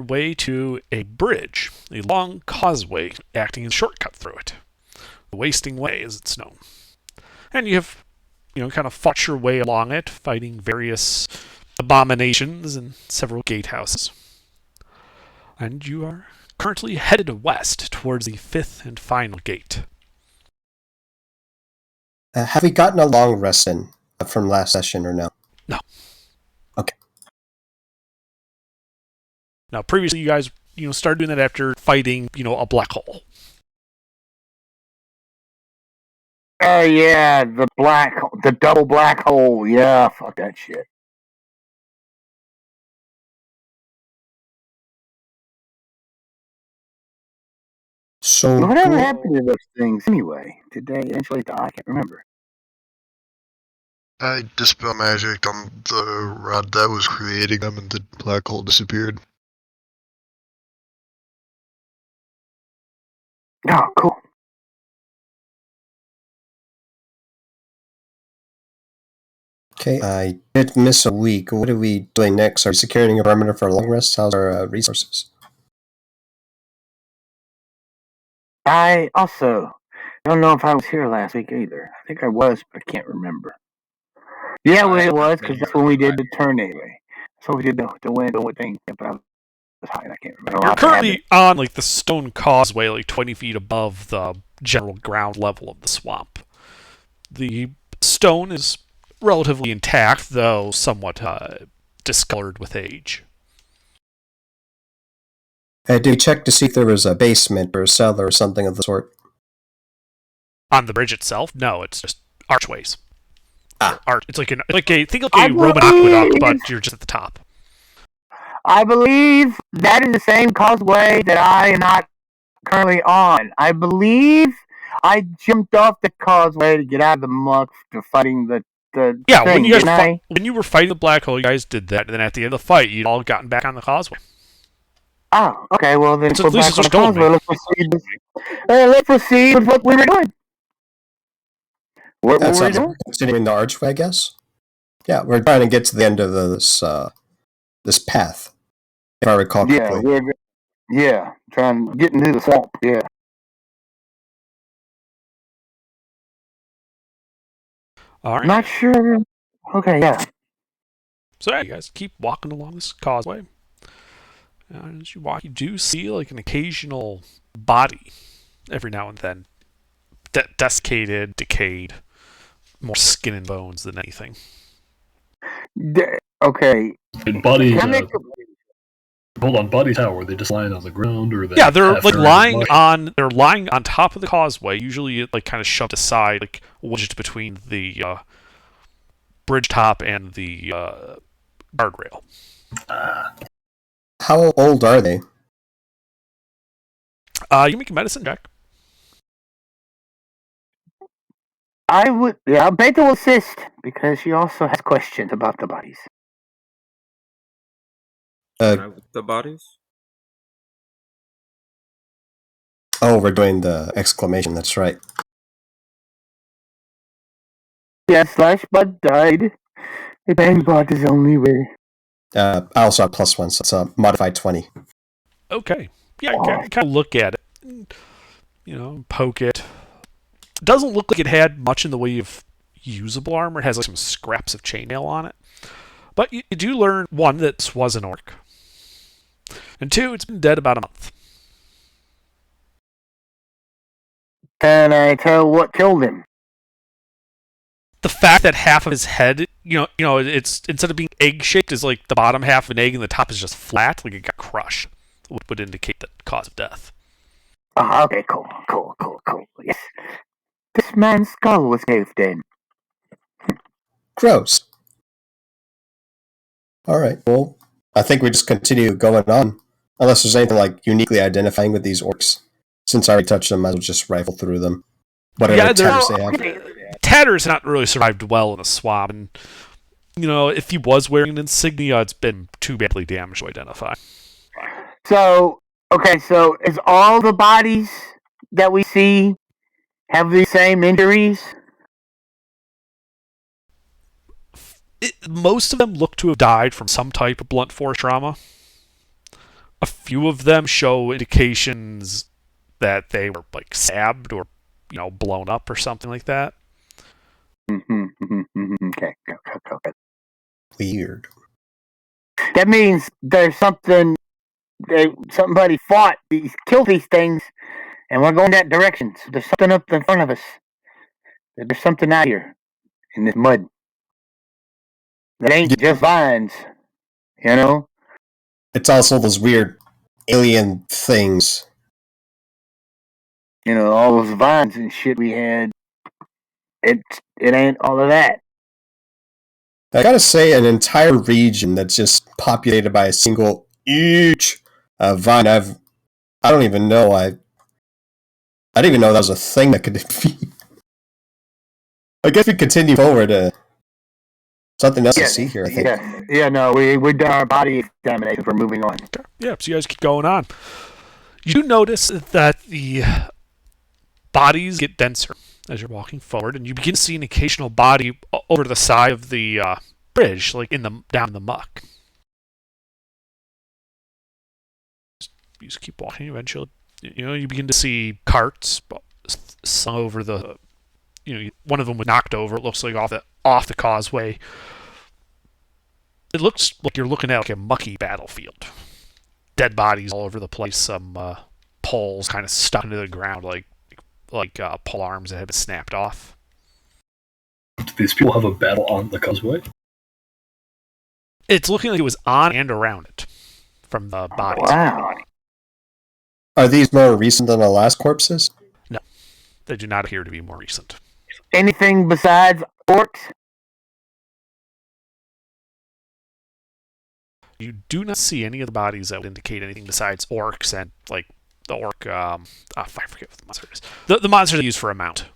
way to a bridge, a long causeway acting as a shortcut through it. The Wasting Way, as it's known. And you have, kind of fought your way along it, fighting various abominations and several gatehouses. And you are currently headed west towards the fifth and final gate. Have we gotten a long rest in from last session or no? No. Okay. Now, previously you guys, started doing that after fighting, a black hole. Oh, yeah, the double black hole. Yeah, fuck that shit. So whatever happened to those things anyway? Did they eventually die? I can't remember. I dispel magic on the rod that was creating them, and the black hole disappeared. Oh, cool. Okay, I did miss a week. What are we doing next? Are we securing a perimeter for a long rest? How's our resources? I don't know if I was here last week either. I think I was, but I can't remember. Yeah, well, it was, because that's when we did the turn anyway. So we did the window thing, but I was high, I can't remember. You're currently on, the stone causeway, 20 feet above the general ground level of the swamp. The stone is relatively intact, though somewhat discolored with age. Did we check to see if there was a basement or a cellar or something of the sort? On the bridge itself? No, it's just archways. It's think like I a Roman aqueduct, but you're just at the top. I believe that is the same causeway that I am not currently on. I believe I jumped off the causeway to get out of the muck for fighting the yeah, thing, when you were fighting the black hole, you guys did that, and then at the end of the fight, you'd all gotten back on the causeway. Oh, okay, well then so we're back on the causeway. Let's proceed with what we were doing. What were we doing? Continuing the archway, I guess? Yeah, we're trying to get to the end of this path, if I recall correctly. Trying to get into the swamp, yeah. All right. Not sure. Okay, yeah. So yeah, you guys keep walking along this causeway. And as you walk, you do see an occasional body every now and then. Desiccated, decayed. More skin and bones than anything. Okay. And bodies. Hold on, bodies how? Were they just lying on the ground, or yeah, they're lying on. They're lying on top of the causeway. Usually, kind of shoved aside, wedged between the bridge top and the guardrail. How old are they? You make a medicine check. Beta will assist, because she also has questions about the bodies. The bodies? Oh, we're doing the exclamation, that's right. Yes, /but died. The bot is only way. I also have +1, so it's a modified 20. Okay. Yeah, you kind of look at it. Poke it. It doesn't look like it had much in the way of usable armor. It has some scraps of chainmail on it. But you do learn, one, that this was an orc. And two, it's been dead about a month. Can I tell what killed him? The fact that half of his head, it's instead of being egg-shaped, is like the bottom half of an egg and the top is just flat, like it got crushed, would indicate the cause of death. Okay, cool. Yes. This man's skull was caved in. Gross. Alright, well, I think we just continue going on. Unless there's anything uniquely identifying with these orcs. Since I already touched them, I will just rifle through them. Whatever tatters they have. Tatter's not really survived well in a swamp, and if he was wearing an insignia, it's been too badly damaged to identify. So is all the bodies that we see have the same injuries? Most of them look to have died from some type of blunt force trauma. A few of them show indications that they were like stabbed or blown up or something like that. Okay. Weird. That means there's something. Somebody killed these things, and we're going that direction. So there's something up in front of us. There's something out here in this mud. It ain't just vines, It's also those weird alien things. All those vines and shit we had. It ain't all of that. I gotta say, an entire region that's just populated by a single huge vine. I don't even know. I didn't even know that was a thing that could be. I guess we continue forward. Something else to see here, I think. No, we done our body examinations. We're moving on. Okay. Yeah, so you guys keep going on. You do notice that the bodies get denser as you're walking forward, and you begin to see an occasional body over the side of the bridge, like down in the muck. You just keep walking. Eventually, you begin to see carts slung over the. One of them was knocked over. It looks like off the causeway. It looks like you're looking at like a mucky battlefield. Dead bodies all over the place. Some poles kind of stuck into the ground, like pole arms that have been snapped off. Do these people have a battle on the causeway? It's looking like it was on and around it from the bodies. Wow. Are these more recent than the last corpses? No, they do not appear to be more recent. Anything besides orcs? You do not see any of the bodies that would indicate anything besides orcs and like the orc. I forget what the monster is. The monster they use for a mount.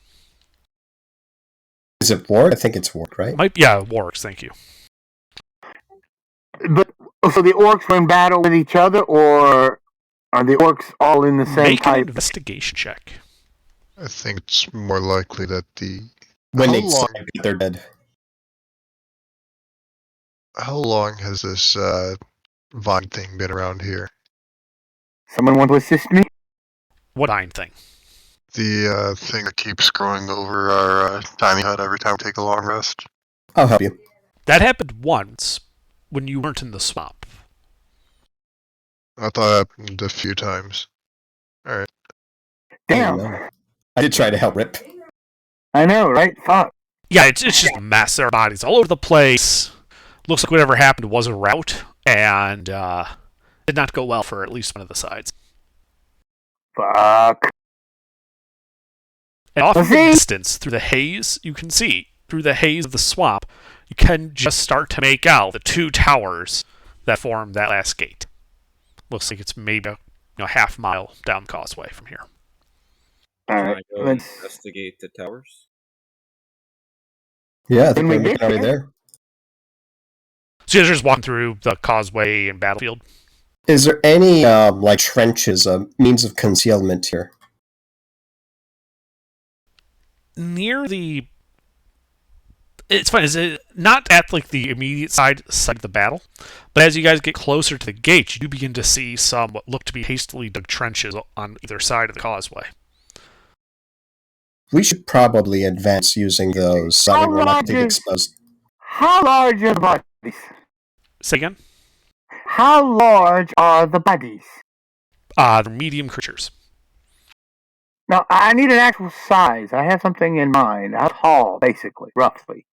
Is it warg? I think it's warg, right? Wargs. Thank you. But so the orcs were in battle with each other, or are the orcs all in the same Make an type? investigation check. I think it's more likely that When they're dead. How long has this vine thing been around here? Someone want to assist me? What vine thing? The thing that keeps growing over our tiny hut every time we take a long rest. I'll help you. That happened once when you weren't in the swamp. I thought it happened a few times. Alright. Damn. I did try to help Rip. I know, right? Fuck. Yeah, it's just a mess. There are bodies all over the place. Looks like whatever happened was a rout, and did not go well for at least one of the sides. Fuck. And off in the distance, through the haze, you can see, through the haze of the swamp, you can just start to make out the two towers that form that last gate. Looks like it's maybe a half mile down the causeway from here. Alright, Can I go investigate the towers? Yeah, I think we're already there. So you're just walking through the causeway and battlefield. Is there any trenches, means of concealment here? Near the... It's fine. Is it not at like the immediate side of the battle? But as you guys get closer to the gate, you do begin to see some what look to be hastily dug trenches on either side of the causeway. We should probably advance using those so we're not getting exposed. How large are the bodies? Say again? How large are the bodies? They're medium creatures. Now, I need an actual size. I have something in mind. How tall, basically, roughly?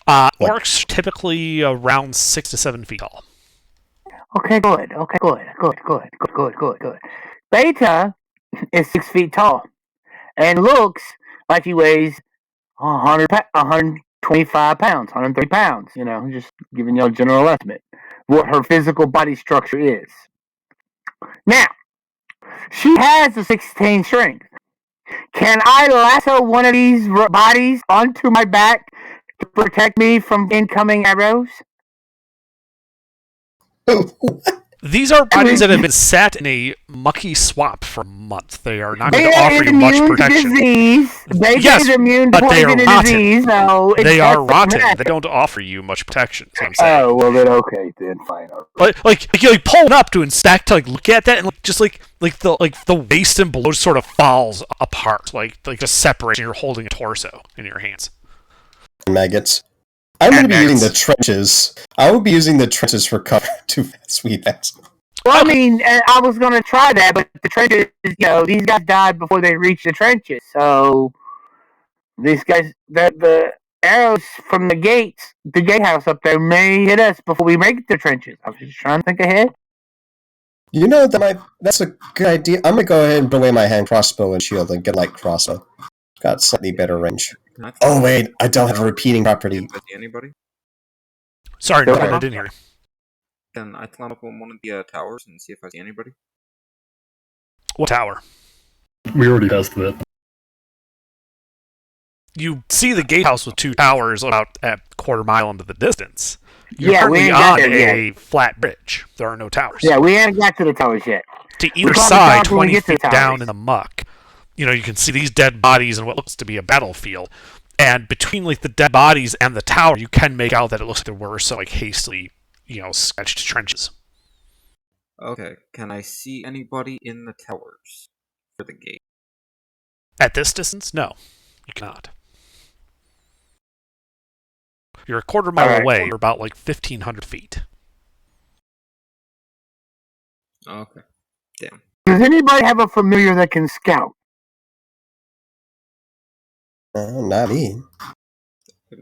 Orcs typically around 6 to 7 feet tall. Okay, good. Beta is 6 feet tall and looks like he weighs 125 pounds, 130 pounds. Just giving you a general estimate what her physical body structure is. Now, she has a 16 strength. Can I lasso one of these bodies onto my back to protect me from incoming arrows? What? These are bodies that have been sat in a mucky swamp for a month. They are not going They to are offer you much immune to protection. disease. They Yes, are immune to but they are poison and rotten. disease. So They are rotten. rotten. They don't offer you much protection. That's what I'm saying. Oh well, then okay, then fine. Like you pulling up to inspect to look at that, and just the waist and below sort of falls apart, like just separates, and you're holding a torso in your hands. Maggots. I'm going to be using the trenches. I will be using the trenches for cover to sweet ass. Well, I mean, I was going to try that, but the trenches, these guys died before they reached the trenches. So these guys, the arrows from the gatehouse up there may hit us before we make the trenches. I was just trying to think ahead. That's a good idea. I'm going to go ahead and put away my hand crossbow and shield and get light crossbow. Got slightly better range. Oh wait, I don't have a repeating property. Anybody? Sorry, no, I didn't hear you. Can I climb up on one of the towers and see if I see anybody? What tower? We already tested it. You see the gatehouse with two towers about a quarter mile into the distance. You're Yeah, we currently ain't got on there a flat bridge. There are no towers. Yeah, we haven't got to the towers yet. To either climb the side, towers when we 20 get to the feet towers. down in the muck, you can see these dead bodies in what looks to be a battlefield. And between the dead bodies and the tower, you can make out that it looks like there were some hastily, sketched trenches. Okay, can I see anybody in the towers for the gate? At this distance, no, you cannot. You're a quarter mile away. You're about 1,500 feet. Okay, damn. Does anybody have a familiar that can scout? Not me.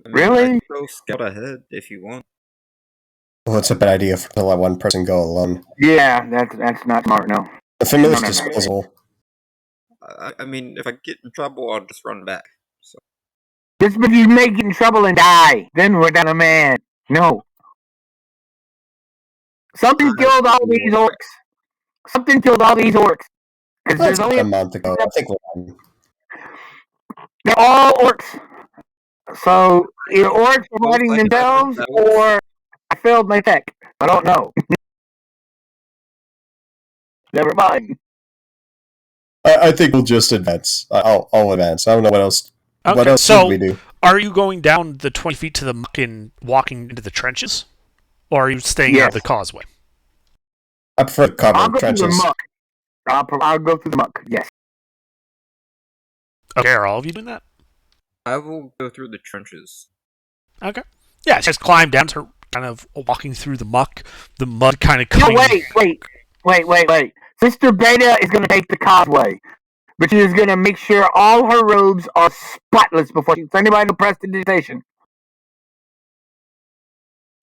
Really? I can go scout ahead if you want. Well, it's a bad idea to let one person go alone. Yeah, that's not smart, no. The familiar's disposable. I mean, if I get in trouble, I'll just run back. So. Just if you may get in trouble and die, then we're down a man. No. Something killed all these orcs. Something killed all these orcs. Because there's only a month ago. I think we're done. They're all orcs. So either orcs are fighting themselves, or I failed my tech. I don't know. Never mind. I think we'll just advance. I'll advance. I don't know what else. Okay, what else should we do? Are you going down the 20 feet to the muck and walking into the trenches? Or are you staying at the causeway? I prefer to cover I'll go trenches. through the muck. I'll go through the muck, yes. Okay, are all of you doing that? I will go through the trenches. Okay. Yeah, just climb down to kind of walking through the muck, the mud kind of coming... Wait. Sister Beta is going to take the causeway. But she is going to make sure all her robes are spotless before she sends anybody to prestidigitation.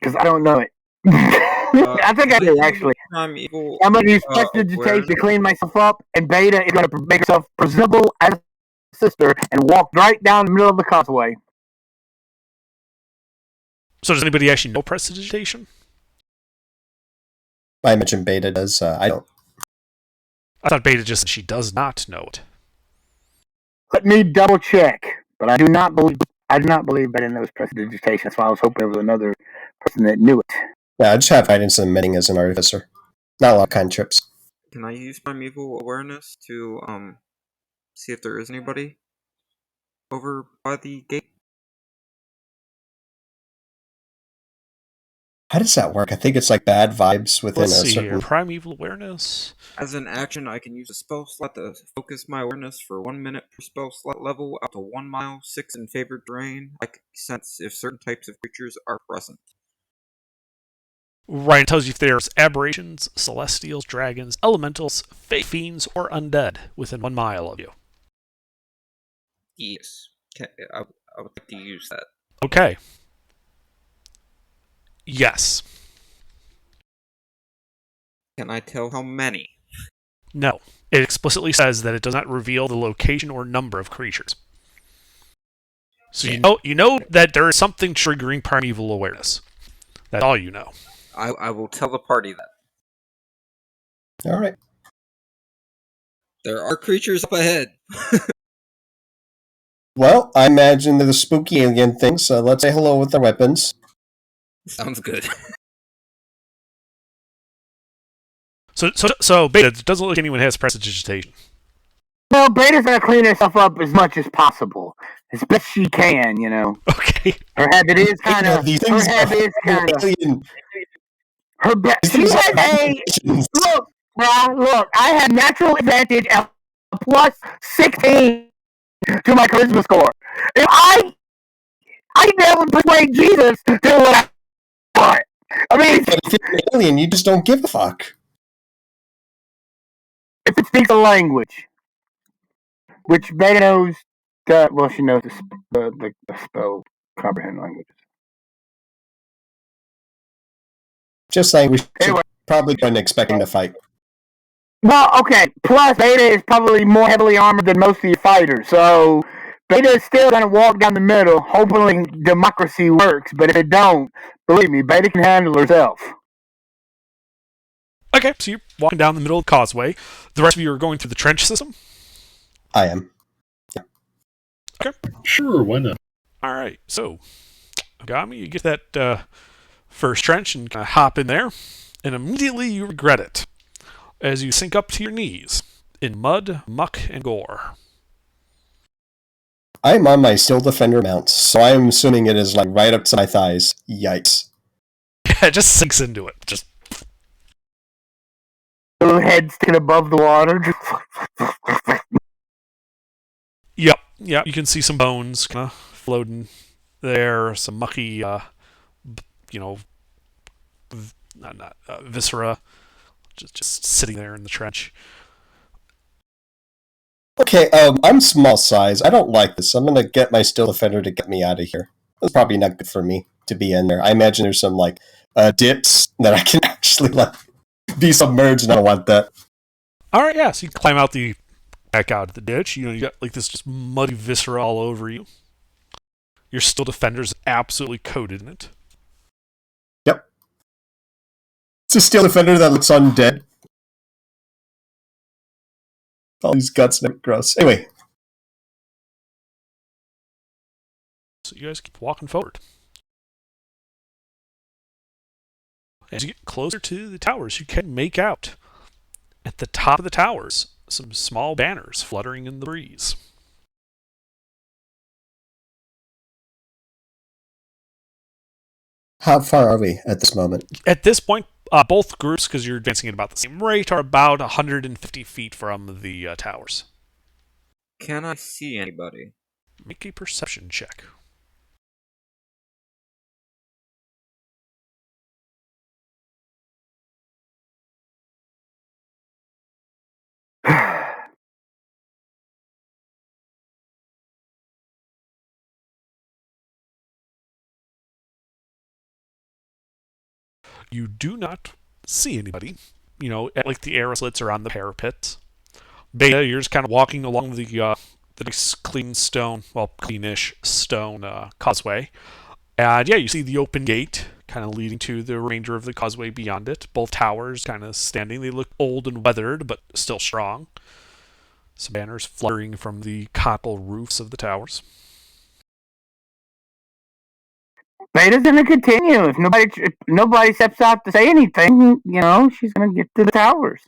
Because I don't know it. I think I do, actually. I'm going to use prestidigitation to clean myself up, and Beta is going to make herself presentable as a sister and walk right down the middle of the causeway. So does anybody actually know prestidigitation? I mentioned Beta does. I don't. I thought Beta just said she does not know it. Let me double check, but I do not believe Beta knows prestidigitation. That's why I was hoping there was another person that knew it. Yeah, I just have guidance and medding as an artificer. Not a lot of cantrips. Can I use primeval awareness to see if there is anybody over by the gate? How does that work? I think it's like bad vibes within a certain... Here. Primeval awareness. As an action, I can use a spell slot to focus my awareness for 1 minute per spell slot level up to 1 mile, 6 in favored terrain. I can sense if certain types of creatures are present. Right, it tells you if there's aberrations, celestials, dragons, elementals, fiends, or undead within 1 mile of you. Yes. I would like to use that. Okay. Yes. Can I tell how many? No. It explicitly says that it does not reveal the location or number of creatures. So you know that there is something triggering primeval awareness. That's all you know. I will tell the party that. All right. There are creatures up ahead. Well, I imagine they're the spooky alien things, so let's say hello with their weapons. Sounds good. So Beta, it doesn't look like anyone has prestidigitation. No, Beta's gonna clean herself up as much as possible, as best she can. Okay. Her habit is kind of. These Her things habit is kind of. alien. She has a look. Look, I have natural advantage at plus 16 to my charisma score. If I never persuade Jesus to do what I want. I mean, If you're an alien, you just don't give a fuck. if it speaks a language, which Beta knows, well, she knows the spell comprehend languages. Just saying, we should Anyway. probably go in expecting to fight. Well, okay. Plus, Beta is probably more heavily armored than most of your fighters, so Beta is still gonna walk down the middle, hoping democracy works. But if it don't, believe me, Beta can handle herself. Okay, so you're walking down the middle of the causeway. The rest of you are going through the trench system. I am. Sure, why not? All right, so Agami, you get that first trench and kind of hop in there, and immediately you regret it as you sink up to your knees in mud, muck, and gore. I am on my Steel Defender mount, so I am assuming it is like right up to my thighs. Yikes. Yeah, it just sinks into it. Just Little head sticking above the water. Yep. You can see some bones kind of floating there, some mucky, viscera, just sitting there in the trench. Okay, I'm small size. I don't like this. I'm gonna get my Steel Defender to get me out of here. It's probably not good for me to be in there. I imagine there's some dips that I can actually be submerged, and I don't want that. All right, yeah. So you climb back out of the ditch. You got like this just muddy viscera all over you. Your Steel Defender's absolutely coated in it. Yep. It's a Steel Defender that looks undead. All these guts and gross. Anyway. So you guys keep walking forward. As you get closer to the towers, you can make out at the top of the towers some small banners fluttering in the breeze. How far are we at this moment? At this point, both groups, because you're advancing at about the same rate, are about 150 feet from the towers. Can I see anybody? Make a perception check. You do not see anybody. At like the arrow slits around the parapets. Beta, you're just kind of walking along the nice clean stone, well, cleanish stone causeway. And yeah, you see the open gate kind of leading to the remainder of the causeway beyond it. Both towers kind of standing. They look old and weathered, but still strong. Some banners fluttering from the copple roofs of the towers. Beta's gonna continue. If nobody steps out to say anything, she's gonna get to the towers.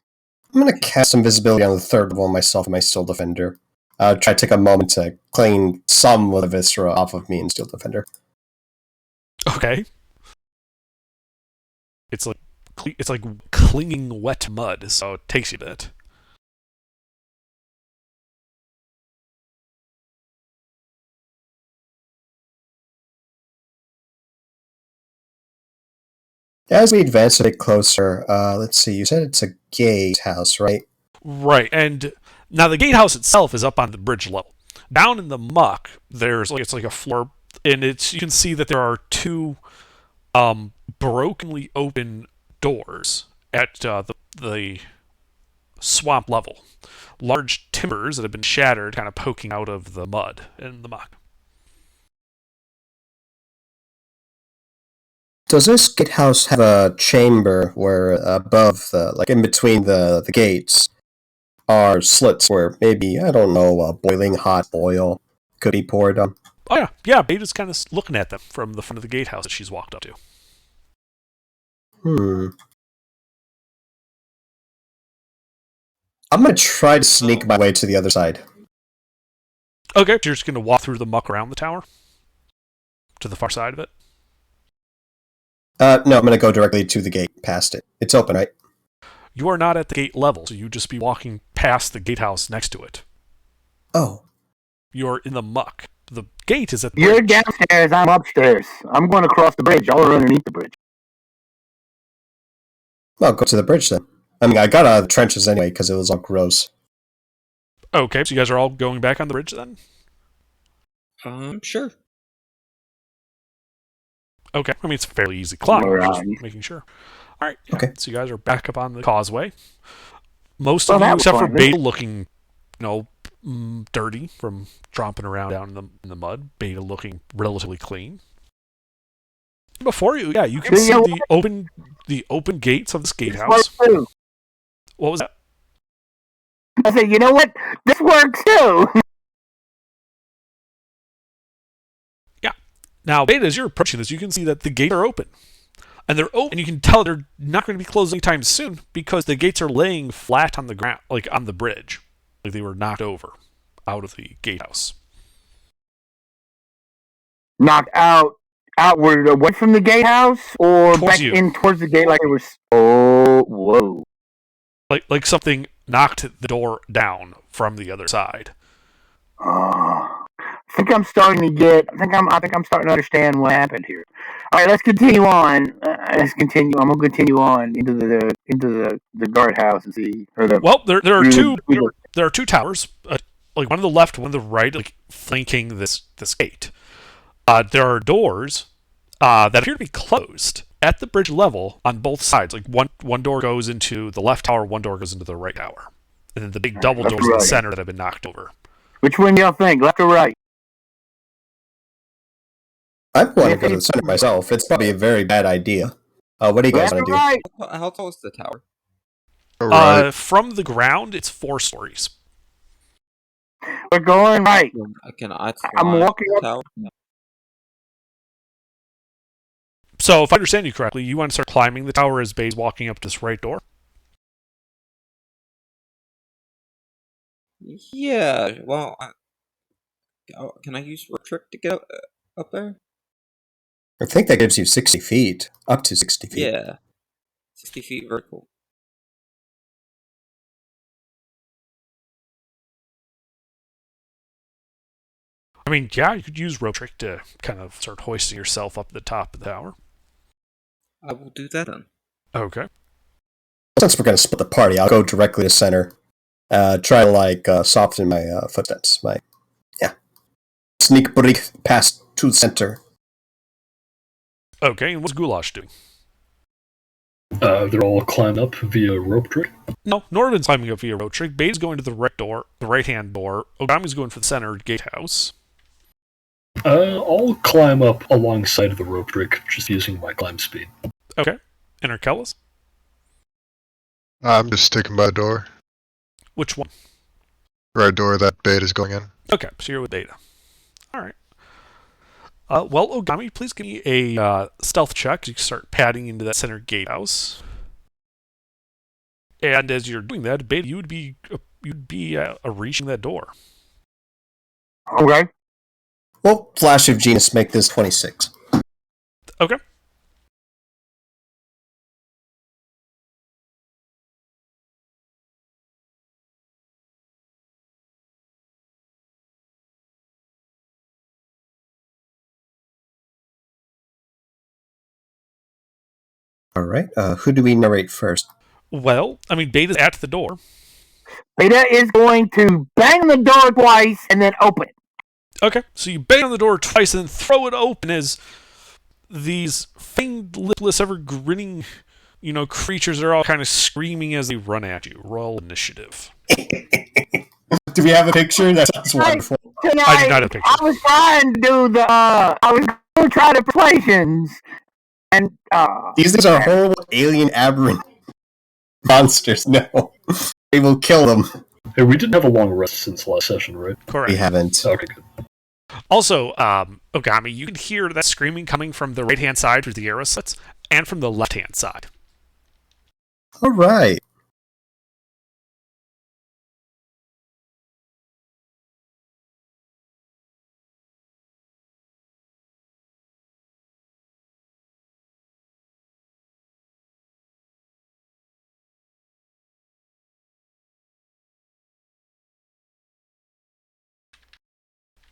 I'm gonna cast invisibility on the third level myself and my Steel Defender. I'll try to take a moment to clean some of the viscera off of me in Steel Defender. Okay. It's like clinging wet mud, so it takes you a bit. As we advance a bit closer, let's see, you said it's a gatehouse, right? Right, and now the gatehouse itself is up on the bridge level. Down in the muck, it's like a floor, and you can see that there are two brokenly open doors at the swamp level. Large timbers that have been shattered, kind of poking out of the mud and the muck. Does this gatehouse have a chamber where above in between the gates are slits where maybe, I don't know, boiling hot oil could be poured on? Oh yeah, Beta's kind of looking at them from the front of the gatehouse that she's walked up to. I'm going to try to sneak my way to the other side. Okay, so you're just going to walk through the muck around the tower? To the far side of it? No, I'm going to go directly to the gate, past it. It's open, right? You are not at the gate level, so you'd just be walking past the gatehouse next to it. Oh. You're in the muck. The gate is at the You're bridge. downstairs, I'm upstairs. I'm going across the bridge. I'll run underneath the bridge. Well, go to the bridge then. I mean, I got out of the trenches anyway because it was all gross. Okay, so you guys are all going back on the bridge then? Sure. Okay, I mean, it's a fairly easy climb. Alright. Just making sure. All right, Okay. so you guys are back up on the causeway. Most Well, of that you, was except for fun. Beta, looking, dirty from tromping around down in the mud. Beta looking relatively clean. Before you, you can see the open gates of this gatehouse. This works too. What was that? I said, you know what? This works too. Now, Beta, as you're approaching this, you can see that the gates are open. And they're open, and you can tell they're not going to be closed anytime soon because the gates are laying flat on the ground, like on the bridge. Like they were knocked over out of the gatehouse. Knocked outward away from the gatehouse or Towards back you. in towards the gate like it was. Oh, whoa. Like something knocked the door down from the other side. I think I'm starting to get. I think I'm starting to understand what happened here. All right, let's continue on. Let's continue. I'm gonna continue on into the guardhouse and see. Or the Well, there are through two there are two towers, like one on the left, one on the right, like flanking this gate. There are doors that appear to be closed at the bridge level on both sides. Like one door goes into the left tower, one door goes into the right tower, and then the big double left doors or in the right? center that have been knocked over. Which one do y'all think, left or right? I want to go to the center myself. It's probably a very bad idea. What do you guys Left want or to do? right? How tall is the tower? Right. From the ground, it's 4 stories. We're going right. Can I I'm climb walking the up. tower? So, if I understand you correctly, you want to start climbing the tower as Bay's walking up to this right door? Yeah. Well, can I use rope trick to get up there? I think that gives you 60 feet. Up to 60 feet. Yeah. 60 feet vertical. I mean, yeah, you could use rope trick to kind of start hoisting yourself up the top of the tower. I will do that then. Okay. Since we're going to split the party, I'll go directly to center. Try to soften my footsteps. Sneak break past to center. Okay, and what's Goulash doing? They're all climbed up via rope trick. No, Norvin's climbing up via rope trick. Bay's going to the right door, the right-hand door. Ogami's going for the center gatehouse. I'll climb up alongside of the rope trick, just using my climb speed. Okay. And Arkellis? I'm just sticking by the door. Which one? Right door that Beta's going in. Okay, so you're with Data. All right. Well, Ogami, please give me a stealth check. You can start padding into that center gatehouse. And as you're doing that, Beta, you'd be reaching that door. Okay. Well, Flash of Genius make this 26. Okay. All right. Who do we narrate first? Well, I mean, Beta's at the door. Beta is going to bang the door twice and then open it. Okay, so you bang on the door twice and throw it open as these faint, lipless, ever-grinning, creatures are all kind of screaming as they run at you. Roll initiative. Do we have a picture? That sounds wonderful. Tonight, I do not have a picture. I was trying to do I was going to try the persuasions. And, These are horrible alien aberrant monsters. No. We will kill them. Hey, we didn't have a long rest since last session, right? Correct. We haven't. Okay, good. Also, Ogami, you can hear that screaming coming from the right-hand side through the arrow slits and from the left-hand side. All right.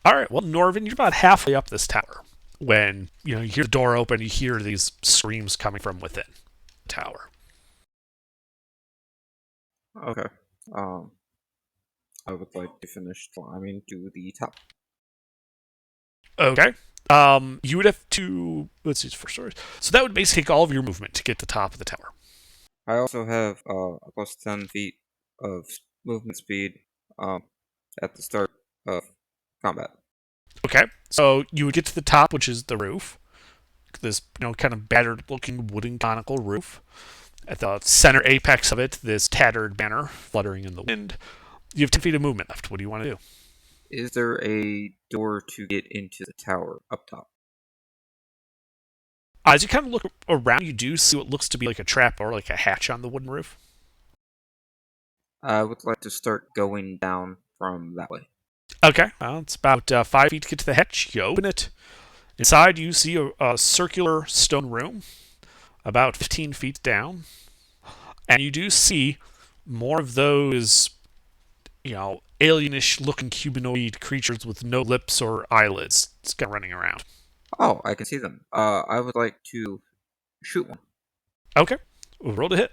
All right, well, Norvin, you're about halfway up this tower when you hear the door open. You hear these screams coming from within the tower. Okay. I would like to finish climbing to the top. Okay. You would have to let's see for stories. So that would basically take all of your movement to get to the top of the tower. I also have a plus 10 feet of movement speed at the start of combat. Okay. So you would get to the top, which is the roof. This kind of battered looking wooden conical roof. At the center apex of it, this tattered banner fluttering in the wind. You have 10 feet of movement left. What do you want to do? Is there a door to get into the tower up top? As you kind of look around, you do see what looks to be like a trap or like a hatch on the wooden roof. I would like to start going down from that way. Okay, well, it's about 5 feet to get to the hatch. You open it. Inside, you see a circular stone room, about 15 feet down. And you do see more of those, alienish looking humanoid creatures with no lips or eyelids. It's kind of running around. Oh, I can see them. I would like to shoot one. Okay, we'll roll to hit.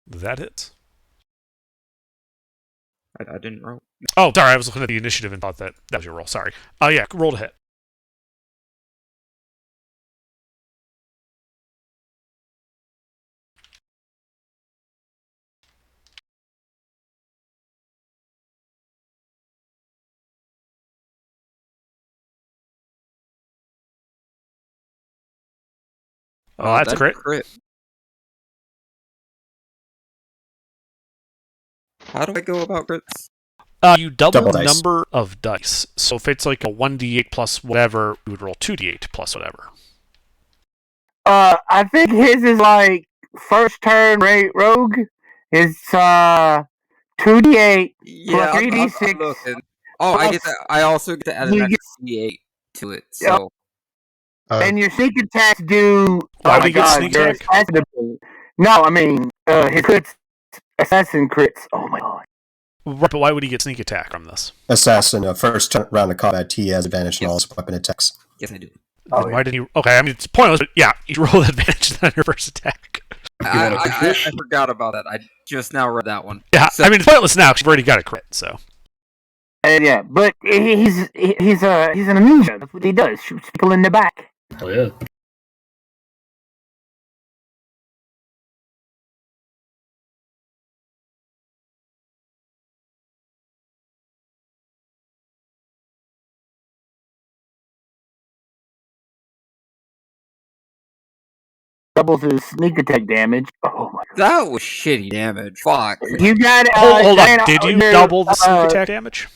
That hits. I didn't roll. Oh, sorry, I was looking at the initiative and thought that was your roll. Sorry. Yeah, roll to hit. Oh, that's a crit. How do I go about crits? You double Double the dice. number of dice. So if it's like a 1d8 plus whatever, you would roll 2d8 plus whatever. I think his is like first turn rogue. It's 2d8 Yeah, plus 3d6. I'm looking. Oh, I get plus- that. I also get to add an you extra d8 to it. So And your sneak attacks do. Why Oh would my he get god, sneak your attack? assassin ability. No, I mean his crits, assassin crits. Oh my god. Right, but why would he get sneak attack from this? Assassin, first round of combat, he has advantage on all his weapon attacks. yes, I do. Then why didn't he? Okay, I mean it's pointless, but yeah, you roll advantage on your first attack. I forgot about that. I just now read that one. Yeah, So- I mean it's pointless now because you've already got a crit. So Yeah, but he's an ninja. That's what he does. Shoots people in the back. Oh yeah. Doubles his sneak attack damage. Oh my god. That was shitty damage. Fuck. You got hold on. Diana, Did you your, double the sneak attack damage?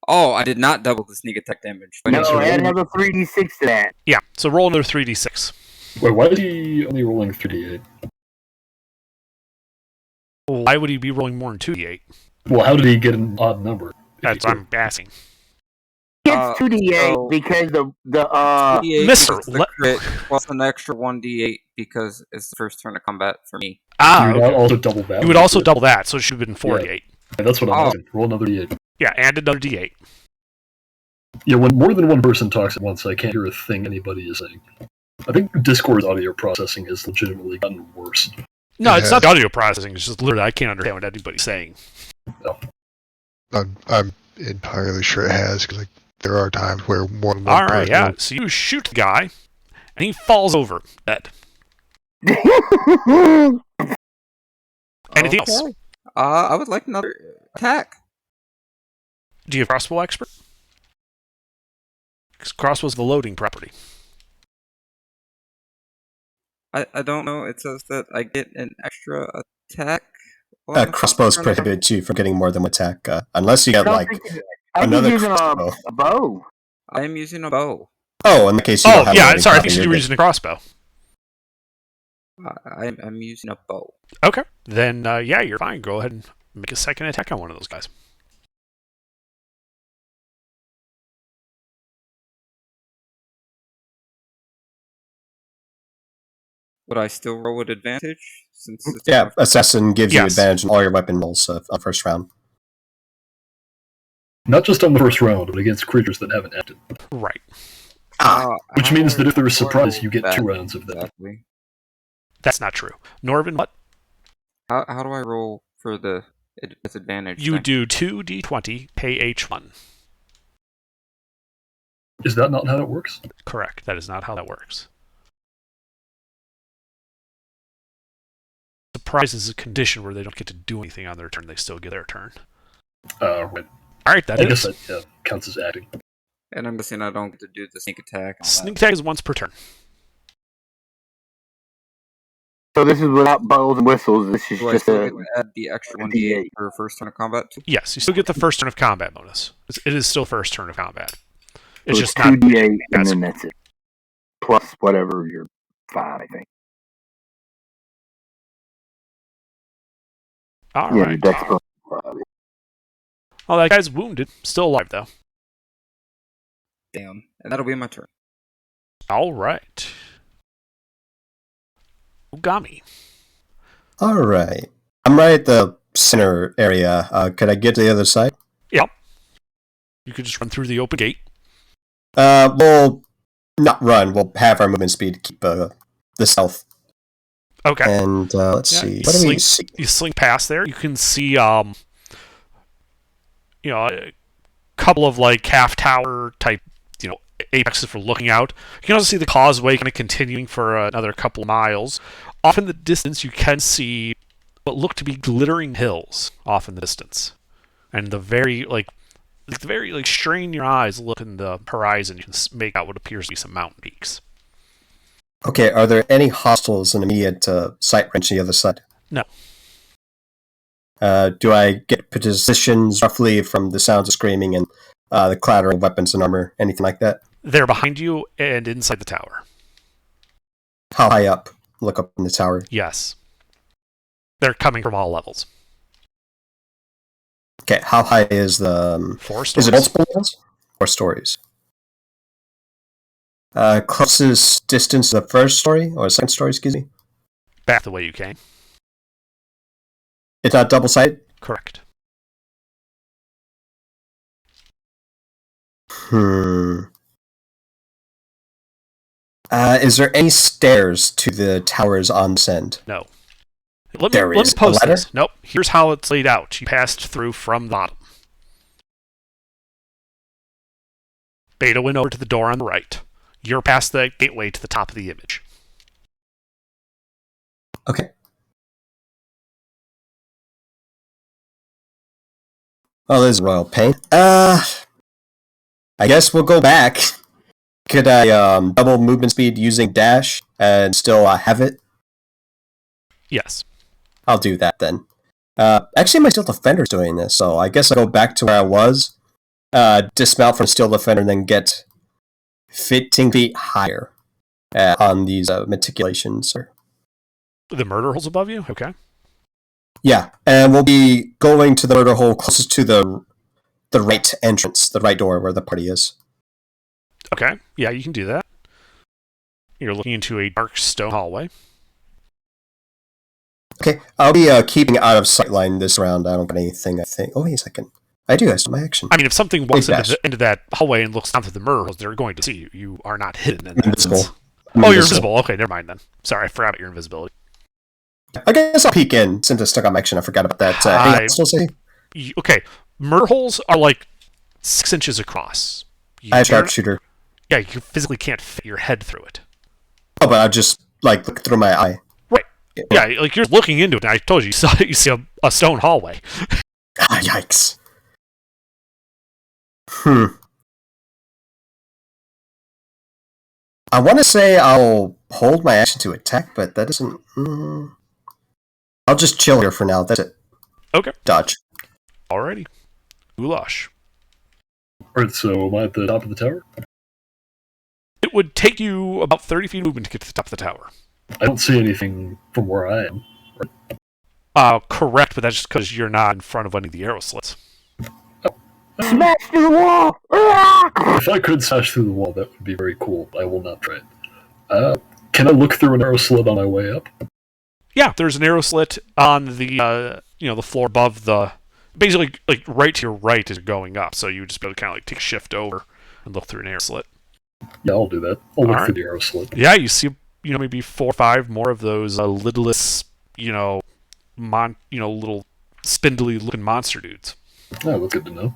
Oh, I did not double the sneak attack damage. No, so add roll- another 3d6 to that. Yeah. So roll another 3d6. Wait, why is he only rolling 3d8? Why would he be rolling more than 2d8? Well, how did he get an odd number? That's what I'm asking. He gets 2d8 so- because the D8 Mister, because it's the let- crit plus an extra 1d8 because it's the first turn of combat for me. You would Okay. also double that. You would also double that, so it should have been 48. And that's what I'm Oh. asking. Roll another d8. Yeah, and another d8. Yeah, when more than one person talks at once, I can't hear a thing anybody is saying. I think Discord's audio processing has legitimately gotten worse. No, it's Yeah. not the audio processing. It's just literally I can't understand what anybody's saying. I'm entirely sure it has, because there are times where more than one All right, person yeah. will- So you shoot the guy, and he falls over dead. Anything else? Okay. I would like another attack. Do you have crossbow expert? Because crossbow's the loading property. I don't know. It says that I get an extra attack. Crossbows prohibit you from getting more than one attack, unless you I have don't like think I think another he's using crossbow. a bow. I am using a bow. Oh, in the case you Oh, don't have yeah, loading sorry. I copy, think you you're were good. using a crossbow. I'm using a bow. Okay. Then, yeah, you're fine. Go ahead and make a second attack on one of those guys. Would I still roll with advantage? Since it's Yeah, assassin gives you Yes. advantage on all your weapon rolls on first round. Not just on the first round, but against creatures that haven't acted. Right. Which how means do that if there is how do I surprise, roll you get that 2 rounds of that. exactly? That's not true. Norvin, what? How do I roll for the disadvantage? You thing? do 2d20, pay H1. Is that not how it works? Correct. That is not how that works. Surprise is a condition where they don't get to do anything on their turn. They still get their turn. Right. All right, that I is. guess that counts as acting. And I'm guessing I don't get to do the sneak attack. And all Sneak that. attack is once per turn. So this is without bells and whistles. This is Do I just still a get to add the extra a 1d8 D8. for first turn of combat too? Yes, you still get the first turn of combat bonus. It is still first turn of combat. It's so just it's not. 2d8, and that's- then that's it. Plus whatever your 5, I think. All Yeah, right. that's plus 5. Oh, that guy's wounded. Still alive, though. Damn. And that'll be my turn. All right. Ugami. All right. I'm right at the center area. Could I get to the other side? Yep. You could just run through the open gate. We'll not run. We'll have our movement speed to keep the stealth. Okay. And let's Yeah, see. you What do we slink- see? You slink past there. You can see, a couple of like half tower type, apexes for looking out. You can also see the causeway kind of continuing for another couple of miles. Off in the distance, you can see what look to be glittering hills off in the distance, and the very strain your eyes look in the horizon. You can make out what appears to be some mountain peaks. Okay, are there any hostiles in immediate sight range on the other side? No. Do I get positions roughly from the sounds of screaming and the clattering of weapons and armor, anything like that? They're behind you and inside the tower. How high up? Look up in the tower. Yes. They're coming from all levels. Okay, how high is the... 4 stories. Is it multiple levels? 4 stories. Closest distance to the first story, or second story, excuse me? Back the way you came. It's not double-sided? Correct. Is there any stairs to the towers on this end? No. Let There me is a post ladder? this. Nope. Here's how it's laid out. You passed through from the bottom. Beta went over to the door on the right. You're past the gateway to the top of the image. Okay. Oh, there's royal pain. I guess we'll go back. Could I double movement speed using dash and still have it? Yes. I'll do that then. Actually, my Steel Defender's doing this, so I guess I'll go back to where I was, dismount from Steel Defender, and then get 15 feet higher on these meticulations. The murder hole's above you? Okay. Yeah, and we'll be going to the murder hole closest to the right entrance, the right door where the party is. Okay. Yeah, you can do that. You're looking into a dark stone hallway. Okay, I'll be keeping out of sightline this round. I don't got anything, I think. Oh, wait a second. I do have some action. I mean, if something walks dash. into that hallway and looks down through the murder holes, they're going to see you. You are not hidden in that Invisible. sense. Oh, you're invisible. Okay, never mind then. Sorry, I forgot about your invisibility. I guess I'll peek in since I stuck on action. I forgot about that. Anything else to say? Okay, murder holes are like 6 inches across. I have sharpshooter. Yeah, you physically can't fit your head through it. Oh, but I'll just look through my eye. Right. Yeah, like you're looking into it. And I told you, you see a stone hallway. Ah, yikes. I want to say I'll hold my action to attack, but that doesn't... I'll just chill here for now. That's it. Okay. Dodge. Alrighty. Goulash. Alright, so am I at the top of the tower? It would take you about 30 feet of movement to get to the top of the tower. I don't see anything from where I am. Correct, but that's just because you're not in front of any of the arrow slits. Smash through the wall! Ah! If I could smash through the wall, that would be very cool. I will not try it. Can I look through an arrow slit on my way up? Yeah, there's an arrow slit on the the floor above the, basically like right to your right as you're going up. So you would just be able to kind of like take a shift over and look through an arrow slit. Yeah, I'll do that. I'll look All through right. the arrow slit. Yeah, you see maybe 4 or 5 more of those lidless little spindly looking monster dudes. Oh, that's good to know.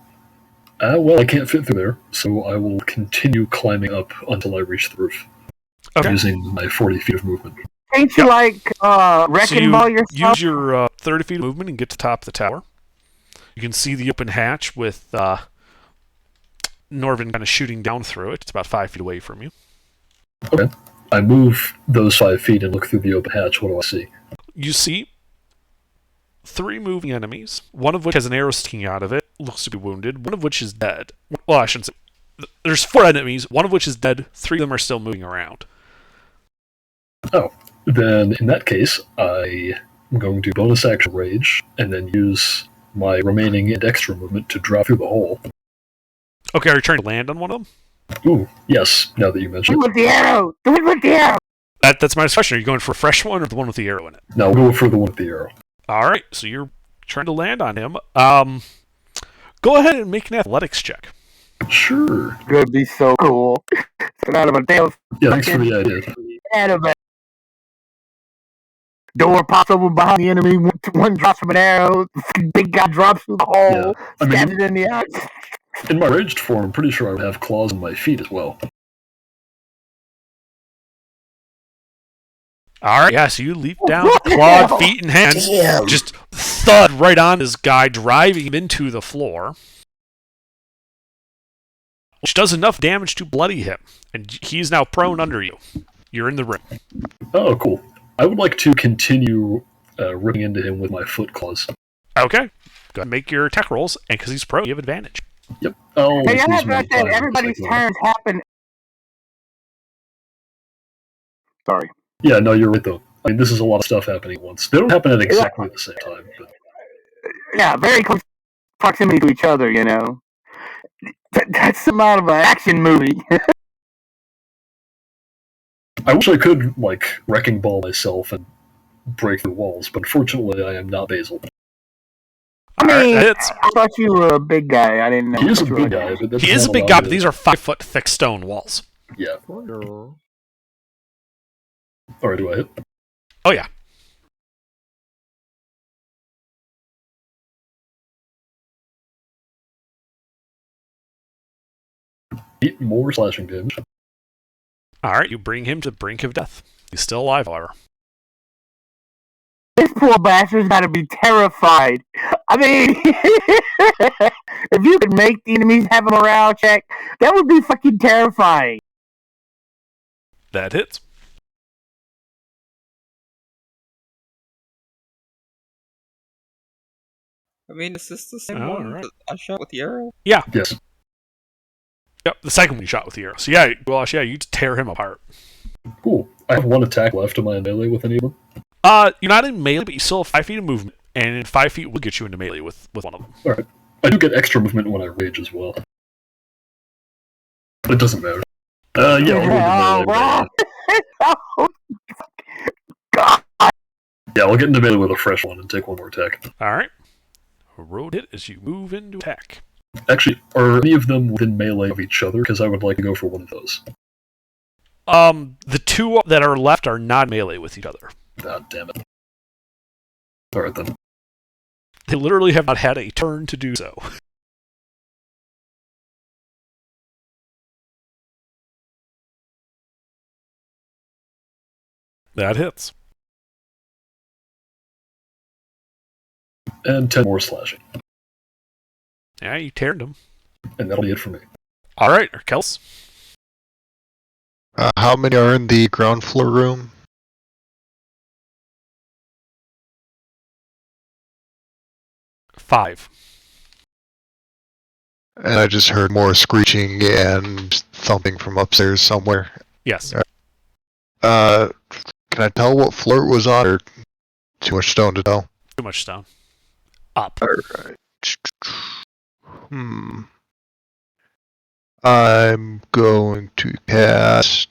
Well, I can't fit through there, so I will continue climbing up until I reach the roof. Okay. Using my 40 feet of movement. Ain't you wrecking ball yourself? Use your 30 feet of movement and get to the top of the tower. You can see the open hatch with Norvin kind of shooting down through it. It's about 5 feet away from you. Okay. I move those 5 feet and look through the open hatch. What do I see? You see 3 moving enemies, one of which has an arrow sticking out of it, looks to be wounded, one of which is dead. Well, I shouldn't say. There's 4 enemies, one of which is dead, 3 of them are still moving around. Oh, then in that case, I am going to bonus action rage and then use my remaining and extra movement to drop through the hole. Okay, are you trying to land on one of them? Ooh, yes, now that you mention Do it it. with the arrow! Do it with the arrow! That's my question. Are you going for a fresh one or the one with the arrow in it? Now we'll go for the one with the arrow. Alright, so you're trying to land on him. Go ahead and make an athletics check. Sure. Gonna be so cool. Get out of a damn Yeah, thanks for the idea. out of it. Door pops open behind the enemy. One drops from an arrow. The big guy drops through the hole. Yeah, I mean- Stabs it in the eye. In my raged form, I'm pretty sure I would have claws on my feet as well. Alright, yeah, so you leap down, clawed feet in hand, Damn. just thud right on this guy, driving him into the floor, which does enough damage to bloody him, and he's now prone under you. You're in the room. Oh, cool. I would like to continue ripping into him with my foot claws. Okay, go ahead and make your attack rolls, and because he's prone, you have advantage. Yep. Oh, Hey, I have that everybody's turns happen. Sorry. Yeah, no, you're right though. I mean, this is a lot of stuff happening at once. They don't happen at exactly the same time, but Yeah, very close proximity to each other, you know. That's the amount of an action movie. I wish I could, like, wrecking ball myself and break through walls, but unfortunately I am not Basil. I Alright, mean, that hits. I thought you were a big guy. I didn't know. He is a you were big guy, but that's He is a not big lot guy, of but it. these are 5-foot thick stone walls. Yeah. Alright, do I hit? Oh, yeah. Eight more slashing damage. Alright, you bring him to the brink of death. He's still alive, however. This poor bastard's gotta be terrified. I mean, if you could make the enemies have a morale check, that would be fucking terrifying. That hits. I mean, is this the same All one right. that I shot with the arrow? Yeah. Yes. Yep, the second one you shot with the arrow. So yeah, Goulash, yeah, you tear him apart. Cool. I have one attack left. Am I in melee with any of them? You're not in melee, but you still have 5 feet of movement, and 5 feet will get you into melee with one of them. Alright. I do get extra movement when I rage as well. But it doesn't matter. Yeah, I'll go into melee. Oh, God. Yeah, I'll get into melee with a fresh one and take one more attack. Alright. Road hit as you move into attack. Actually, are any of them within melee of each other? Because I would like to go for one of those. The 2 that are left are not melee with each other. God damn it. Alright then. They literally have not had a turn to do so. That hits. And 10 more slashing. Yeah, you teared him. And that'll be it for me. Alright, Kels. How many are in the ground floor room? Five. And I just heard more screeching and thumping from upstairs somewhere. Yes. Can I tell what floor it was on, or too much stone to tell? Too much stone. Up. Alright. I'm going to cast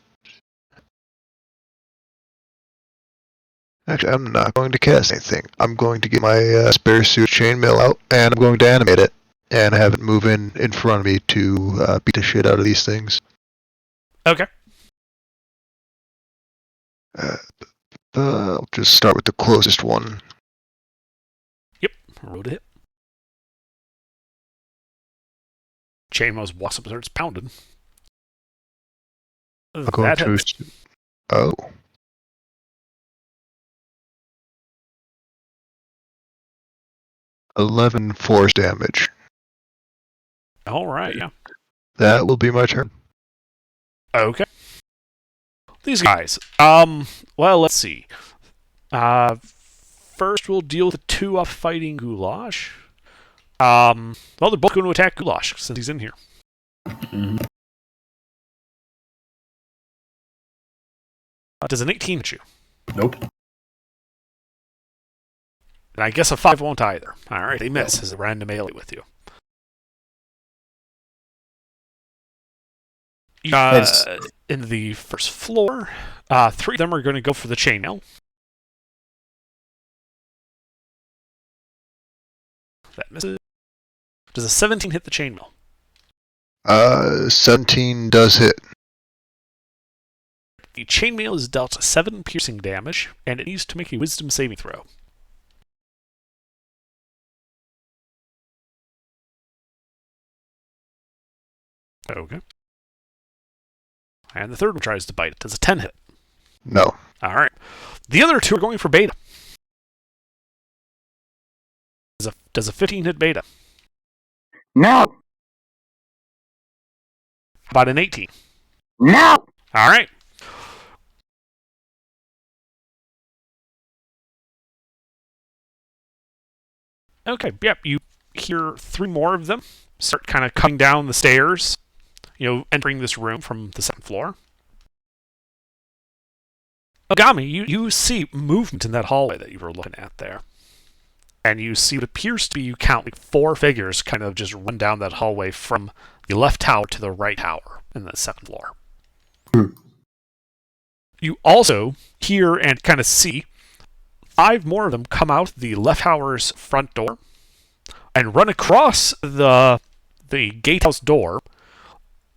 Actually, I'm not going to cast anything. I'm going to get my spare suit chainmail out, and I'm going to animate it, and have it move in front of me to beat the shit out of these things. Okay. I'll just start with the closest one. Yep. Roll to hit. Chainmail walks up and starts pounding. I'll go That to... hits. Oh. 11 force damage. All right, yeah. That will be my turn. Okay. These guys. Well, let's see. First we'll deal with the two off fighting Goulash. Well, they're both going to attack Goulash since he's in here. Does an 18 hit you? Nope. And I guess a 5 won't either. Alright, they miss as a random melee with you. In the first floor, 3 of them are going to go for the chainmail. That misses. Does a 17 hit the chainmail? 17 does hit. The chainmail is dealt 7 piercing damage, and it needs to make a wisdom saving throw. Okay. And the third one tries to bite it. Does a 10 hit? No. Alright. The other 2 are going for beta. Does a 15 hit beta? No. About an 18. No. Alright. Okay, yep, you hear 3 more of them start kind of coming down the stairs, entering this room from the 2nd floor. Ogami, you see movement in that hallway that you were looking at there. And you see what appears to be, you count like 4 figures kind of just run down that hallway from the left tower to the right tower in the 2nd floor. You also hear and kind of see 5 more of them come out the left tower's front door and run across the gatehouse door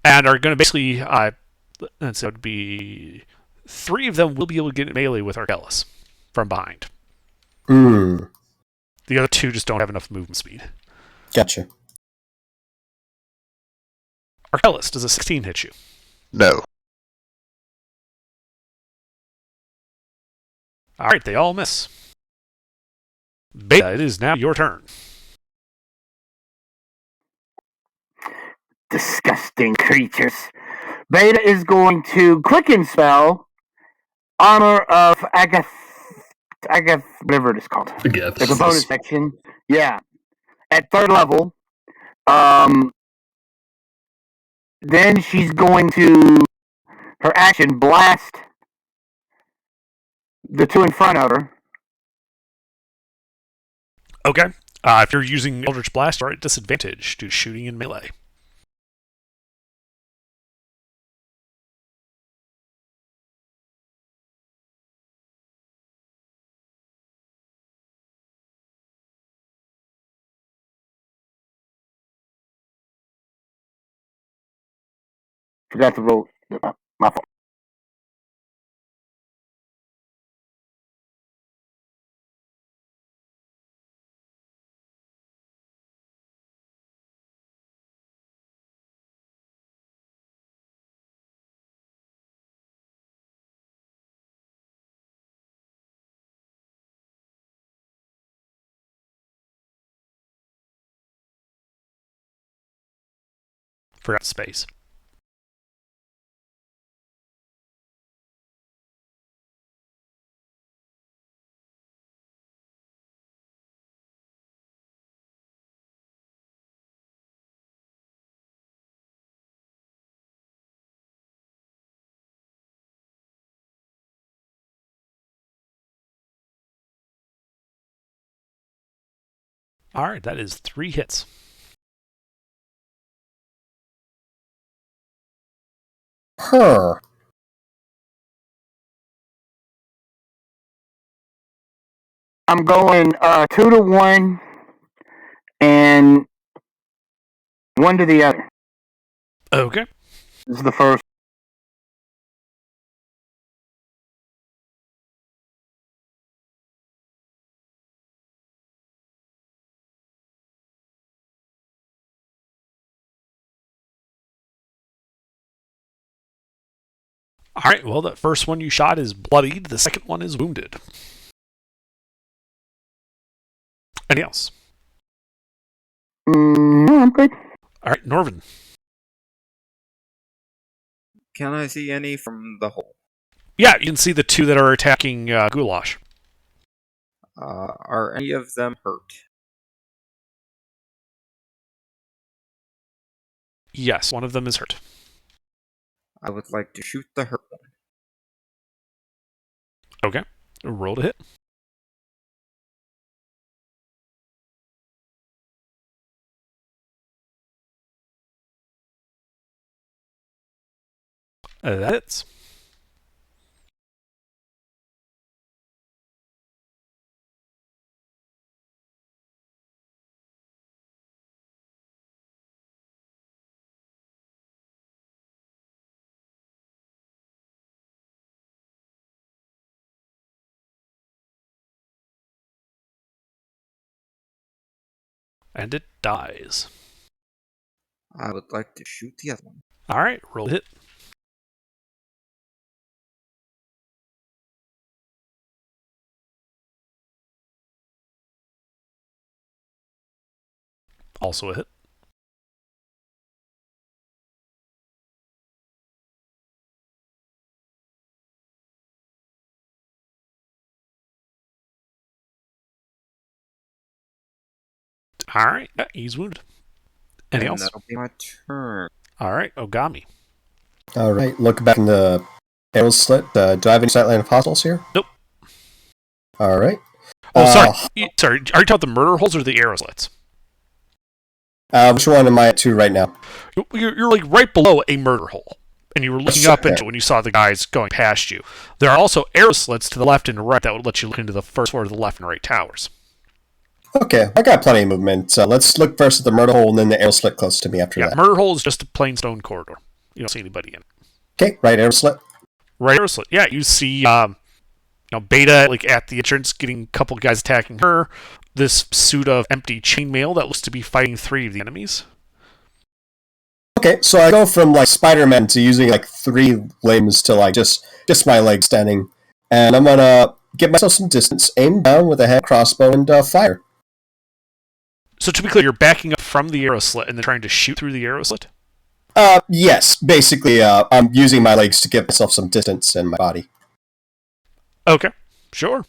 and are going to basically, so it would be 3 of them will be able to get melee with Arkellis from behind. The other 2 just don't have enough movement speed. Gotcha. Arkellis, does a 16 hit you? No. Alright, they all miss. Beta, it is now your turn. Disgusting creatures. Beta is going to quicken spell Armor of Agath, whatever it is called. Yeah, There's a bonus section. Yeah. At 3rd level. Then she's going to, her action, blast the 2 in front of her. Okay. If you're using Eldritch Blast, you're at disadvantage due to shooting in melee. Forgot to roll. My fault. Forgot space. Alright, that is 3 hits. Huh. I'm going 2-1 and 1 to the other. Okay. This is the first. All right. Well, the first one you shot is bloodied. The second one is wounded. Anything else? No, I'm good. All right, Norvin. Can I see any from the hole? Yeah, you can see the two that are attacking Goulash. Are any of them hurt? Yes, one of them is hurt. I would like to shoot the hurt one. Okay. Roll to hit. That hits. And it dies. I would like to shoot the other one. All right, roll to hit. Also a hit. All right, yeah, he's wounded. Anything And else? that'll be my turn. All right, Ogami. All right, look back in the arrow slit. Do I have any sightline of hostiles here? Nope. All right. Oh, sorry. Sorry, are you talking about the murder holes or the arrow slits? Which one am I at to right now? You're like right below a murder hole. And you were looking up into it when you saw the guys going past you. There are also arrow slits to the left and right that would let you look into the first floor of the left and right towers. Okay, I got plenty of movement. So let's look first at the murder hole and then the arrow slit close to me after that. Murder hole is just a plain stone corridor. You don't see anybody in it. Okay, right arrow slit. Right arrow slit. Yeah, you see Beta like at the entrance getting a couple guys attacking her. This suit of empty chainmail that looks to be fighting 3 of the enemies. Okay, so I go from like Spider-Man to using like 3 limbs to like just my legs standing, and I'm gonna get myself some distance, aim down with a hand crossbow, and fire. So to be clear, you're backing up from the arrow slit and then trying to shoot through the arrow slit? Yes, basically, I'm using my legs to give myself some distance in my body. Okay, sure.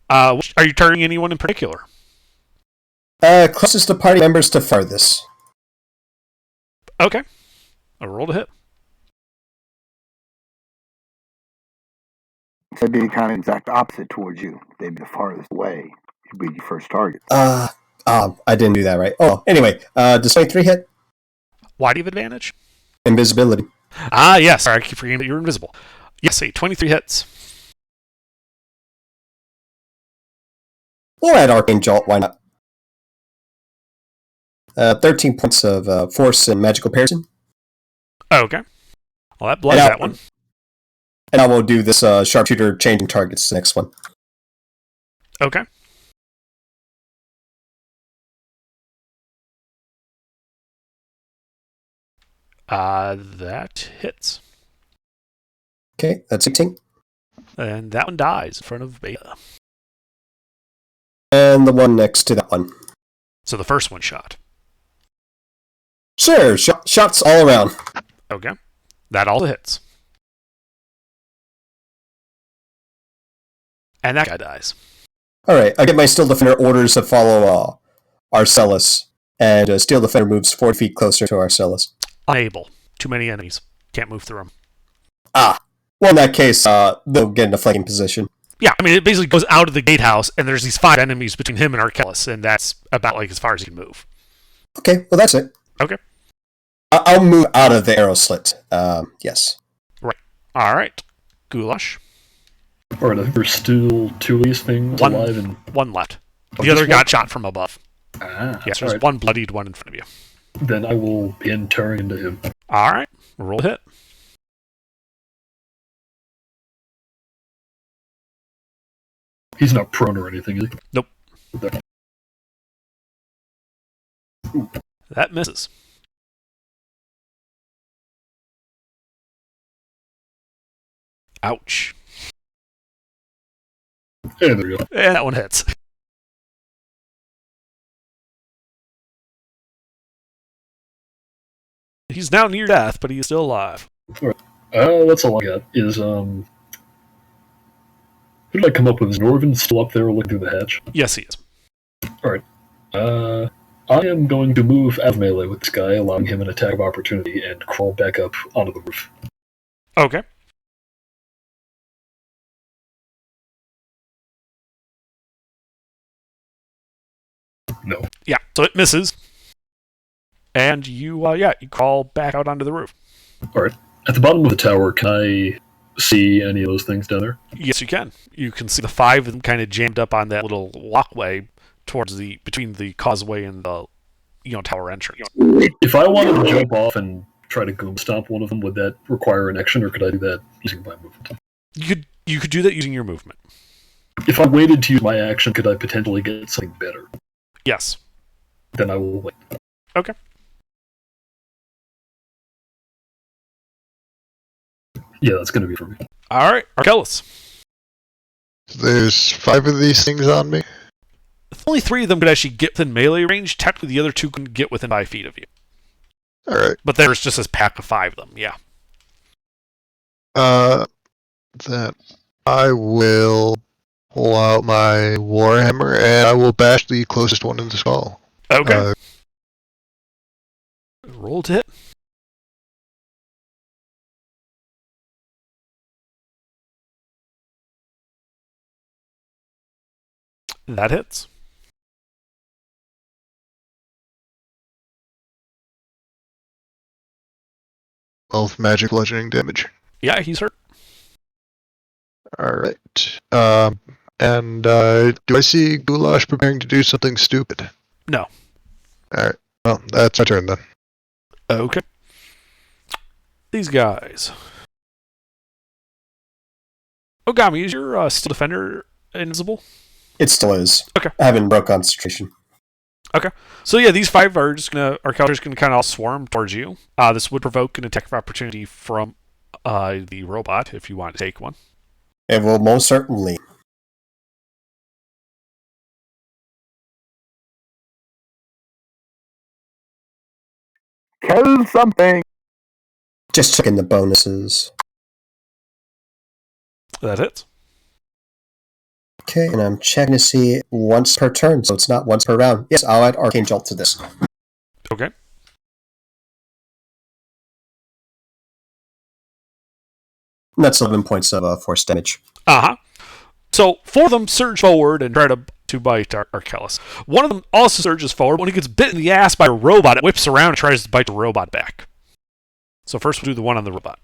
Are you targeting anyone in particular? Closest to party members to farthest. Okay. A roll to hit. So they'd be kind of exact opposite towards you. They'd be the farthest away. You'd be your first target. I didn't do that right. Oh, anyway, does 23 hit? Why do you have advantage? Invisibility. Ah, yes. Sorry, I keep forgetting that you're invisible. Yes, 23 hits. We'll add Arcane Jolt, why not? 13 points of force and magical parison. Okay. Well, that bloods that one. And I will do this sharpshooter changing targets next one. Okay. That hits. Okay, that's 18. And that one dies in front of Beta. And the one next to that one. So the first one shot. Sure, shots all around. Okay. That all hits. And that guy dies. Alright, I get my Steel Defender orders to follow Arcellus. And Steel Defender moves 4 feet closer to Arcellus. Unable. Too many enemies. Can't move through them. Ah. Well, in that case, they'll get in a flanking position. Yeah, I mean, it basically goes out of the gatehouse, and there's these 5 enemies between him and Arcellus, and that's about like as far as he can move. Okay, well, that's it. Okay. I'll move out of the arrow slit. Yes. Right. All right. Goulash. Alright, I think there's still two of these things alive and... One left. Oh, The other just got one? shot from above. Ah, Yes, there's alright. one bloodied one in front of you. Then I will begin tearing into him. Alright, roll a hit. He's not prone or anything, is he? Nope. There. That misses. Ouch. And there you go. And that one hits. He's now near death, but he's still alive. That's all I got. Who did I come up with? Is Norvin still up there looking through the hatch? Yes, he is. Alright. I am going to move out of melee with this guy, allowing him an attack of opportunity, and crawl back up onto the roof. Okay. No. Yeah, so it misses. And you crawl back out onto the roof. Alright. At the bottom of the tower, can I see any of those things down there? Yes, you can. You can see the five of them kind of jammed up on that little walkway between the causeway and the tower entrance. If I wanted to jump off and try to goom stomp one of them, would that require an action, or could I do that using my movement? You could do that using your movement. If I waited to use my action, could I potentially get something better? Yes. Then I will wait. Okay. Yeah, that's going to be for me. All right, Arkellis. There's 5 of these things on me. Only 3 of them could actually get within melee range. Technically, the other 2 couldn't get within 5 feet of you. Alright. But there's just this pack of 5 of them, yeah. Then I will pull out my warhammer and I will bash the closest one in the skull. Okay. Roll to hit. That hits. Of magic bludgeoning damage. Yeah, he's hurt. Alright. And do I see Goulash preparing to do something stupid? No. Alright. Well, that's my turn then. Okay. These guys. Ogami, is your Steel Defender invisible? It still is. Okay. I haven't broke concentration. Okay. So yeah, these 5 are just gonna kind of all swarm towards you. This would provoke an attack of opportunity from the robot if you want to take one. It will most certainly. Kill something. Just checking the bonuses. That hits. Okay, and I'm checking to see once per turn, so it's not once per round. Yes, I'll add Arcane Jolt to this. Okay. And that's 11 points of force damage. Uh-huh. So 4 of them surge forward and try to bite Arkellis. One of them also surges forward. When he gets bit in the ass by a robot, it whips around and tries to bite the robot back. So first we'll do the one on the robot.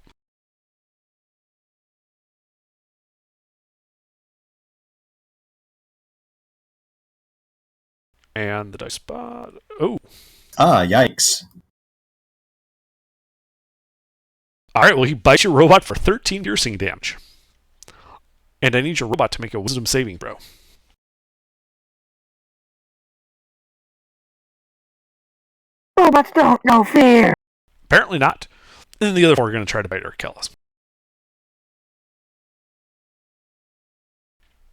And the dice spot. Oh. Ah, yikes. Alright, well, he bites your robot for 13 piercing damage. And I need your robot to make a wisdom saving throw. Robots don't know fear. Apparently not. And then the other 4 are going to try to bite Arkellis.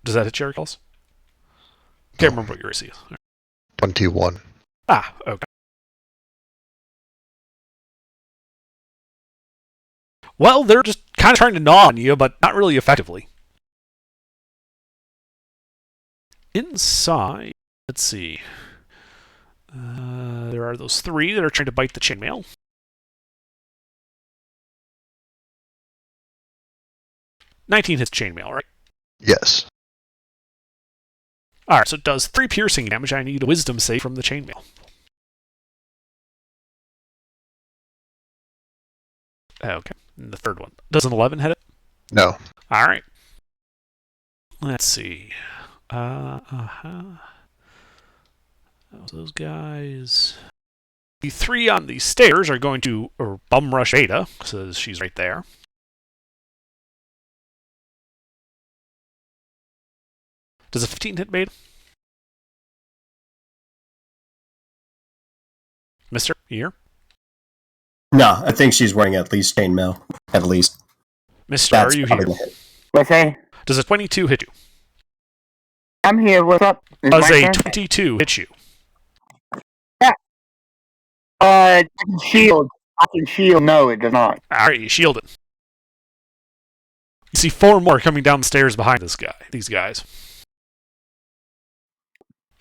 Does that hit you, Arkellis? Can't remember what your AC is. 21. Ah, okay. Well, they're just kind of trying to gnaw on you, but not really effectively. Inside, let's see. There are those 3 that are trying to bite the chainmail. $19 hits chainmail, right? Yes. Alright, so it does 3 piercing damage. I need a wisdom save from the chainmail. Okay, and the third one. Does an 11 hit it? No. Alright. Let's see. Those guys. The three on the stairs are going to bum rush Beta, says she's right there. Does a 15 hit Beta? Mister, here? No, I think she's wearing at least chainmail. At least. Mister, That's are you probably here? the hit. What's that? Does a 22 hit you? I'm here. What's up? Is Does my a turn? 22 hit you? I can shield. I can shield. No, it does not. Alright, you shield it. You see four more coming down the stairs behind these guys.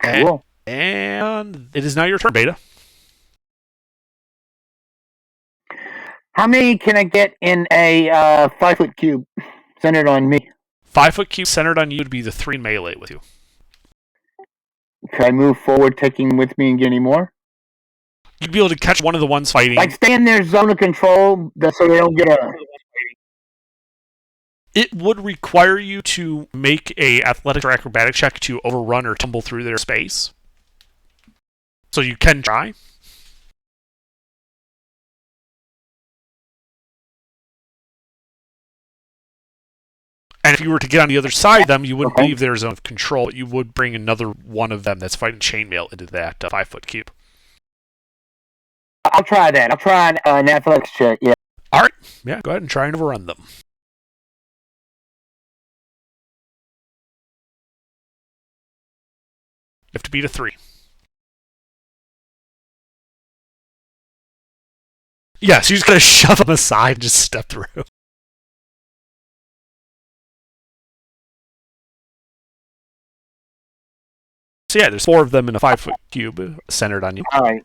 Cool. And it is now your turn, Beta. How many can I get in a 5-foot cube centered on me? 5-foot cube centered on you would be the 3 in melee with you. Could I move forward, taking with me and get any more? You'd be able to catch one of the ones fighting. Like stay in their zone of control so they don't get a... It would require you to make a athletics or acrobatic check to overrun or tumble through their space. So you can try. And if you were to get on the other side of them, you wouldn't leave their zone of control, but you would bring another one of them that's fighting chainmail into that 5-foot cube. I'll try that. I'll try an athletics check, yeah. Alright, yeah, go ahead and try and overrun them. You have to beat a 3. Yeah, so you just gotta shove them aside and just step through. So yeah, there's 4 of them in a 5-foot cube centered on you. Alright.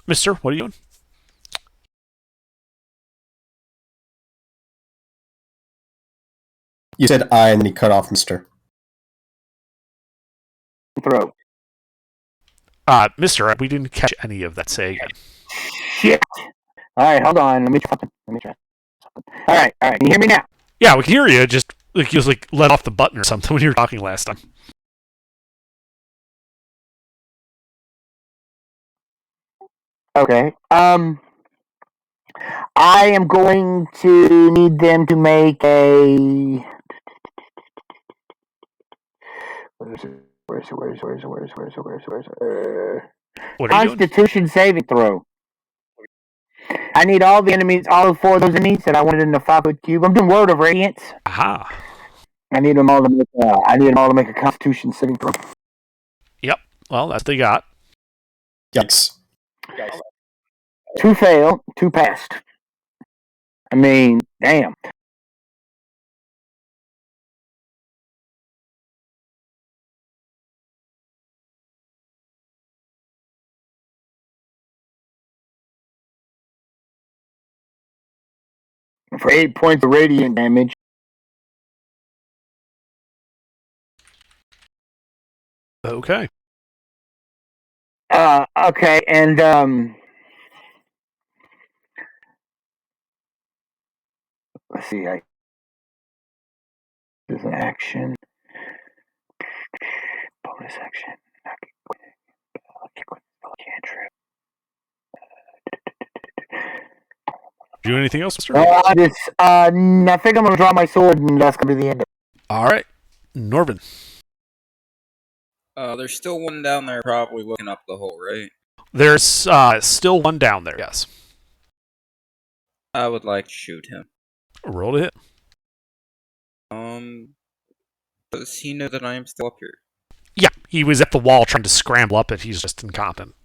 Mister, what are you doing? You said I, and then he cut off Mister. Throw. Mister, we didn't catch any of that. Say again. Shit. Alright, hold on. Let me try something. Alright. Can you hear me now? Yeah, we can hear you. Just like you let off the button or something when you were talking last time. Okay. I am going to need them to make a... Where's it? What are you doing? Constitution saving throw. I need all the enemies, all 4 of those enemies that I wanted in the 5-foot cube. I'm doing Word of Radiance. Aha. I need them all to make a Constitution saving throw. Yep. Well, that's what they got. Yikes. 2 failed, 2 passed. I mean, damn. For 8 points of radiant damage. Okay. Okay, and let's see. There's an action. Bonus action. Cantrip. Do anything else, Mister? I think I'm gonna draw my sword, and that's gonna be the end. All right, Norvin. There's still one down there probably looking up the hole, right? There's still one down there. Yes. I would like to shoot him. Roll to hit. Does he know that I am still up here? Yeah, he was at the wall trying to scramble up it. He's just incompetent.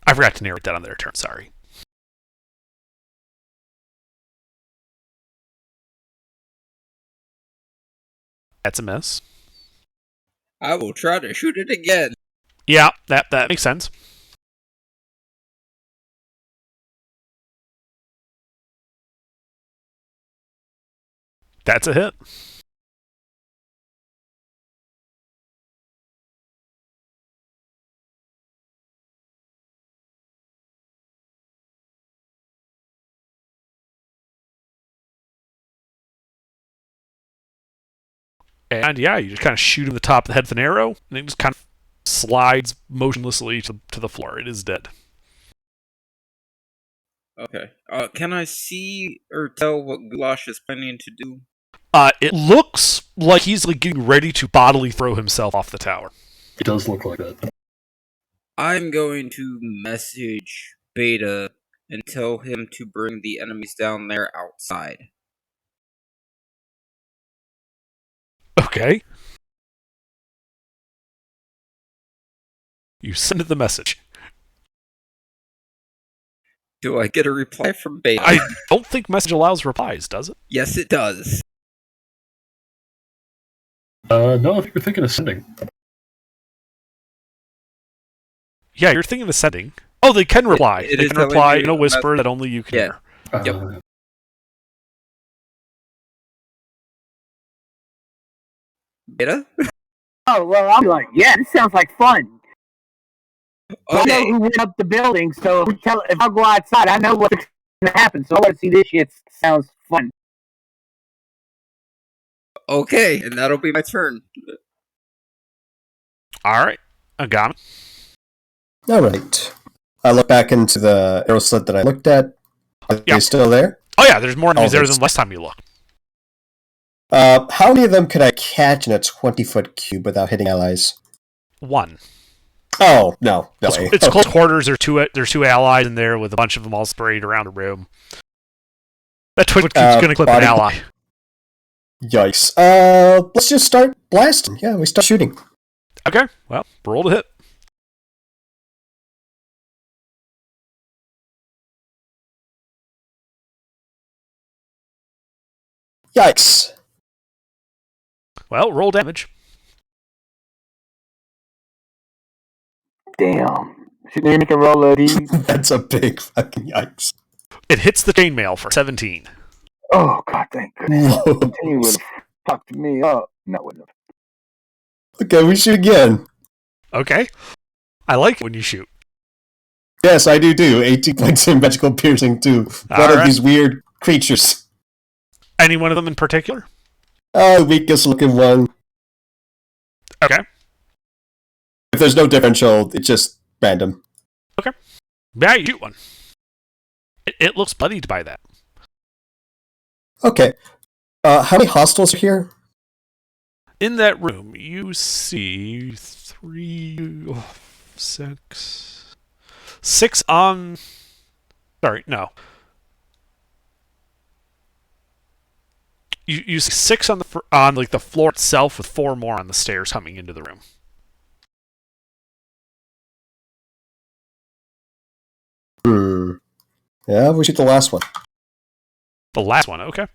I forgot to narrate that on their turn. Sorry. That's a miss. I will try to shoot it again. Yeah, that makes sense. That's a hit. And yeah, you just kind of shoot him the top of the head with an arrow, and it just kind of slides motionlessly to the floor. It is dead. Okay. Can I see or tell what Goulash is planning to do? It looks like he's like getting ready to bodily throw himself off the tower. It does look like that. I'm going to message Beta and tell him to bring the enemies down there outside. Okay. You send the message. Do I get a reply from Beta? I don't think message allows replies, does it? Yes, it does. No, I think you're thinking of sending. Yeah, you're thinking of sending. Oh, they can reply. They can reply in a whisper that only you can hear. Yep. Beta? Oh, well, I'm like, yeah, this sounds like fun. I know Okay. who went up the building, so if I go outside, I know what's going to happen. So I want to see this shit. Sounds fun. Okay, and that'll be my turn. Alright, I got him. All right. I look back into the arrow slit that I looked at. Are they still there? Oh yeah, there's more enemies there than last time you looked. How many of them could I catch in a 20-foot cube without hitting allies? 1. Oh, no. It's close quarters. There's 2 allies in there with a bunch of them all sprayed around the room. That 20-foot cube's going to clip an ally. Yikes. Let's just start blasting. Yeah, we start shooting. Okay, well, roll to hit. Yikes. Well, roll damage. Damn. Should they make a roll of these? That's a big fucking yikes. It hits the chainmail for 17. Oh, God, thank goodness. Whoa. He would have fucked me up. No, wouldn't have. Okay, we shoot again. Okay. I like it when you shoot. Yes, I do. 18 points in magical piercing to one of these weird creatures. Any one of them in particular? Weakest looking one. Okay. If there's no differential, it's just random. Okay. Yeah, you shoot one. It looks bloodied by that. Okay. How many hostiles are here? In that room, you see 3, 6... 6 on... Sorry, no. You see 6 on the floor itself, with 4 more on the stairs coming into the room. Yeah, we shoot the last one. The last one, okay.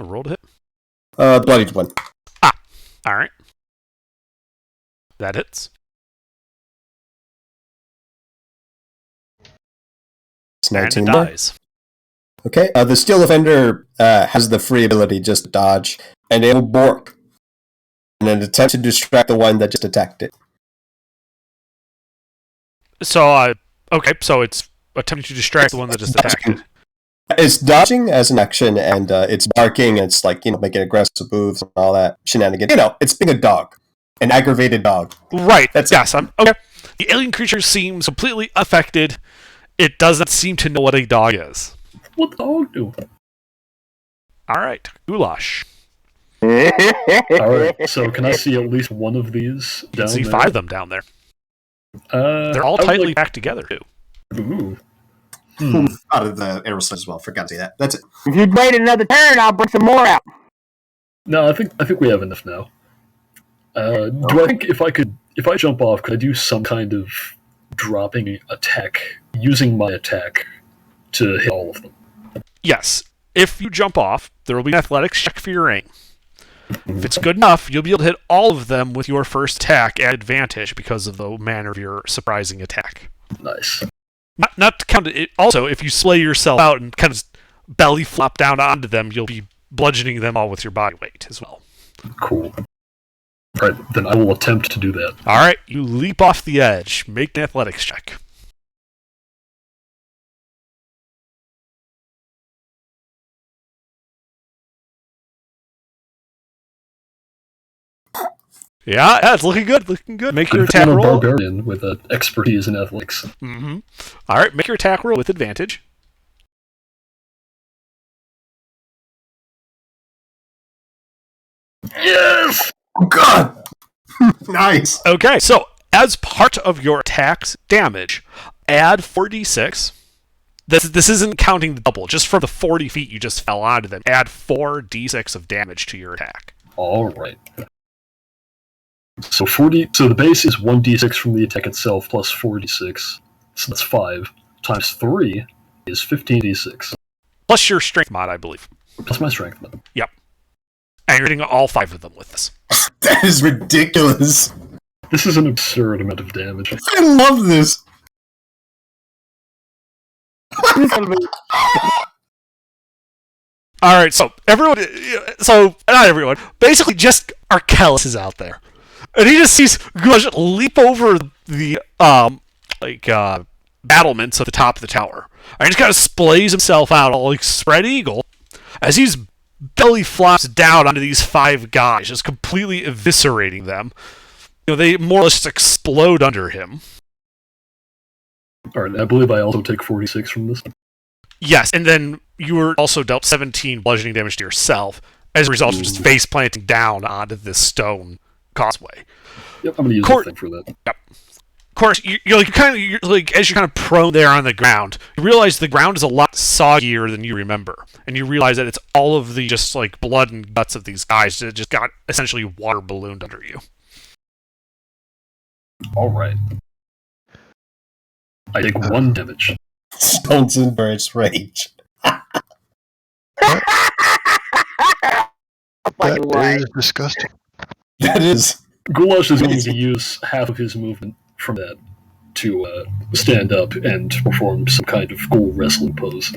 Roll to hit. The bloodied one. Alright. That hits. It's 19 and it more. dies. Okay, the Steel Defender has the free ability just to dodge, and it'll bork in an attempt to distract the one that just attacked it. So, okay, so it's attempting to distract the one that just attacked it. It's dodging as an action, and it's barking, and it's like, making aggressive moves and all that shenanigans. It's being a dog. An aggravated dog. Right, yes, okay. The alien creature seems completely affected. It doesn't seem to know what a dog is. What the dog do? Alright, Goulash. Alright, so can I see at least one of these down there? You see 5 of them down there. They're all tightly packed together, too. Ooh. Out of the arrow slit as well. Forgot to say that. That's it. If you wait another turn, I'll bring some more out. No, I think we have enough now. Do I think if I jump off, could I do some kind of dropping attack using my attack to hit all of them? Yes. If you jump off, there will be an athletics check for your aim. If it's good enough, you'll be able to hit all of them with your first attack at advantage because of the manner of your surprising attack. Nice. Not to count it. Also, if you slay yourself out and kind of belly flop down onto them, you'll be bludgeoning them all with your body weight as well. Cool. Alright, then I will attempt to do that. Alright, you leap off the edge. Make an athletics check. Yeah, it's looking good. Looking good. Make your attack I'm a roll. barbarian with expertise in athletics. Mm-hmm. All right, make your attack roll with advantage. Yes! Oh, God! Nice! Okay, so as part of your attack's damage, add 4d6. This isn't counting the double. Just from the 40 feet you just fell onto them, add 4d6 of damage to your attack. All right. So 40. So the base is 1d6 from the attack itself plus 4d6. So that's 5 times 3 is 15d6 Plus your strength mod, I believe. plus my strength mod. Yep. And you're hitting all 5 of them with this. That is ridiculous. This is an absurd amount of damage. I love this. All right, so everyone, so not everyone, basically just Arkellis is out there, and he just sees Gush leap over the battlements at the top of the tower, and he just kind of splays himself out, all like spread eagle, as he's belly flops down onto these 5 guys, just completely eviscerating them. They more or less just explode under him. All right, I believe I also take 46 from this. Yes, and then you were also dealt 17 bludgeoning damage to yourself as a result of just face planting down onto this stone causeway. Yep, I'm gonna use the thing for that. Yep. Of course, as you're kind of prone there on the ground, you realize the ground is a lot soggier than you remember, and you realize that it's all of the just like blood and guts of these guys that just got essentially water ballooned under you. All right. I take 1 damage. Stone's endurance rage. That is disgusting. That is. Goulash is going to use half of his movement from that to stand up and perform some kind of cool wrestling pose.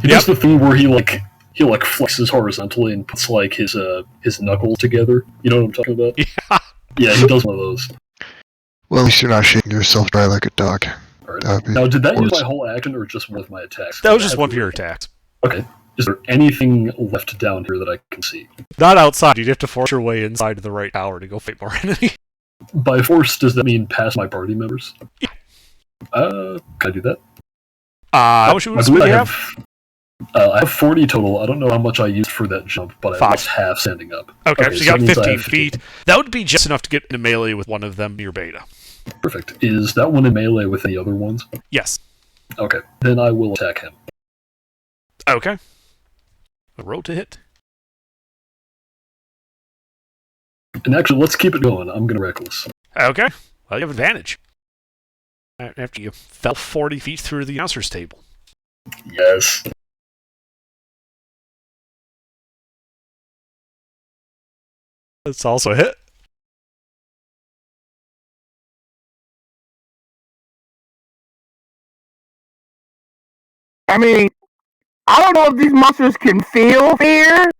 He does the thing where he flexes horizontally and puts like his knuckles together. You know what I'm talking about? Yeah. Yeah, he does one of those. Well, at least you're not shaking yourself dry like a dog. Right. Now, did that use my whole action or just one of my attacks? That was just one of your attacks. Okay. Is there anything left down here that I can see? Not outside. You'd have to force your way inside the right tower to go fight more enemies. By force, does that mean past my party members? Yeah. Can I do that? How much would you have? I have 40 total. I don't know how much I used for that jump, but 5. I lost half standing up. Okay, so you got that means I 15 have feet. That would be just enough to get into melee with one of them near beta. Perfect. Is that one in melee with any other ones? Yes. Okay, then I will attack him. Okay. A roll to hit. And actually, let's keep it going. I'm gonna reckless. Okay. Well, you have advantage. After you fell 40 feet through the announcer's table. Yes. That's also a hit. I mean, I don't know if these monsters can feel fear,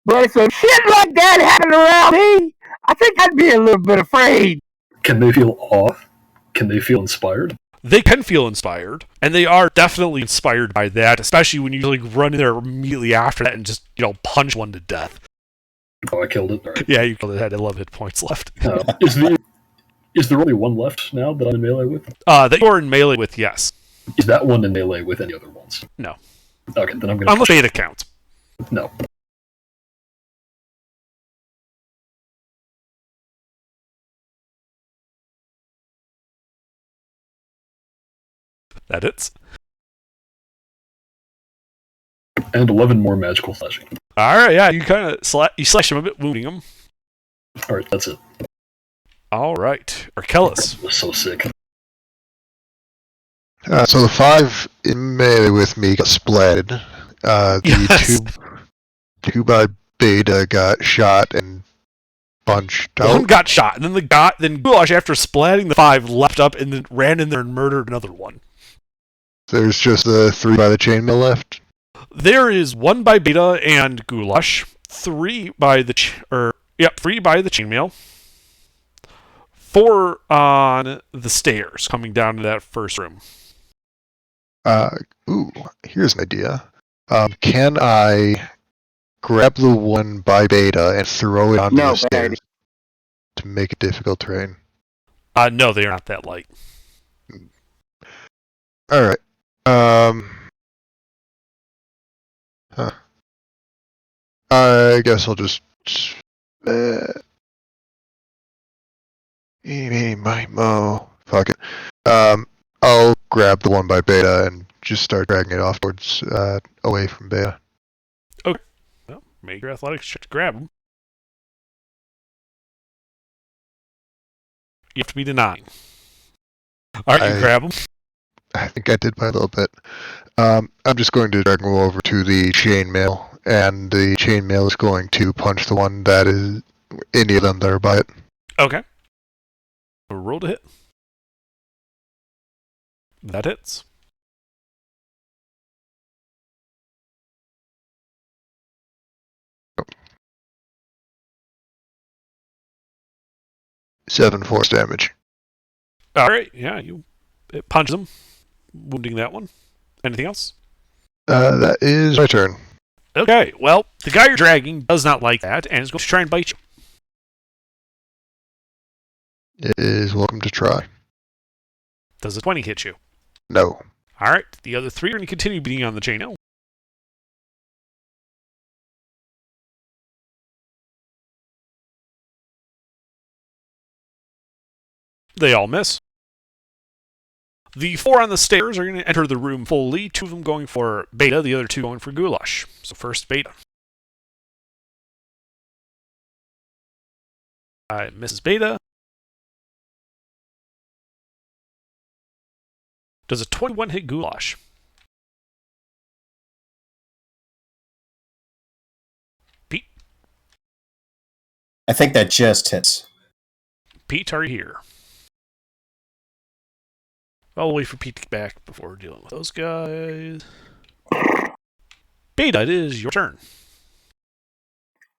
but if some shit like that happened around me, I think I'd be a little bit afraid. Can they feel awe? Can they feel inspired? They can feel inspired, and they are definitely inspired by that, especially when you like run in there immediately after that and just, punch one to death. Oh, I killed it. All right. Yeah, you killed it. Had 11 hit points left. Is there only one left now that I'm in melee with? That you're in melee with, yes. Is that one in melee with any other ones? No. Okay, then I'm gonna. Unless beta counts. No. That hits. And 11 more magical slashing. Alright, yeah, you kind of slash him a bit, wounding him. Alright, that's it. Alright, Arkellis. That was so sick. So the 5 in melee with me got splatted. Yes. The 2 by beta got shot and punched One out. got shot, and then Goulash, after splatting the 5, leapt up and then ran in there and murdered another one. There's just the 3 by the chainmail left. There is 1 by Beta and Goulash, 3 by the 3 by the chainmail, 4 on the stairs coming down to that first room. Here's an idea. Can I grab the 1 by beta and throw it onto the stairs? to make it difficult terrain? No, they are not that light. All right. Huh. I guess I'll just. My mo. Fuck it. I'll grab the one by Beta and just start dragging it off towards away from Beta. Okay. Well, make your athletics check to grab them. You have to be denying. All right, you grab them. I think I did by a little bit. I'm just going to drag him over to the chainmail, and the chainmail is going to punch the one that is any of them that are by it. Okay. Roll to hit. That hits. Oh. 7 force damage. All right. Yeah, it punches him, wounding that one. Anything else? That is my turn. Okay. Well, the guy you're dragging does not like that and is going to try and bite you. It is welcome to try. Does a 20 hit you? No. All right. The other three are going to continue beating on the chainmail. They all miss. The 4 on the stairs are going to enter the room fully. 2 of them going for Beta, the other 2 going for Goulash. So first Beta. Mrs. Beta. Does a 21 hit Goulash? Pete? I think that just hits. Pete, are you here? I'll wait for Pete to get back before dealing with those guys. Beta, it is your turn.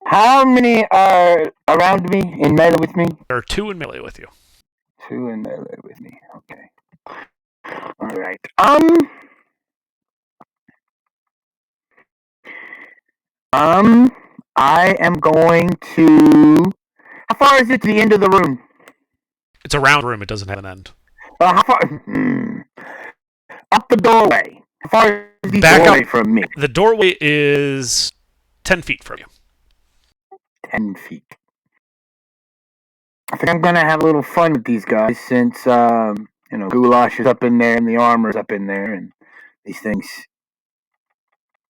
How many are around me in melee with me? There are 2 in melee with you. 2 in melee with me. Okay. All right. I am going to. How far is it to the end of the room? It's a round room. It doesn't have an end. How far? Up the doorway. How far is the Back doorway up. from me? The doorway is 10 feet from you. 10 feet. I think I'm going to have a little fun with these guys since, Goulash is up in there and the armor's up in there and these things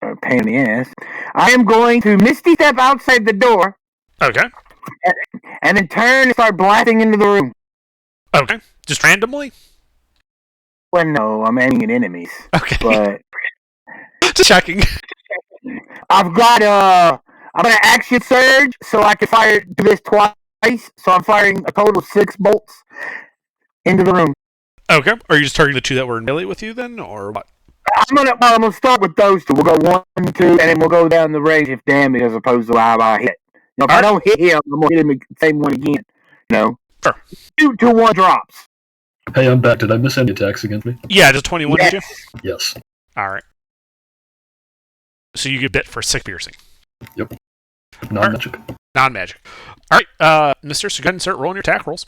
are a pain in the ass. I am going to Misty Step outside the door. Okay. And then turn and start blasting into the room. Okay. Just randomly? Well, no, I'm aiming at enemies. Okay. But just checking. I'm gonna action surge so I can do this twice. So I'm firing a total of 6 bolts into the room. Okay. Are you just targeting the 2 that were in melee with you then, or what? I'm gonna start with those 2. We'll go 1, 2, and then we'll go down the range of damage as opposed to how I hit. If I don't hit him, I'm gonna hit him the same one again. Sure. 2 to 1 drops. Hey, I'm back. Did I miss any attacks against me? Yeah, just 21 yes. did you? Yes. All right. So you get bit for 6 piercing. Yep. Non-magic. Non-magic. All right, Mister, so go ahead and start rolling your attack rolls.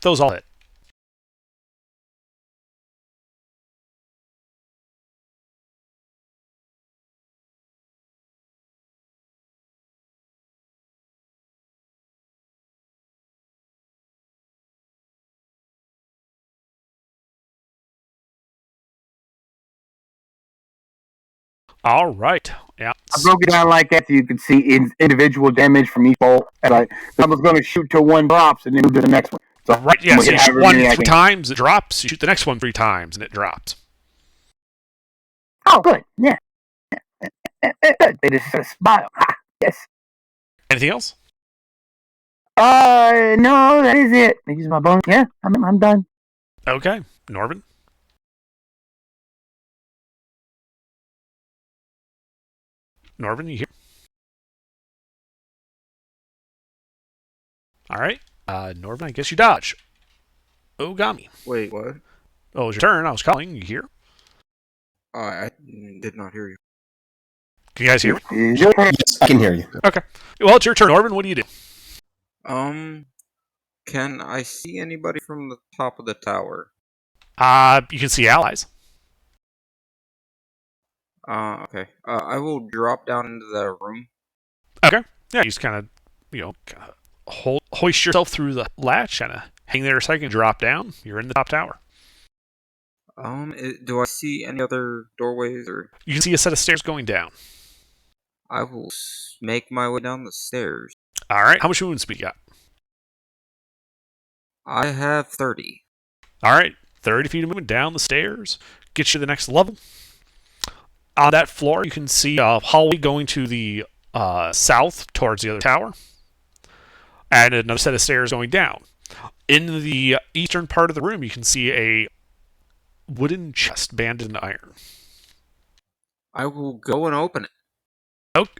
Those all hit. All right. Yeah. I broke it down like that so you could see individual damage from each bolt. And I was going to shoot till 1 drops and then move to the next one. So right, yeah, so you shoot one 3 times, it drops. You shoot the next one 3 times, and it drops. Oh, good. Yeah. Good. They just sort of smile. Ha, yes. Anything else? No, that is it. I use my bonus. Yeah, I'm done. Okay. Norman? Norman, you here? All right. Norman, I guess you dodge. Ogami. Wait, what? Oh, it was your turn. I was calling. You hear? I did not hear you. Can you guys hear me? Yes, I can hear you. Okay. Well, it's your turn, Orban. What do you do? Can I see anybody from the top of the tower? You can see allies. Okay. I will drop down into the room. Okay. Yeah, you just kind of, hoist yourself through the latch, kind of hang there a second, drop down. You're in the top tower. Do I see any other doorways, or You can see a set of stairs going down. I will make my way down the stairs. All right. How much movement speed you got? I have 30. All right. 30 feet of movement down the stairs. Get you to the next level. On that floor, you can see a hallway going to the south towards the other tower. And another set of stairs going down. In the eastern part of the room, you can see a wooden chest banded in iron. I will go and open it.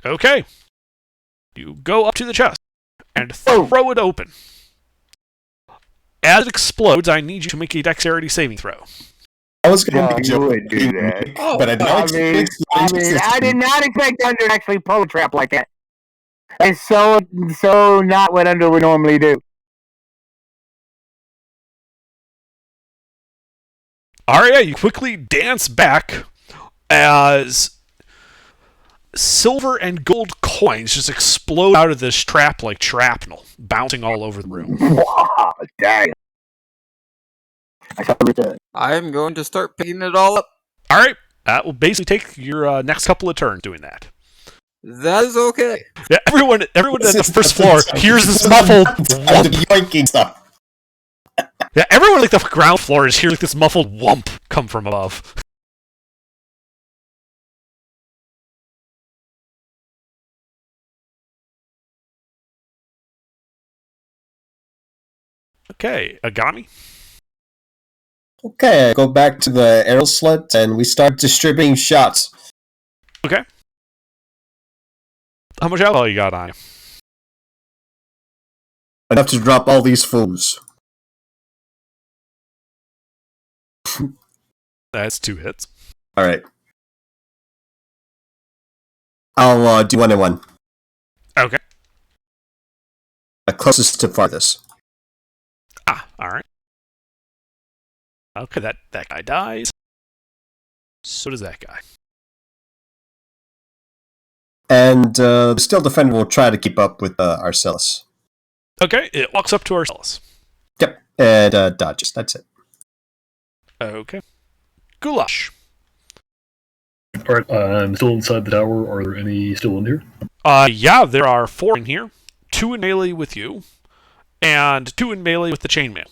Okay. You go up to the chest and throw it open. As it explodes, I need you to make a dexterity saving throw. I was going to You would do that. but I don't I did not expect Under to actually pull a trap like that. It's so not what Under would normally do. Alright, yeah, you quickly dance back as silver and gold coins just explode out of this trap like shrapnel, bouncing all over the room. Wow, dang. I saw it. I'm going to start picking it all up. Alright, that will basically take your next couple of turns doing that. That is okay. Yeah, everyone at the first floor hears this muffled whump. Yoinking stuff. Yeah, everyone at the ground floor is hearing this muffled whump come from above. Okay, Agami. Okay, I go back to the arrow slit and we start distributing shots. Okay. How much alcohol you got on you? Enough to drop all these fools. That's 2 hits. Alright. I'll do 1 and 1. Okay. Closest to farthest. Alright. Okay, that guy dies. So does that guy. And the Still Defender will try to keep up with Arcellus. Okay, it walks up to Arcellus. Yep, and dodges. That's it. Okay. Goulash. Alright, I'm still inside the tower. Are there any still in here? Yeah, there are 4 in here. 2 in melee with you, and 2 in melee with the chainmail.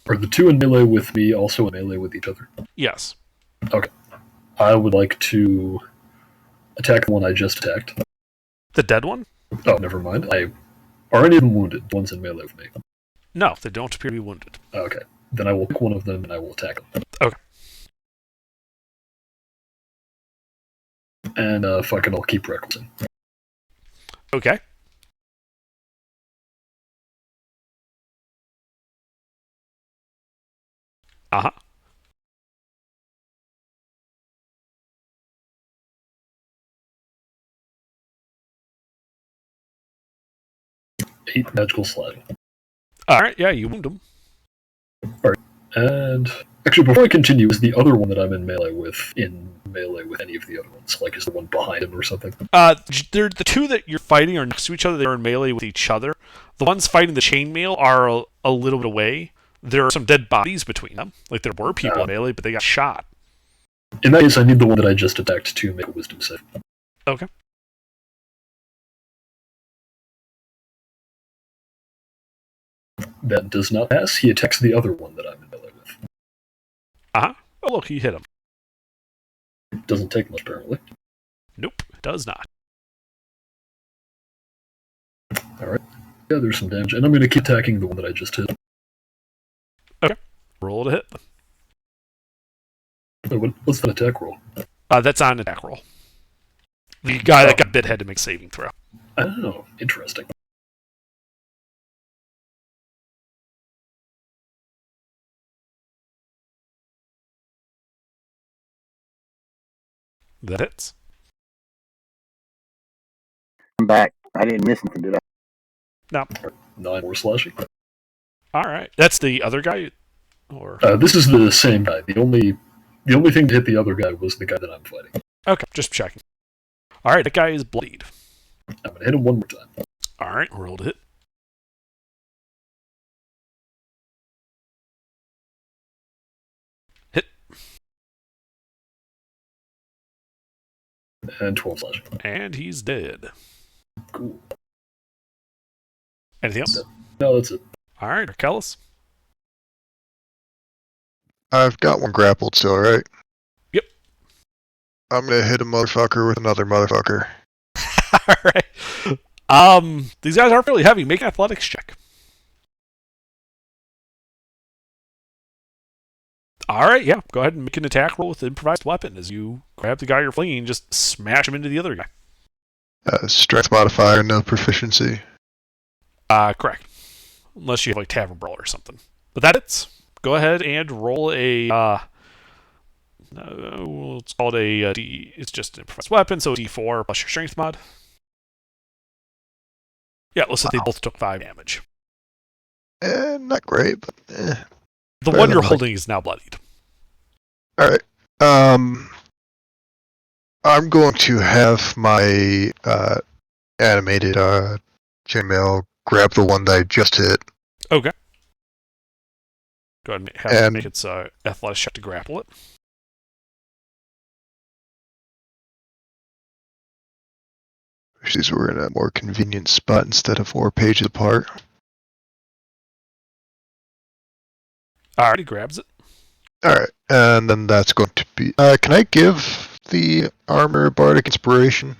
Are the 2 in melee with me also in melee with each other? Yes. Okay. I would like to attack the one I just attacked. The dead one? Oh, never mind. Are any of them wounded? The ones in melee with me. No, they don't appear to be wounded. Okay. Then I will pick one of them and I will attack them. Okay. And fuck it, I'll keep recklessing. Okay. Uh-huh. Eight magical sliding. Alright, yeah, you wound him. And actually, before I continue, is the other one that I'm in melee with any of the other ones? Like, is the one behind him or something? They're the 2 that you're fighting are next to each other. They're in melee with each other. The ones fighting the chainmail are a little bit away. There are some dead bodies between them. Like, there were people in melee, but they got shot. In that case, I need the one that I just attacked to make a wisdom save. Okay. That does not pass. He attacks the other one that I'm in melee with. Uh-huh. Oh, look, he hit him. Doesn't take much, apparently. Nope, it does not. Alright. Yeah, there's some damage. And I'm going to keep attacking the one that I just hit. Okay. Roll to hit. What's that attack roll? That's on an attack roll. The guy that got bit had to make a saving throw. Oh, interesting. That hits. I'm back. I didn't miss anything, did I? No. 9 more slashing. All right. That's the other guy? Or This is the same guy. The only thing to hit the other guy was the guy that I'm fighting. okay, just checking. All right, that guy is bloodied. I'm going to hit him one more time. All right, roll to hit. Hit. And 12 slashing. And he's dead. Cool. Anything else? No, that's it. All right, Arkellis. I've got one grappled still, right? Yep. I'm gonna hit a motherfucker with another motherfucker. All right. These guys are fairly heavy. Make an athletics check. All right, yeah. Go ahead and make an attack roll with improvised weapon as you grab the guy you're flinging and just smash him into the other guy. Strength modifier, no proficiency. Correct. Unless you have like Tavern Brawl or something. But that it's. Go ahead and roll a. It's called a D. It's just an improvised weapon, so D4 plus your strength mod. Yeah, it looks like they both took 5 damage. Not great, but The one you're holding is now bloodied. Alright. I'm going to have my animated chainmail grab the one that I just hit. Okay. Go ahead and have it make its athletics check to grapple it. These were in a more convenient spot instead of 4 pages apart. Alright, he grabs it. Alright, and then that's going to be... can I give the armor bardic inspiration?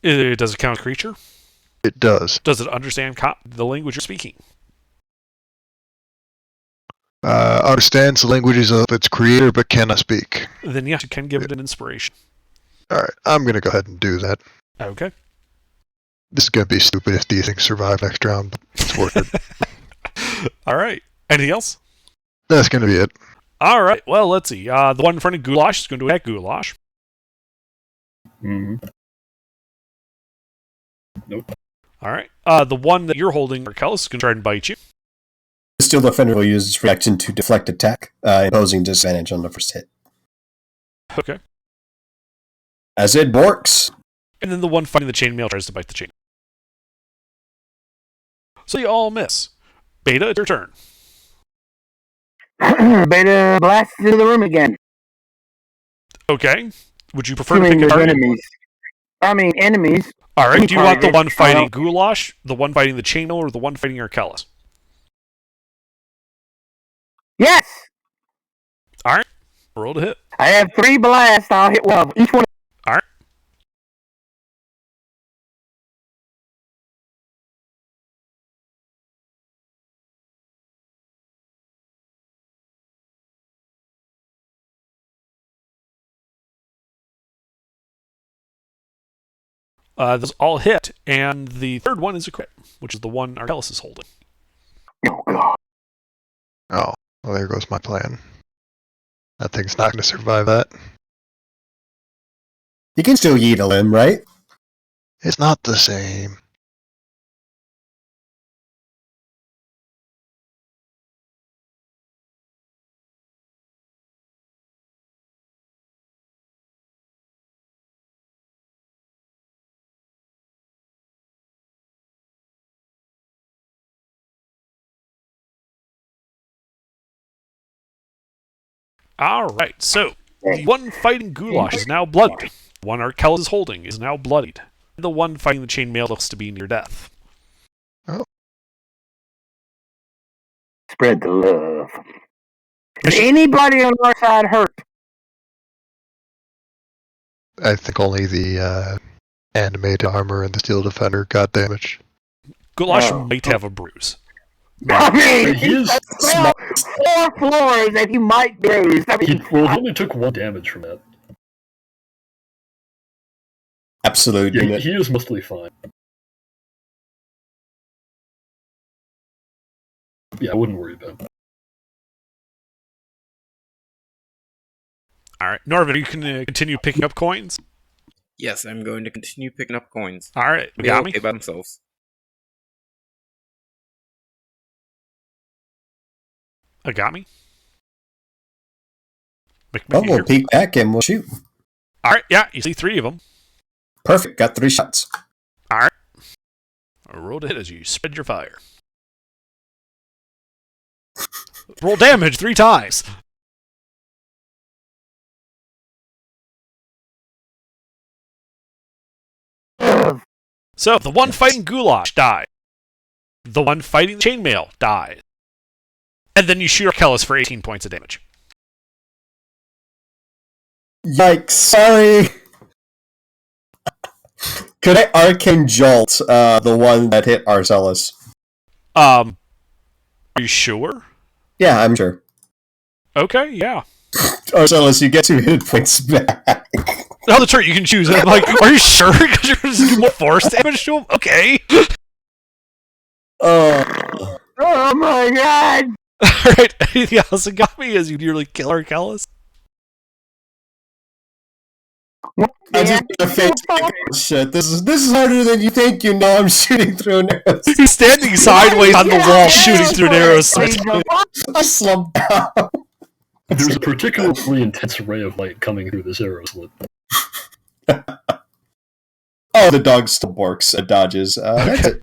Does it count as creature? It does. Does it understand the language you're speaking? Understands the languages of its creator but cannot speak. Then yes, you can give it an inspiration. Alright, I'm going to go ahead and do that. Okay. This is going to be stupid if these things survive next round, but it's worth it. Alright. Anything else? That's going to be it. Alright, well, let's see. The one in front of Goulash is going to attack Goulash. Mm-hmm. Nope. Alright. The one that you're holding, Arkellis, is going to try and bite you. The Steel Defender will use its reaction to deflect attack, imposing disadvantage on the first hit. Okay. As it borks. And then the one fighting the chainmail tries to bite the chain. So you all miss. Beta, it's your turn. Beta blasts into the room again. Okay. Would you prefer to pick a There's target? Enemies. Alright, do you want the target. one fighting Goulash, the one fighting the chainmail, or the one fighting Arkellis? Yes! Alright. Roll to hit. I have 3 blasts. I'll hit one of them. Each one. Alright. Those all hit, and the third one is a crit, which is the one Arkellis is holding. Oh, God. Oh, well, there goes my plan. That thing's not going to survive that. You can still yeet a limb, right? It's not the same. Alright, so the one fighting Goulash is now bloodied. The one Arkellis is holding is now bloodied. The one fighting the chainmail looks to be near death. Oh. Spread the love. Is anybody on our side hurt? I think only the animated armor and the steel defender got damaged. Goulash Oh. might have a bruise. I mean, He is well, 4 floors that he might bruise. I mean, he only took 1 damage from that. Absolute Yeah, unit. he is mostly fine. Yeah, I wouldn't worry about it. All right, Norvin, you can continue picking up coins. Yes, I'm going to continue picking up coins. All right, They'll be got me. okay by themselves. Got me. Well, we'll peek back and we'll shoot. All right, yeah, you see 3 of them. Perfect. Got 3 shots. All right. Roll to hit as you spread your fire. Roll damage 3 times. So, the one fighting Goulash died. The one fighting the chainmail died. And then you shoot Arkellis for 18 points of damage. Yikes, sorry. Could I arcane jolt the one that hit Arcellus? Are you sure? Yeah, I'm sure. Okay, yeah. Arcellus, you get 2 hit points back. Oh, that's right, you can choose. I'm like, are you sure? Because you're just doing more force damage to him? Okay. Oh my god! Alright, anything else that got me as you nearly kill Arkellis? I just the face. Shit, this is harder than you think. You know, I'm shooting through an arrow. He's standing sideways on the wall, shooting through an arrow. I slumped down. There's a particularly intense ray of light coming through this arrow slit. Oh, the dog still barks and dodges. That's it.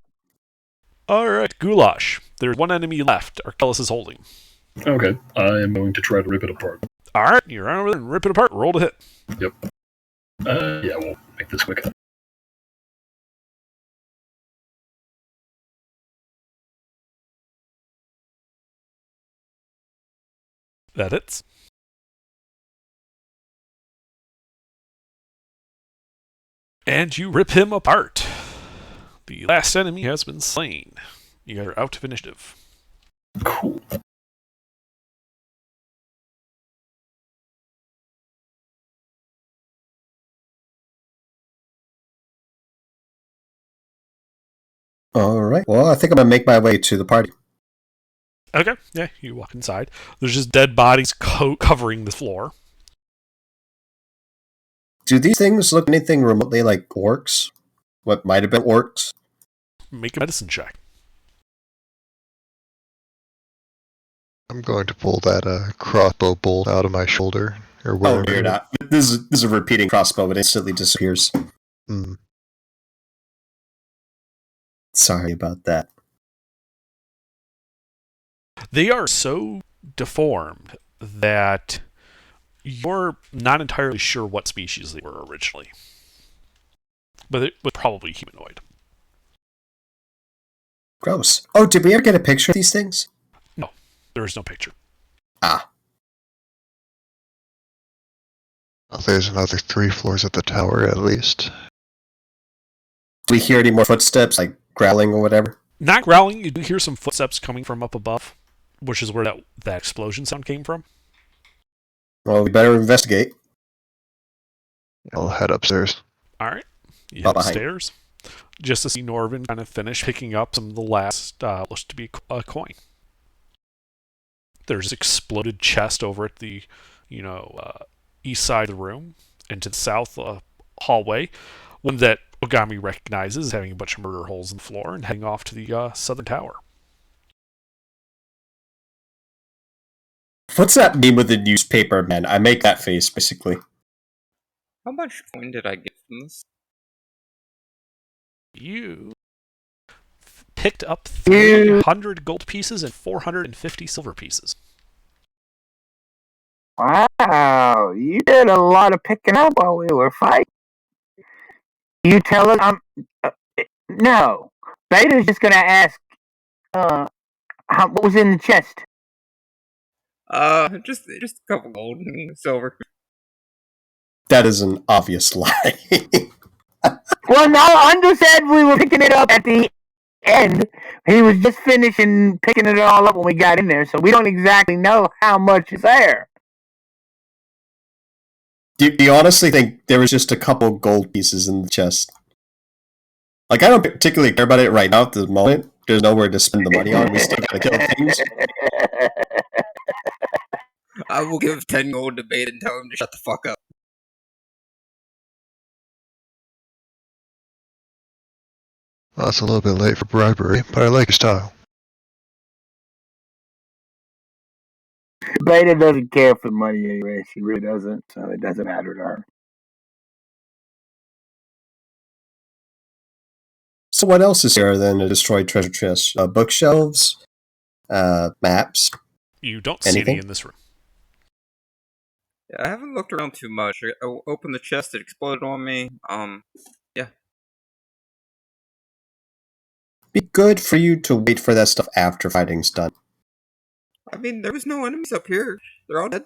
Alright, Goulash. There's one enemy left. Arkellis is holding. Okay, I am going to try to rip it apart. Alright, you run over there and rip it apart. Roll to hit. Yep. Yeah, we'll make this quick. That hits. And you rip him apart. The last enemy has been slain. You guys are out of initiative. Cool. Alright, well, I think I'm gonna make my way to the party. Okay, yeah, you walk inside. There's just dead bodies covering the floor. Do these things look anything remotely like orcs? What might have been orcs? Make a medicine check. I'm going to pull that crossbow bolt out of my shoulder. Or Oh, wherever. you're not. This is a repeating crossbow. It instantly disappears. Hmm. Sorry about that. They are so deformed that you're not entirely sure what species they were originally. But it was probably humanoid. Gross. Oh, did we ever get a picture of these things? No, there is no picture. Ah. Well, there's another 3 floors at the tower, at least. Do we hear any more footsteps, like growling or whatever? Not growling, you do hear some footsteps coming from up above, which is where that explosion sound came from. Well, we better investigate. I'll head upstairs. Alright, you Oh, head behind. upstairs, just to see Norvin kind of finish picking up some of the last, looks to be a coin. There's an exploded chest over at the, east side of the room, and to the south hallway, one that Ogami recognizes as having a bunch of murder holes in the floor, and heading off to the southern tower. What's that meme with the newspaper, man? I make that face, basically. How much coin did I get from this? You picked up 300 gold pieces and 450 silver pieces. Wow, you did a lot of picking up while we were fighting. You tell us no. Beta's just gonna ask what was in the chest. Just a couple gold and silver. That is an obvious lie. Well, no, Under said we were picking it up at the end. He was just finishing picking it all up when we got in there, so we don't exactly know how much is there. Do you honestly think there was just a couple gold pieces in the chest? Like, I don't particularly care about it right now at the moment. There's nowhere to spend the money on. We still gotta kill things. I will give 10 gold debate and tell him to shut the fuck up. Well, that's a little bit late for bribery, but I like your style. Beta doesn't care for money anyway. She really doesn't, so it doesn't matter to her. So what else is here than a destroyed treasure chest? Bookshelves, maps. You don't see Anything? any in this room. Yeah, I haven't looked around too much. I opened the chest, it exploded on me. Yeah. Be good for you to wait for that stuff after fighting's done. I mean, there was no enemies up here. They're all dead.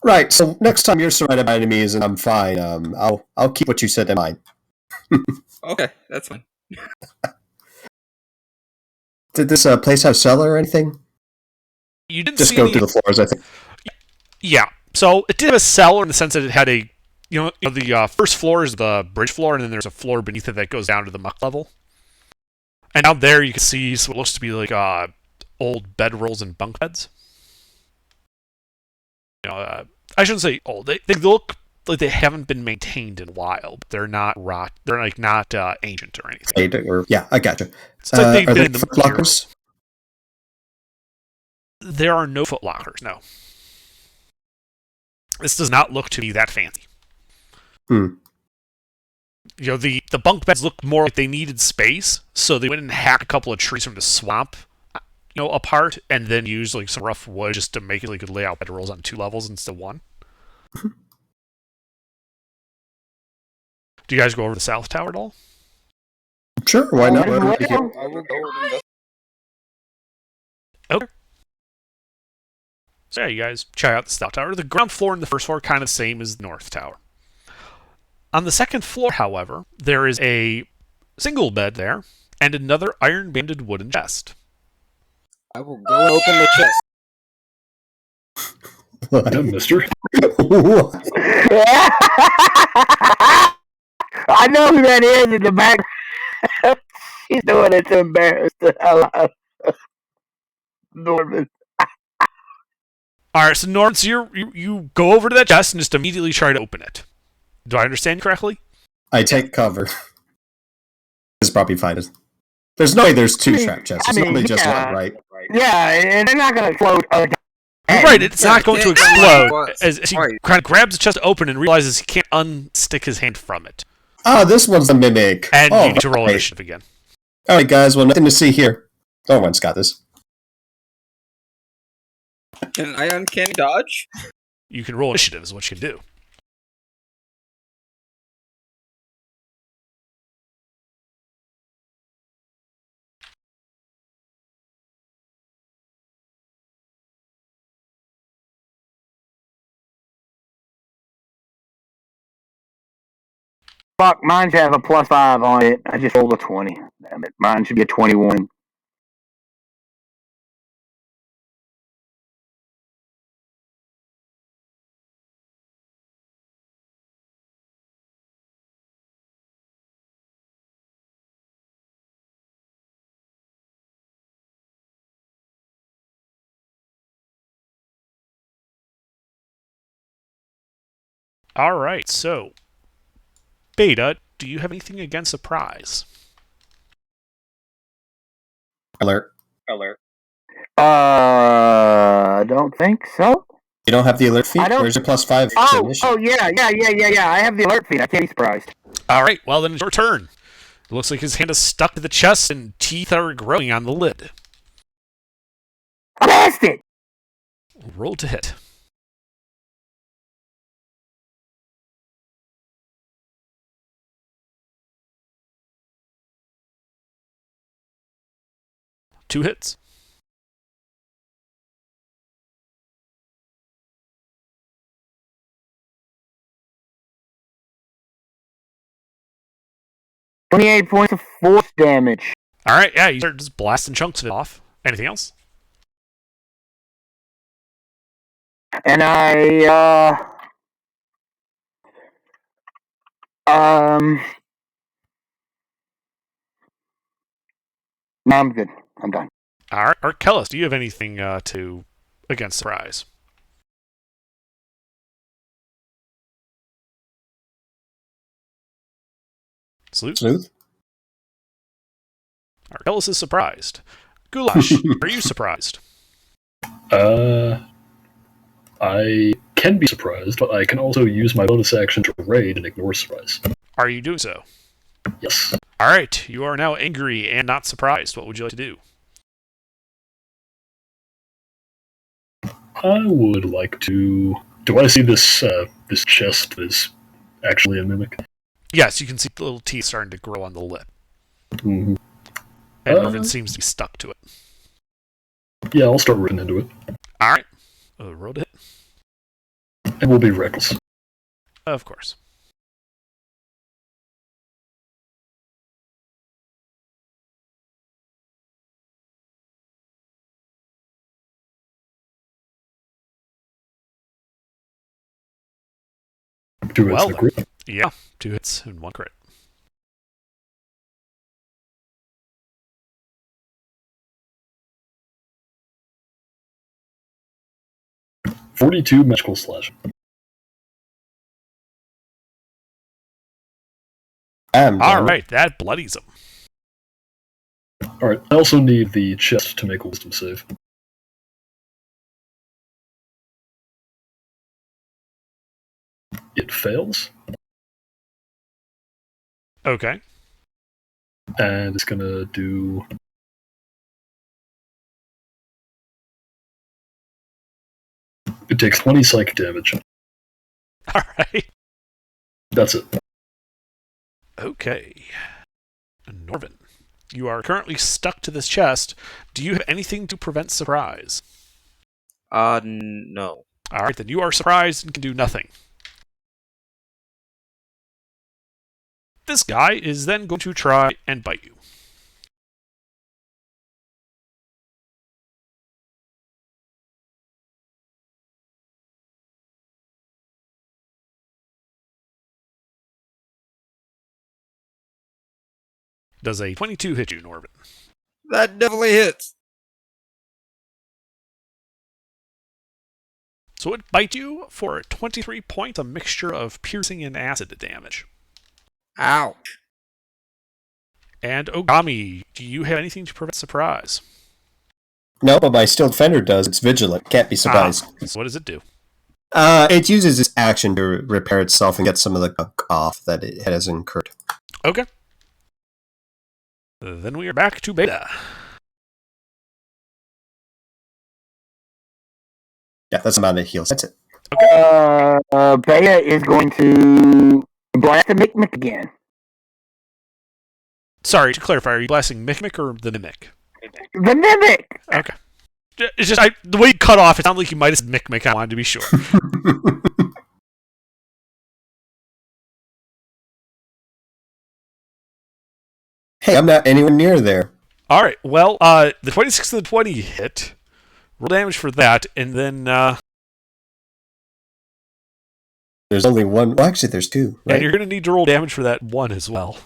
Right. So next time you're surrounded by enemies and I'm fine, I'll keep what you said in mind. Okay, that's fine. Did this place have cellar or anything? You didn't Just see go any. through the floors, I think. Yeah. So it did have a cellar in the sense that it had a, the first floor is the bridge floor, and then there's a floor beneath it that goes down to the muck level. And down there you can see what looks to be like old bedrolls and bunk beds. I shouldn't say old. They look like they haven't been maintained in a while, but they're not rot. They're like not ancient or anything. Yeah, I gotcha. It's like they've Are been there in the foot lockers? There are no foot lockers. No. This does not look to be that fancy. The bunk beds look more like they needed space, so they went and hacked a couple of trees from the swamp, apart, and then used like some rough wood just to make it like you could lay out bedrolls on 2 levels instead of 1. Do you guys go over the South Tower at all? Sure, why not? I will go over and Okay. So yeah, you guys check out the South Tower. The ground floor and the first floor are kind of the same as the North Tower. On the second floor, however, there is a single bed there and another iron-banded wooden chest. I will go open the chest. Yeah, mister. I know who that is in the back. She's doing it to embarrass the hell out of Norman. Alright, so Norman, so you go over to that chest and just immediately try to open it. Do I understand correctly? I take cover. It's probably fine. There's no way there's 2 trap chests. It's normally just one, right? Yeah, and they're not going to explode. You're right, it's not going to explode. As he kind of grabs the chest open and realizes he can't unstick his hand from it. Ah, this one's the mimic. And you need to roll initiative again. Alright, guys, well, nothing to see here. No one's got this. Can I uncanny dodge? You can roll initiative is what you can do. Fuck, mine should have a +5 on it. I just rolled a 20. Damn it. Mine should be a 21. Alright, so Beta, do you have anything against surprise? Alert. I don't think so. You don't have the alert feat? I don't- Where's your +5? Yeah. I have the alert feed. I can't be surprised. Alright, well then it's your turn. It looks like his hand is stuck to the chest and teeth are growing on the lid. I passed it! Roll to hit. Two hits. $28 points of force damage. Alright, yeah, you start just blasting chunks of it off. Anything else? And no, I'm good. I'm done. Alright, Arkellis, do you have anything to against surprise. Sleuth? Arkellis is surprised. Goulash, are you surprised? I can be surprised, but I can also use my bonus action to raid and ignore surprise. Are you doing so? Yes. Alright, you are now angry and not surprised. What would you like to do? I would like to... Do I see this this chest that is actually a mimic? Yes, you can see the little teeth starting to grow on the lip. Mm-hmm. And Norvin seems to be stuck to it. Yeah, I'll start ripping into it. Alright. Roll to hit. And we'll be reckless. Of course. Two hits and a crit. Yeah, 2 hits and 1 crit. $42 magical slash. Alright, that bloodies him. Alright, I also need the chest to make a wisdom save. It fails. Okay. And it's gonna do... It takes 20 psychic damage. Alright. That's it. Okay. Norvin, you are currently stuck to this chest. Do you have anything to prevent surprise? No. Alright, then you are surprised and can do nothing. This guy is then going to try and bite you. Does a 22 hit you, Norvin? That definitely hits. So it bites you for 23 points, a mixture of piercing and acid damage. Ouch. And Ogami, do you have anything to prevent surprise? No, but my Steel Defender does. It's vigilant. Can't be surprised. So what does it do? It uses its action to repair itself and get some of the gunk off that it has incurred. Okay. Then we are back to Beta. Yeah, that's the amount of heals. That's it. Beta is going to blast the Mimic again. Sorry, to clarify, are you blasting Mimic or the Mimic? The Mimic! Okay. It's just, the way you cut off, it sounded like you might have said Mimic. I wanted to be sure. Hey, I'm not anywhere near there. Alright, well, the 26 and the 20 hit. Roll damage for that, and then, There's only one. Well, actually, there's two. Right? and you're going to need to roll damage for that one as well.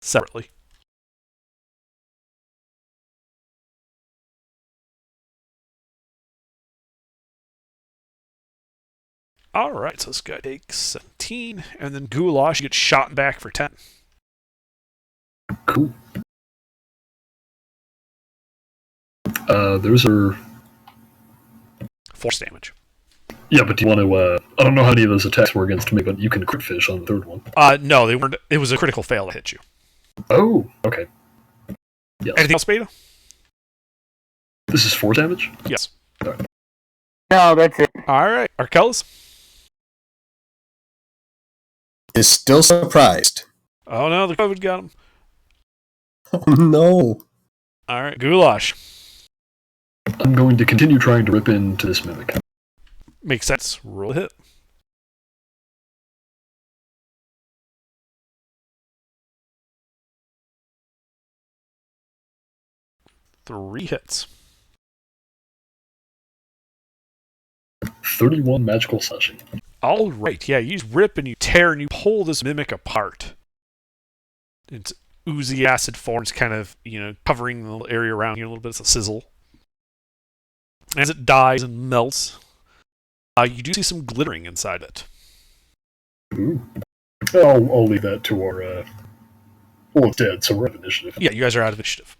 Separately. Alright, so this guy takes 17, and then Goulash gets shot back for 10. Cool. Those are... Force damage. Yeah, but do you want to... I don't know how many of those attacks were against me, but you can crit fish on the third one. No, they weren't. It was a critical fail that hit you. Oh, okay. Yes. Anything else, Beta? This is 4 damage? Yes. Alright. No, that's it. Alright, Arkellis? Is still surprised. Oh no, the COVID got him. Oh no. Alright, Goulash. I'm going to continue trying to rip into this mimic. Makes sense. Roll a hit. Three hits. 31 magical slashing. Alright, yeah, you rip and you tear and you pull this mimic apart. Its oozy acid forms kind of, covering the area around you, a little bit of a sizzle. As it dies and melts, you do see some glittering inside it. Ooh. I'll leave that to our. Well, it's dead, so we're out of initiative. Yeah, you guys are out of initiative.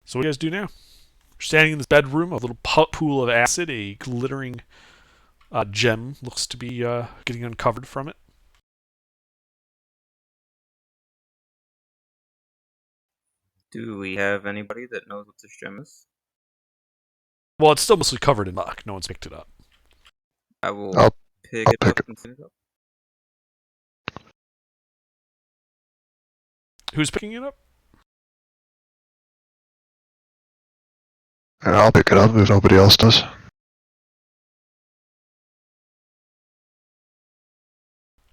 So what do you guys do now? You're standing in this bedroom, a little pool of acid, a glittering gem looks to be getting uncovered from it. Do we have anybody that knows what this gem is? Well, it's still mostly covered in muck. No one's picked it up. I will I'll pick it up and clean it up. Who's picking it up? And I'll pick it up if nobody else does.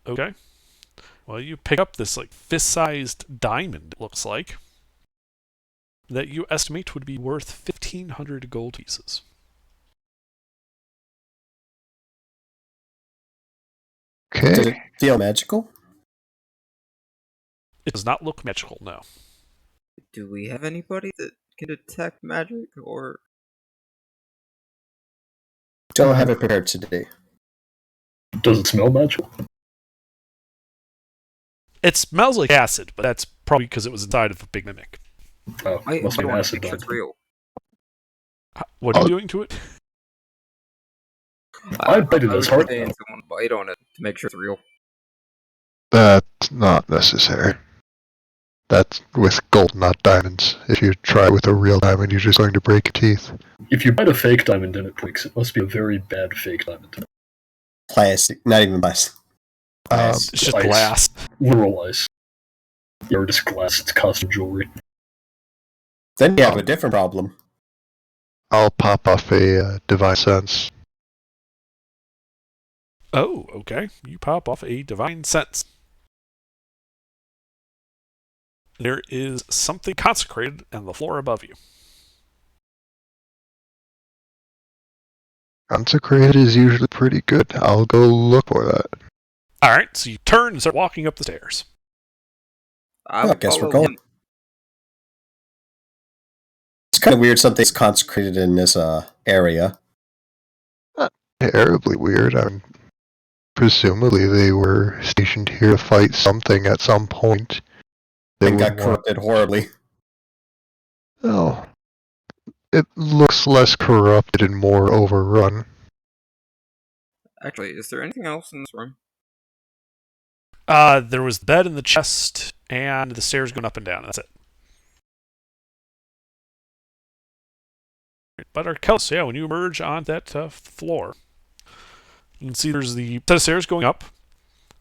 Okay. Well, you pick up this like fist-sized diamond, it looks like, that you estimate would be worth 1,500 gold pieces. Does it Okay. feel magical? It does not look magical, no. Do we have anybody that can detect magic, or Don't have it prepared today. Does it smell magical? It smells like acid, but that's probably because it was inside of a big mimic. Oh, I must be don't an want to acid make sure it's dome. real? What are you doing to it? I bite it I as was hard. saying someone bite on it to make sure it's real. That's not necessary. That's with gold, not diamonds. If you try with a real diamond, you're just going to break your teeth. If you bite a fake diamond and it breaks, it must be a very bad fake diamond. Plastic, not even plastic. It's just Ice. glass. Literal ice. Yeah, or just glass, it's costume jewelry. Then you have a different problem. I'll pop off a divine sense. Oh, okay. You pop off a divine sense. There is something consecrated on the floor above you. Consecrated is usually pretty good. I'll go look for that. Alright, so you turn and start walking up the stairs. I I would guess we're follow going. him. It's kind of weird something's consecrated in this area. Not terribly weird. I mean, presumably they were stationed here to fight something at some point. They And got would want... corrupted horribly. Oh, it looks less corrupted and more overrun. Actually, is there anything else in this room? There was the bed and the chest, and the stairs going up and down. That's it. But Arkellis, yeah, when you emerge on that floor, you can see there's the set of stairs going up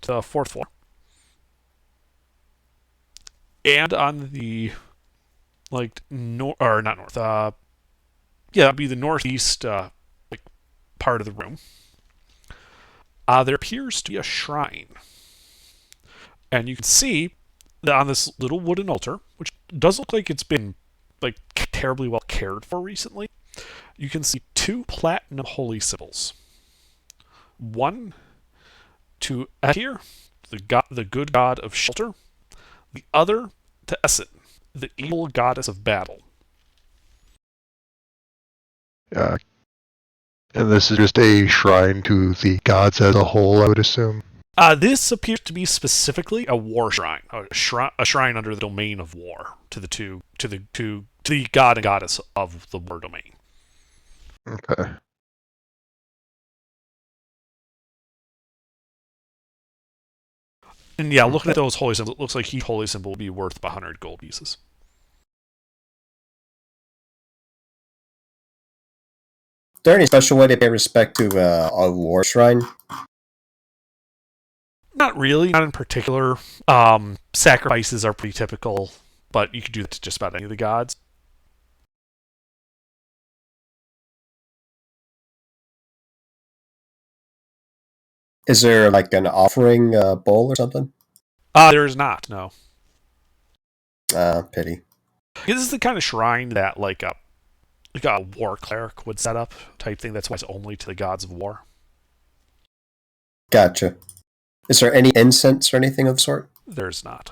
to the fourth floor. And on the, like, or not north, yeah, that'd be the northeast, like, part of the room. There appears to be a shrine. And you can see that on this little wooden altar, which does look like it's been, like, terribly well cared for recently, you can see two platinum holy symbols. One to Atir, the good god of shelter. The other to Essen, the evil goddess of battle. And this is just a shrine to the gods as a whole, I would assume. This appears to be specifically a war shrine, a shrine under the domain of war to the god and goddess of the war domain. Okay. And yeah, looking at those holy symbols, it looks like each holy symbol will be worth 100 gold pieces. Is there any special way to pay respect to a war shrine? Not really, not in particular. Sacrifices are pretty typical, but you could do that to just about any of the gods. Is there like an offering bowl or something? There is not, no. Pity. This is the kind of shrine that like a war cleric would set up type thing. That's why it's only to the gods of war. Gotcha. Is there any incense or anything of the sort? There's not.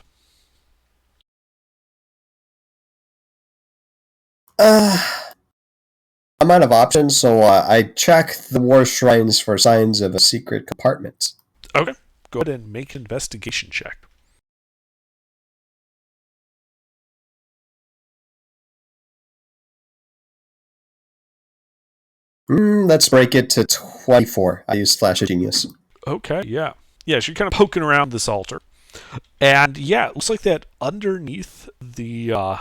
I'm out of options, so I check the war shrines for signs of a secret compartment. Okay. Go ahead and make an investigation check. Let's break it to 24. I use Flash of Genius. Okay, yeah. Yeah, so you're kind of poking around this altar. And yeah, it looks like that underneath the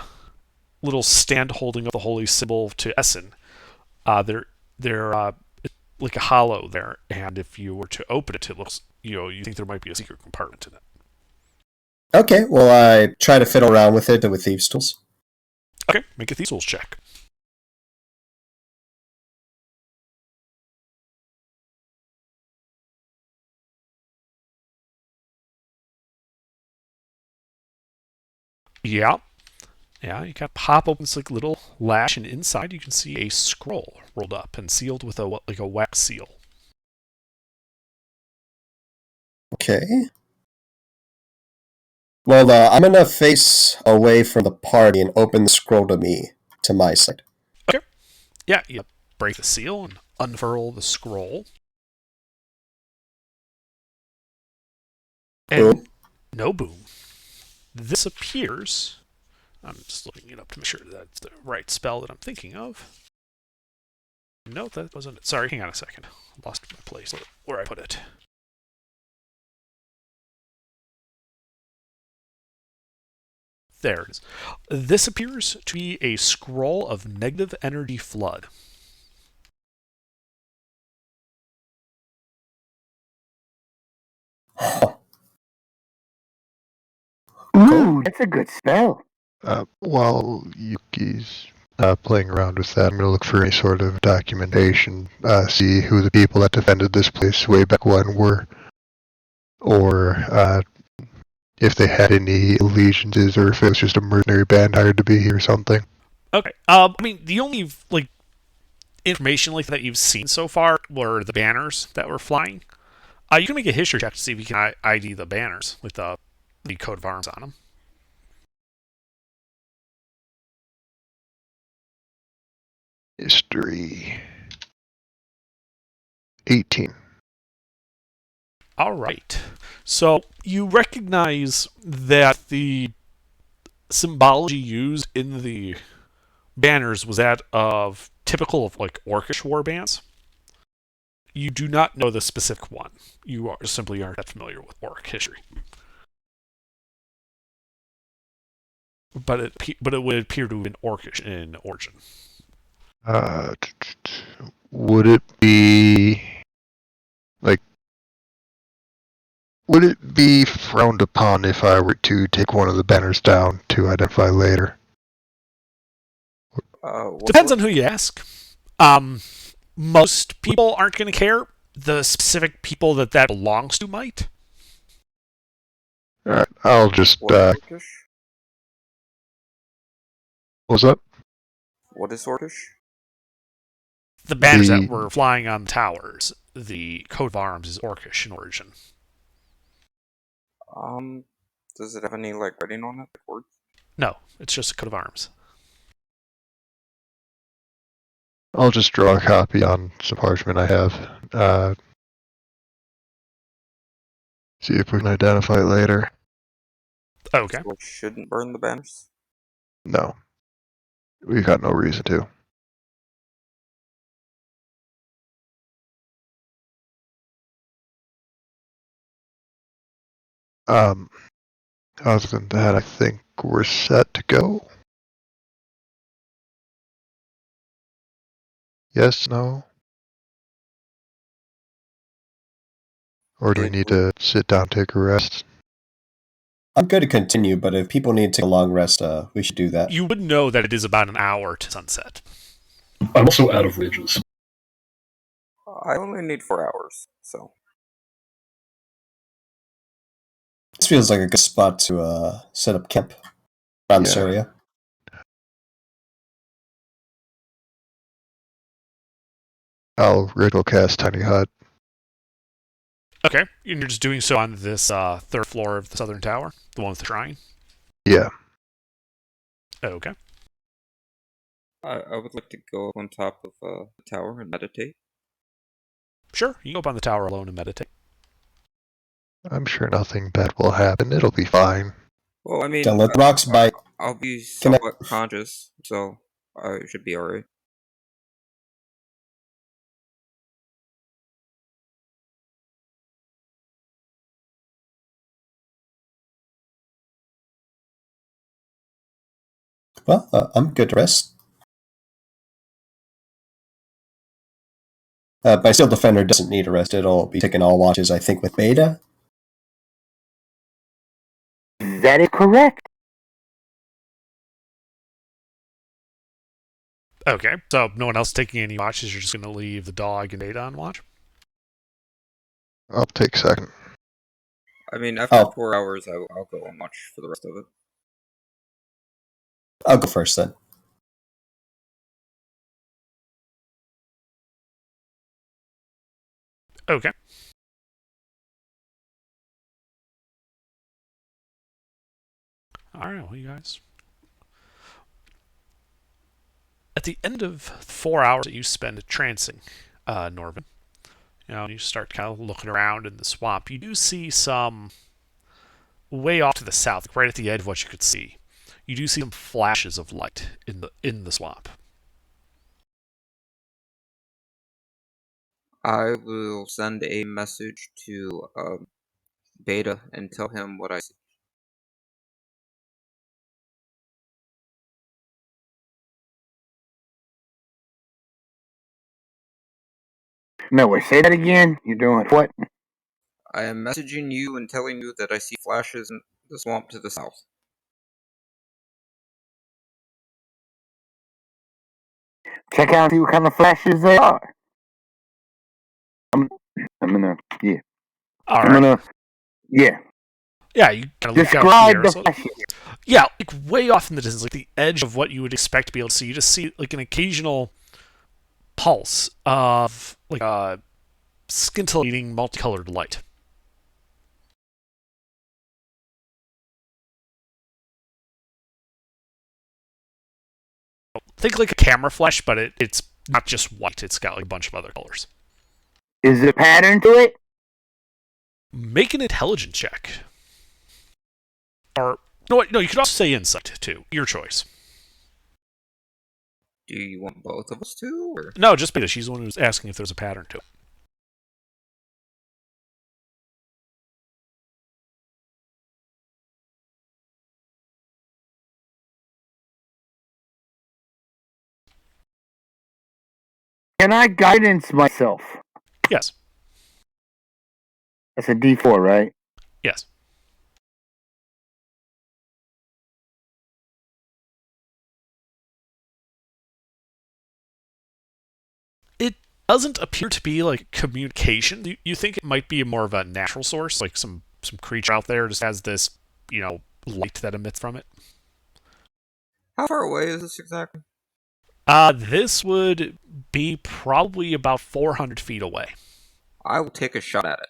little stand holding up the holy symbol to Essen, they're like a hollow there. And if you were to open it, it looks, you think there might be a secret compartment in it. Okay, well, I try to fiddle around with it with thieves' tools. Okay, make a thieves' tools check. Yeah. Yeah, you kind of pop open this like little latch, and inside you can see a scroll rolled up and sealed with a wax seal. Okay. Well, I'm going to face away from the party and open the scroll to my side. Okay. Yeah, you break the seal and unfurl the scroll. And Boom. no boom. This appears. I'm just looking it up to make sure that's the right spell that I'm thinking of. No, that wasn't it. Sorry, hang on a second. I lost my place where I put it. There it is. This appears to be a scroll of negative energy flood. Ooh, that's a good spell. While Yuki's playing around with that, I'm going to look for any sort of documentation, see who the people that defended this place way back when were, or if they had any allegiances, or if it was just a mercenary band hired to be here or something. Okay. I mean, the only information like that you've seen so far were the banners that were flying. You can make a history check to see if you can ID the banners with the coat of arms on them. History 18. All right. So you recognize that the symbology used in the banners was that of typical of like orcish war bands. You do not know the specific one. You simply aren't that familiar with orc history. But it would appear to have been orcish in origin. Would it be like? Would it be frowned upon if I were to take one of the banners down to identify later? Depends on who you ask. Most people aren't going to care. The specific people that belongs to might. Alright, I'll just, Orcish? what's up? What is Orcish? The banners that were flying on the towers, the coat of arms is orcish in origin. Does it have any writing on it, words? No, it's just a coat of arms. I'll just draw a copy on some parchment I have. See if we can identify it later. Okay. So we shouldn't burn the banners? No. We got no reason to. Other than that, I think we're set to go. Yes, no? Or do we need to sit down, take a rest? I'm good to continue, but if people need to take a long rest, we should do that. You would know that it is about an hour to sunset. I'm also out of wages. I only need 4 hours, so. This feels like a good spot to set up camp around this area. I'll riddle cast Tiny Hut. Okay, and you're just doing so on this third floor of the southern tower, the one with the shrine. Yeah. Okay. I would like to go up on top of the tower and meditate. Sure, you can go up on the tower alone and meditate. I'm sure nothing bad will happen. It'll be fine. Well, I mean, Don't let the rocks bite. I'll be Can I- somewhat conscious, so I should be alright. Well, I'm good to rest. My Steel Defender doesn't need a rest. It'll be taking all watches, I think, with Beta. That is correct. Okay, so no one else taking any watches. You're just going to leave the dog and Ada on watch. I'll take second. I mean, after Oh. 4 hours, I'll go on watch for the rest of it. I'll go first then. Okay. All right, well, you guys. At the end of 4 hours that you spend trancing, Norvin, you start kind of looking around in the swamp. You do see some way off to the south, right at the edge of what you could see. You do see some flashes of light in the swamp. I will send a message to Beta and tell him what I see. No, wait, say that again. You're doing what? I am messaging you and telling you that I see flashes in the swamp to the south. Check out and see what kind of flashes they are. I'm gonna, yeah. All I'm right. gonna, yeah. Yeah, you kind of look out Describe here. the So, flashes. yeah, like way off in the distance, like the edge of what you would expect to be able to see. You just see like an occasional pulse of like a scintillating multicolored light. Think like a camera flash, but it's not just white. It's got like a bunch of other colors. Is there a pattern to it? Make an intelligence check. Or no, you could also say insight too. Your choice. Do you want both of us to? Or? No, just Beta. She's the one who's asking if there's a pattern to it. Can I guidance myself? Yes. That's a D4, right? Yes. It doesn't appear to be like communication. You think it might be more of a natural source, like some creature out there just has this, light that emits from it. How far away is this exactly? This would be probably about 400 feet away. I will take a shot at it.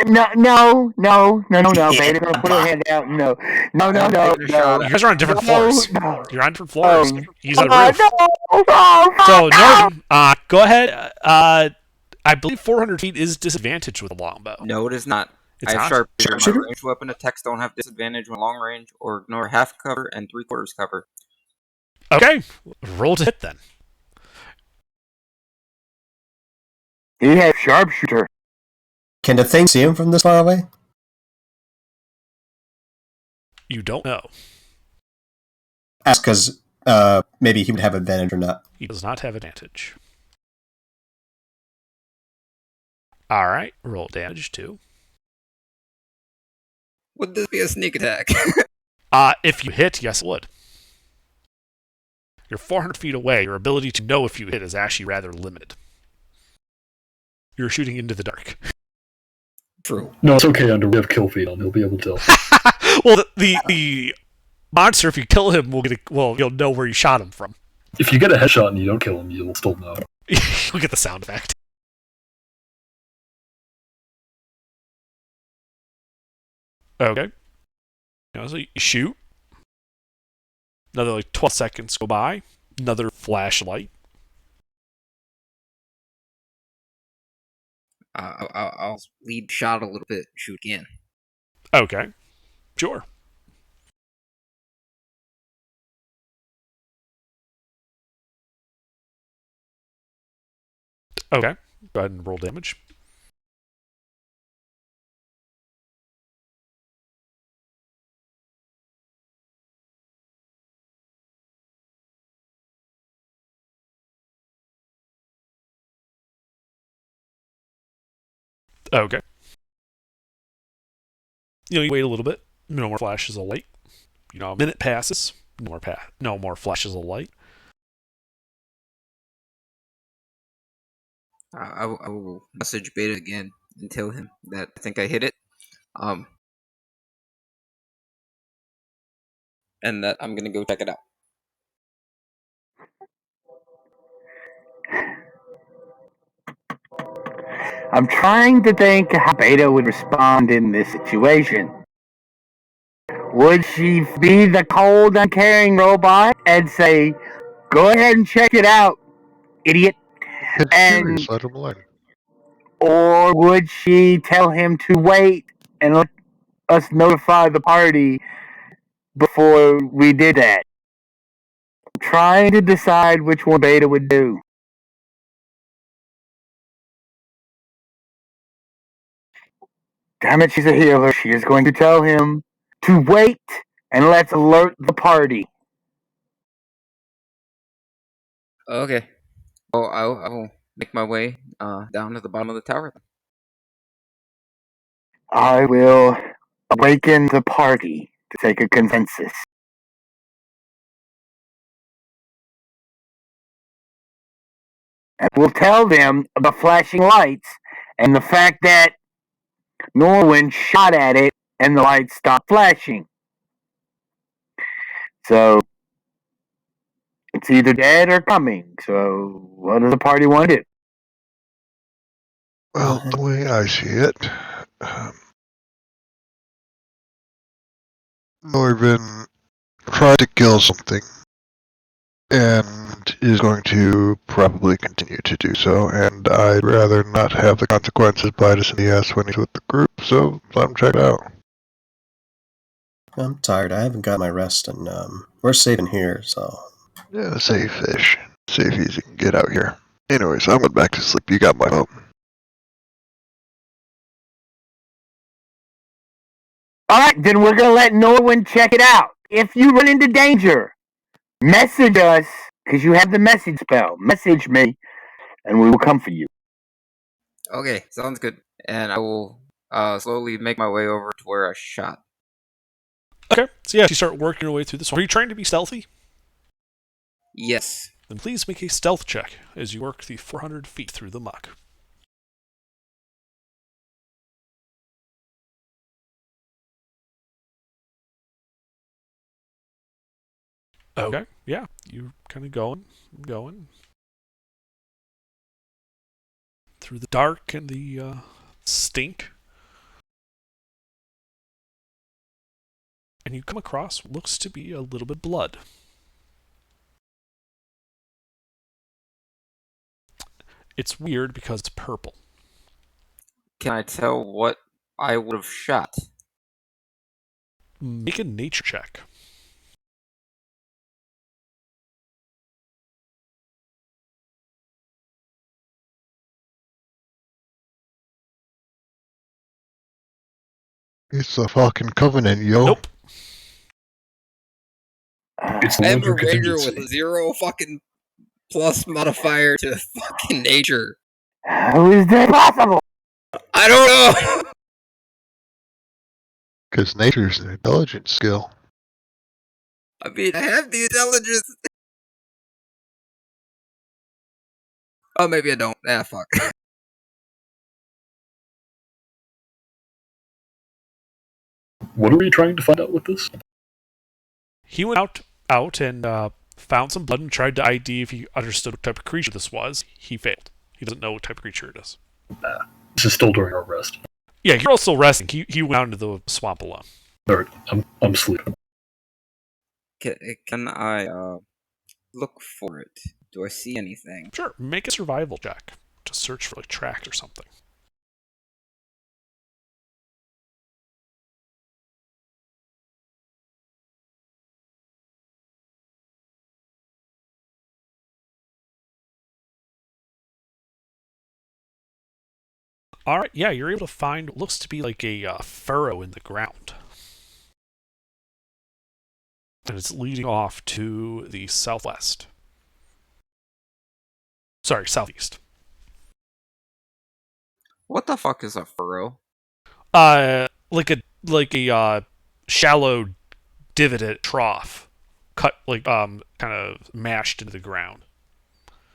No. Beta gonna put her hand out. No. You guys are on different floors. No. You're on different floors. He's on the No, roof. no, So, Norman, go ahead. I believe 400 feet is disadvantaged with a longbow. No, it is not. It's I have not? sharpshooter. My ranged weapon attacks don't have disadvantage when long range, or ignore half cover and 3/4 cover. Okay, roll to hit then. He has sharpshooter. Can the thing see him from this far away? You don't know. Ask because maybe he would have advantage or not. He does not have advantage. All right, roll damage too. Would this be a sneak attack? If you hit, yes, it would. You're 400 feet away. Your ability to know if you hit is actually rather limited. You're shooting into the dark. True. No, it's okay, Under. We have kill feed on. He'll be able to. Well, the monster, if you kill him, you'll know where you shot him from. If you get a headshot and you don't kill him, you'll still know. You'll get the sound effect. Okay. So you shoot. Another like 12 seconds go by. Another flashlight. I'll lead shot a little bit. Shoot again. Okay. Sure. Okay. Go ahead and roll damage. Okay. You wait a little bit. No more flashes of light. A minute passes. No more flashes of light. I will message Beta again and tell him that I think I hit it. And that I'm gonna go check it out. I'm trying to think how Beta would respond in this situation. Would she be the cold, uncaring robot and say, "Go ahead and check it out, idiot"? If it's curious, let him learn. Or would she tell him to wait and let us notify the party before we did that? I'm trying to decide which one Beta would do. Damn it, she's a healer. She is going to tell him to wait and let's alert the party. Okay. Well, I will make my way down to the bottom of the tower. I will awaken the party to take a consensus. And we'll tell them about flashing lights and the fact that Norwin shot at it and the lights stopped flashing. So it's either dead or coming. So what does the party want to do? Well, the way I see it, Norvin tried to kill something and is going to probably continue to do so, and I'd rather not have the consequences bite us in the ass when he's with the group, so let him check it out. I'm tired. I haven't got my rest, and we're safe in here, so... Yeah, safe-ish. Safe as you can get out here. Anyways, I'm going back to sleep. You got my vote. Alright, then we're going to let Norwin check it out. If you run into danger, message us, because you have the message spell. Message me, and we will come for you. Okay, sounds good. And I will slowly make my way over to where I shot. Okay. So yeah, you start working your way through this. Are you trying to be stealthy? Yes. Then please make a stealth check as you work the 400 feet through the muck. Okay. Yeah, you're kind of going through the dark and the stink. And you come across what looks to be a little bit of blood. It's weird because it's purple. Can I tell what I would have shot? Make a nature check. It's the fucking Covenant, yo. Nope. It's the I am Winter a ranger with Contingency. 0 fucking plus modifier to fucking nature. How is that possible? I don't know! Because nature's an intelligence skill. I mean, I have the intelligence. Oh, maybe I don't. Ah, fuck. What are we trying to find out with this? He went out and found some blood and tried to ID if he understood what type of creature this was. He failed. He doesn't know what type of creature it is. This is still during our rest. Yeah, you're also resting. He went out into the swamp alone. Alright, I'm sleeping. Can I look for it? Do I see anything? Sure, make a survival check to search for like tracks or something. All right, yeah, you're able to find what looks to be like a furrow in the ground. And it's leading off to the southwest. Sorry, southeast. What the fuck is a furrow? Like a shallow divoted trough, cut like kind of mashed into the ground.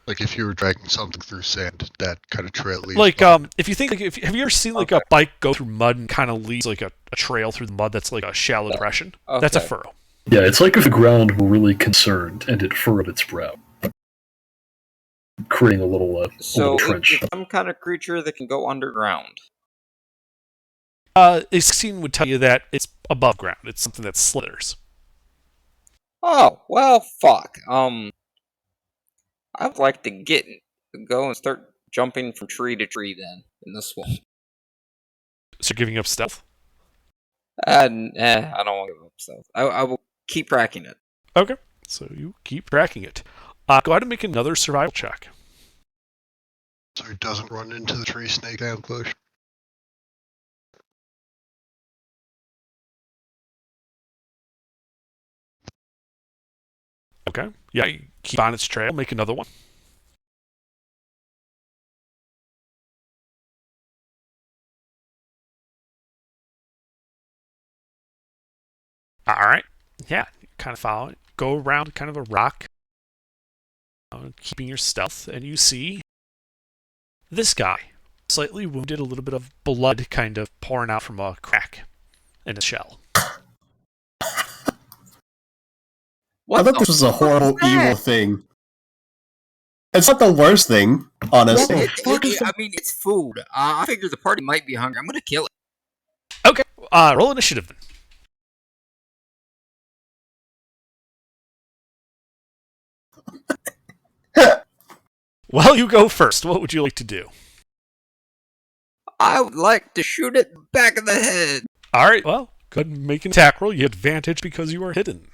Like if you were dragging something through sand, that kind of trail leads. Like behind. if you think like have you ever seen like a bike go through mud and kind of leaves like a trail through the mud that's like a shallow depression? Okay. That's a furrow. Yeah, it's like if the ground were really concerned and it furrowed its brow, creating a little trench. It's some kind of creature that can go underground. A scene would tell you that it's above ground. It's something that slithers. Oh, well, fuck. I would like to go and start jumping from tree to tree then, in the swamp. So you're giving up stealth? I don't want to give up stealth. I will keep tracking it. Okay. So you keep tracking it. Go ahead and make another survival check. So he doesn't run into the tree snake ambush. Okay. Yeah, you keep on its trail. Make another one. All right. Yeah, you kind of follow it. Go around kind of a rock, keeping your stealth, and you see this guy, slightly wounded, a little bit of blood kind of pouring out from a crack in his shell. I thought this was a horrible, evil thing. It's not the worst thing, honestly. I mean, it's food. I figure the party might be hungry. I'm gonna kill it. Okay. Roll initiative then. Well, you go first. What would you like to do? I would like to shoot it in the back of the head. All right. Well, go ahead and make an attack roll. You get advantage because you are hidden.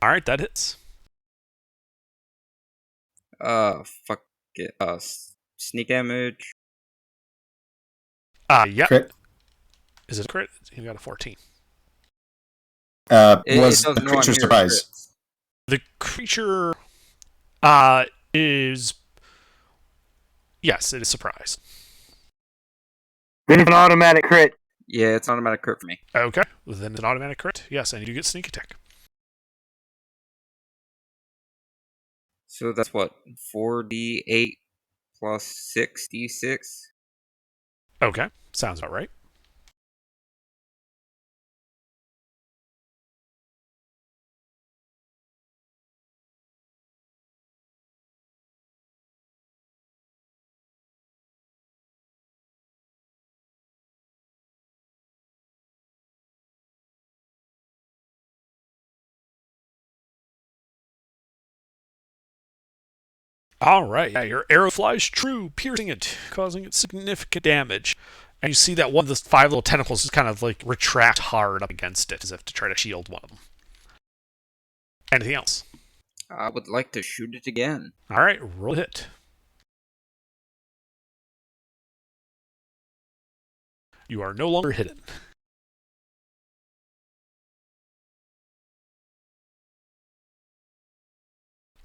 All right, that hits. Fuck it. Sneak damage. Yeah. Crit. Is it a crit? You got a 14. Was doesn't the know I'm creature here, surprise? crits. The creature is... Yes, it is surprised. Then it's an automatic crit. Yeah, it's an automatic crit for me. Okay. Then it's an automatic crit. Yes, and you do get sneak attack. So that's what? 4d8 plus 6d6? Okay. Sounds about right. All right. Yeah, your arrow flies true, piercing it, causing it significant damage. And you see that one of the 5 little tentacles just kind of like retract hard up against it as if to try to shield one of them. Anything else? I would like to shoot it again. All right, roll a hit. You are no longer hidden.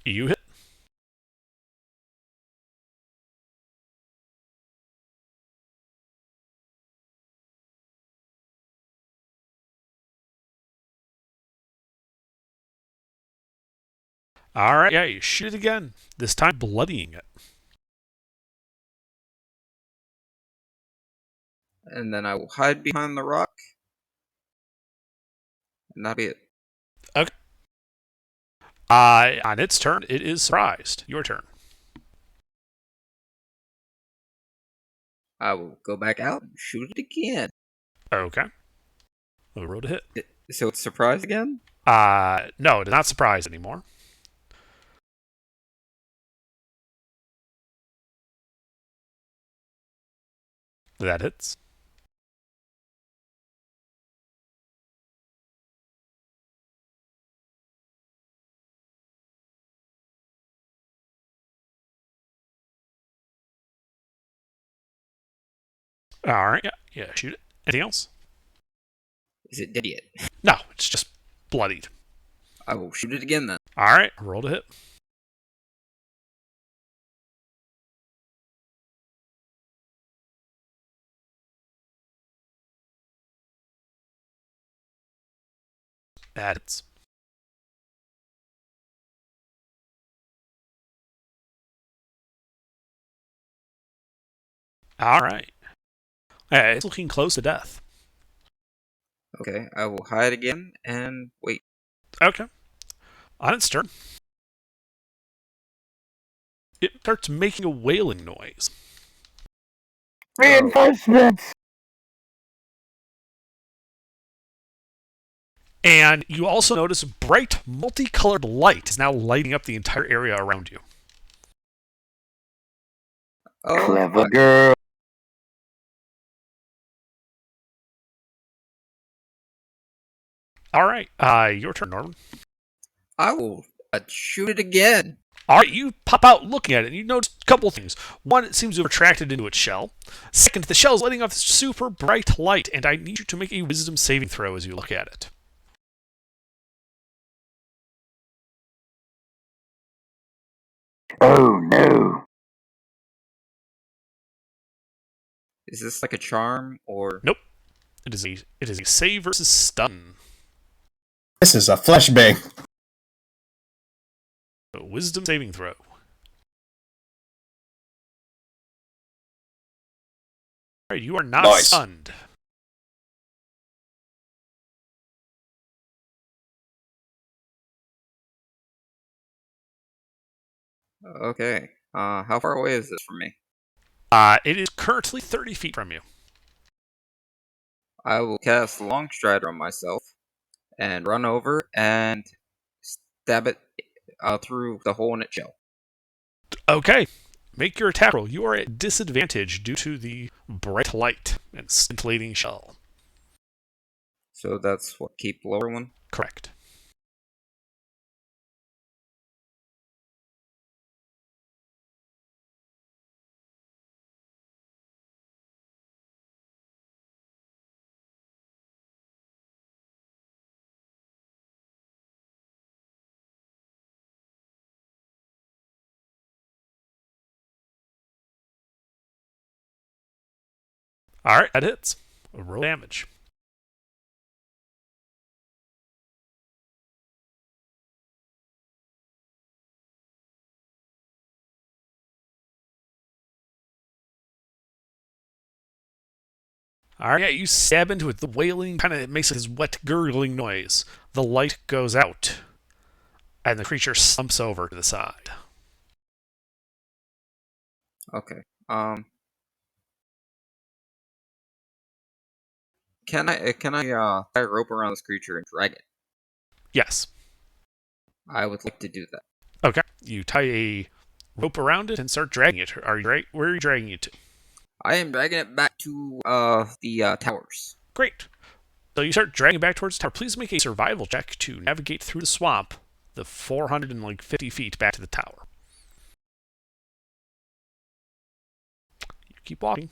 You hit. All right, yeah, you shoot it again. This time, bloodying it. And then I will hide behind the rock. And that'll be it. Okay. On its turn, it is surprised. Your turn. I will go back out and shoot it again. Okay. We rolled a hit. So it's surprised again? No, it is not surprised anymore. That hits. All right, yeah, shoot it. Anything else? Is it dead yet? No, it's just bloodied. I will shoot it again then. All right, roll to hit. That hits. All right. It's looking close to death. Okay, I will hide again and wait. Okay. On its turn, it starts making a wailing noise. Reinforcements! And you also notice bright, multicolored light is now lighting up the entire area around you. Oh, Clever girl. All right, your turn, Norman. I will shoot it again. All right, you pop out looking at it, and you notice a couple things. One, it seems to have retracted into its shell. Second, the shell is lighting off super bright light, and I need you to make a wisdom saving throw as you look at it. Oh no. Is this like a charm or? Nope. It is a save versus stun. This is a flashbang. A wisdom saving throw. All right, you are not Nice. stunned. Okay. How far away is this from me? It is currently 30 feet from you. I will cast Long Strider on myself and run over and stab it through the hole in its shell. Okay. Make your attack roll. You are at disadvantage due to the bright light and scintillating shell. So that's what, keep lower one? Correct. All right, that hits. Roll damage. All right, yeah, you stab into it. The wailing kind of makes this wet, gurgling noise. The light goes out, and the creature slumps over to the side. Okay. Can I tie a rope around this creature and drag it? Yes. I would like to do that. Okay. You tie a rope around it and start dragging it. Are you right? Where are you dragging it to? I am dragging it back to the towers. Great. So you start dragging back towards the tower. Please make a survival check to navigate through the swamp, the 450 feet back to the tower. You keep walking.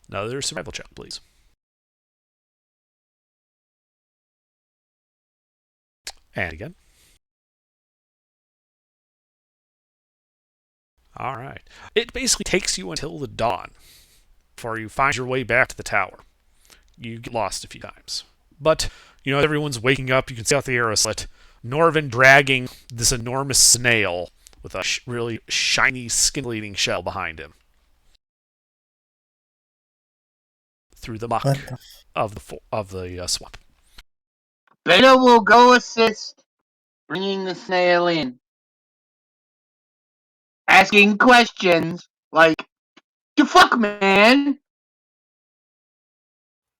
Another survival check, please. And again. All right. It basically takes you until the dawn before you find your way back to the tower. You get lost a few times. But, everyone's waking up. You can see out the arrow slit. Norvin dragging this enormous snail with a really shiny, skin-eating shell behind him through the muck of the swamp. Beta will go assist bringing the snail in. Asking questions like, "The fuck, man?"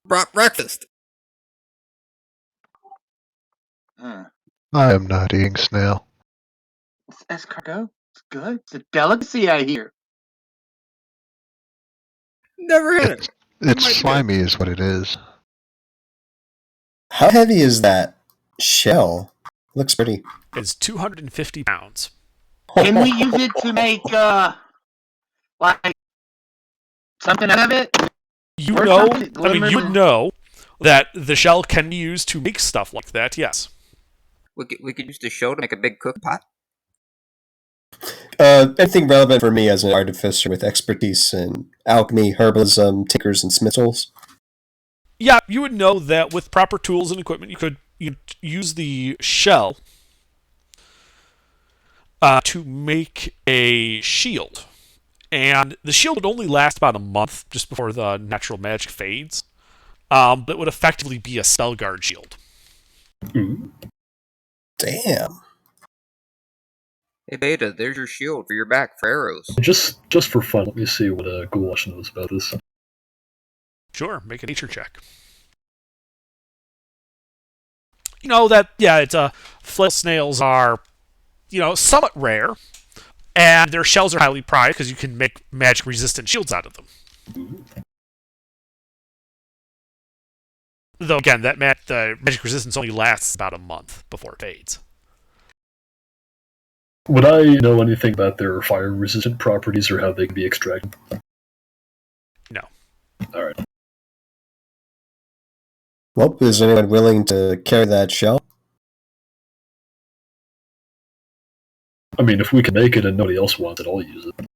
Brought breakfast. I am not eating snail. It's escargot. It's good. It's a delicacy, I hear. Never had it. It's slimy is what it is. How heavy is that shell? Looks pretty. It's 250 pounds. Can we use it to make, like, something out of it? You would know that the shell can be used to make stuff like that, yes. We could use the show to make a big cook pot. Anything relevant for me as an artificer with expertise in alchemy, herbalism, tinkers, and smith tools? Yeah, you would know that with proper tools and equipment, you could use the shell to make a shield. And the shield would only last about a month just before the natural magic fades. But it would effectively be a spell guard shield. Mm. Damn. Hey Beta, there's your shield for your back for arrows. Just for fun, let me see what Goulash knows about this. Sure, make a nature check. You know that, it's flail snails are, somewhat rare, and their shells are highly prized because you can make magic-resistant shields out of them. Though again, the magic resistance only lasts about a month before it fades. Would I know anything about their fire-resistant properties or how they can be extracted? No. Alright. Well, is anyone willing to carry that shell? I mean, if we can make it and nobody else wants it, I'll use it.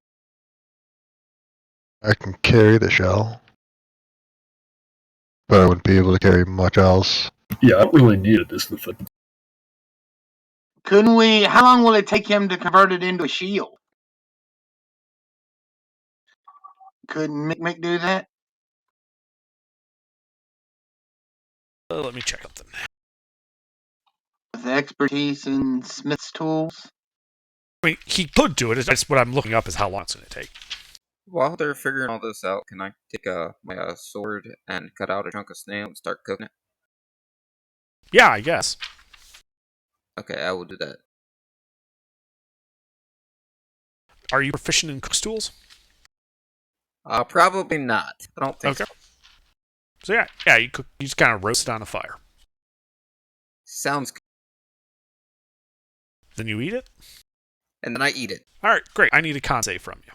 I can carry the shell, but I wouldn't be able to carry much else. Yeah, I don't really need it, is the thing. Couldn't we? How long will it take him to convert it into a shield? Couldn't Mick do that? Let me check something. With expertise in smith's tools? I mean, he could do it. It's just what I'm looking up is how long it's going to take. While they're figuring all this out, can I take my sword and cut out a chunk of snail and start cooking it? Yeah, I guess. Okay, I will do that. Are you proficient in cook's tools? Probably not. I don't think so. So yeah, you just kind of roast it on a fire. Sounds good. Then you eat it? And then I eat it. Alright, great. I need a con save from you.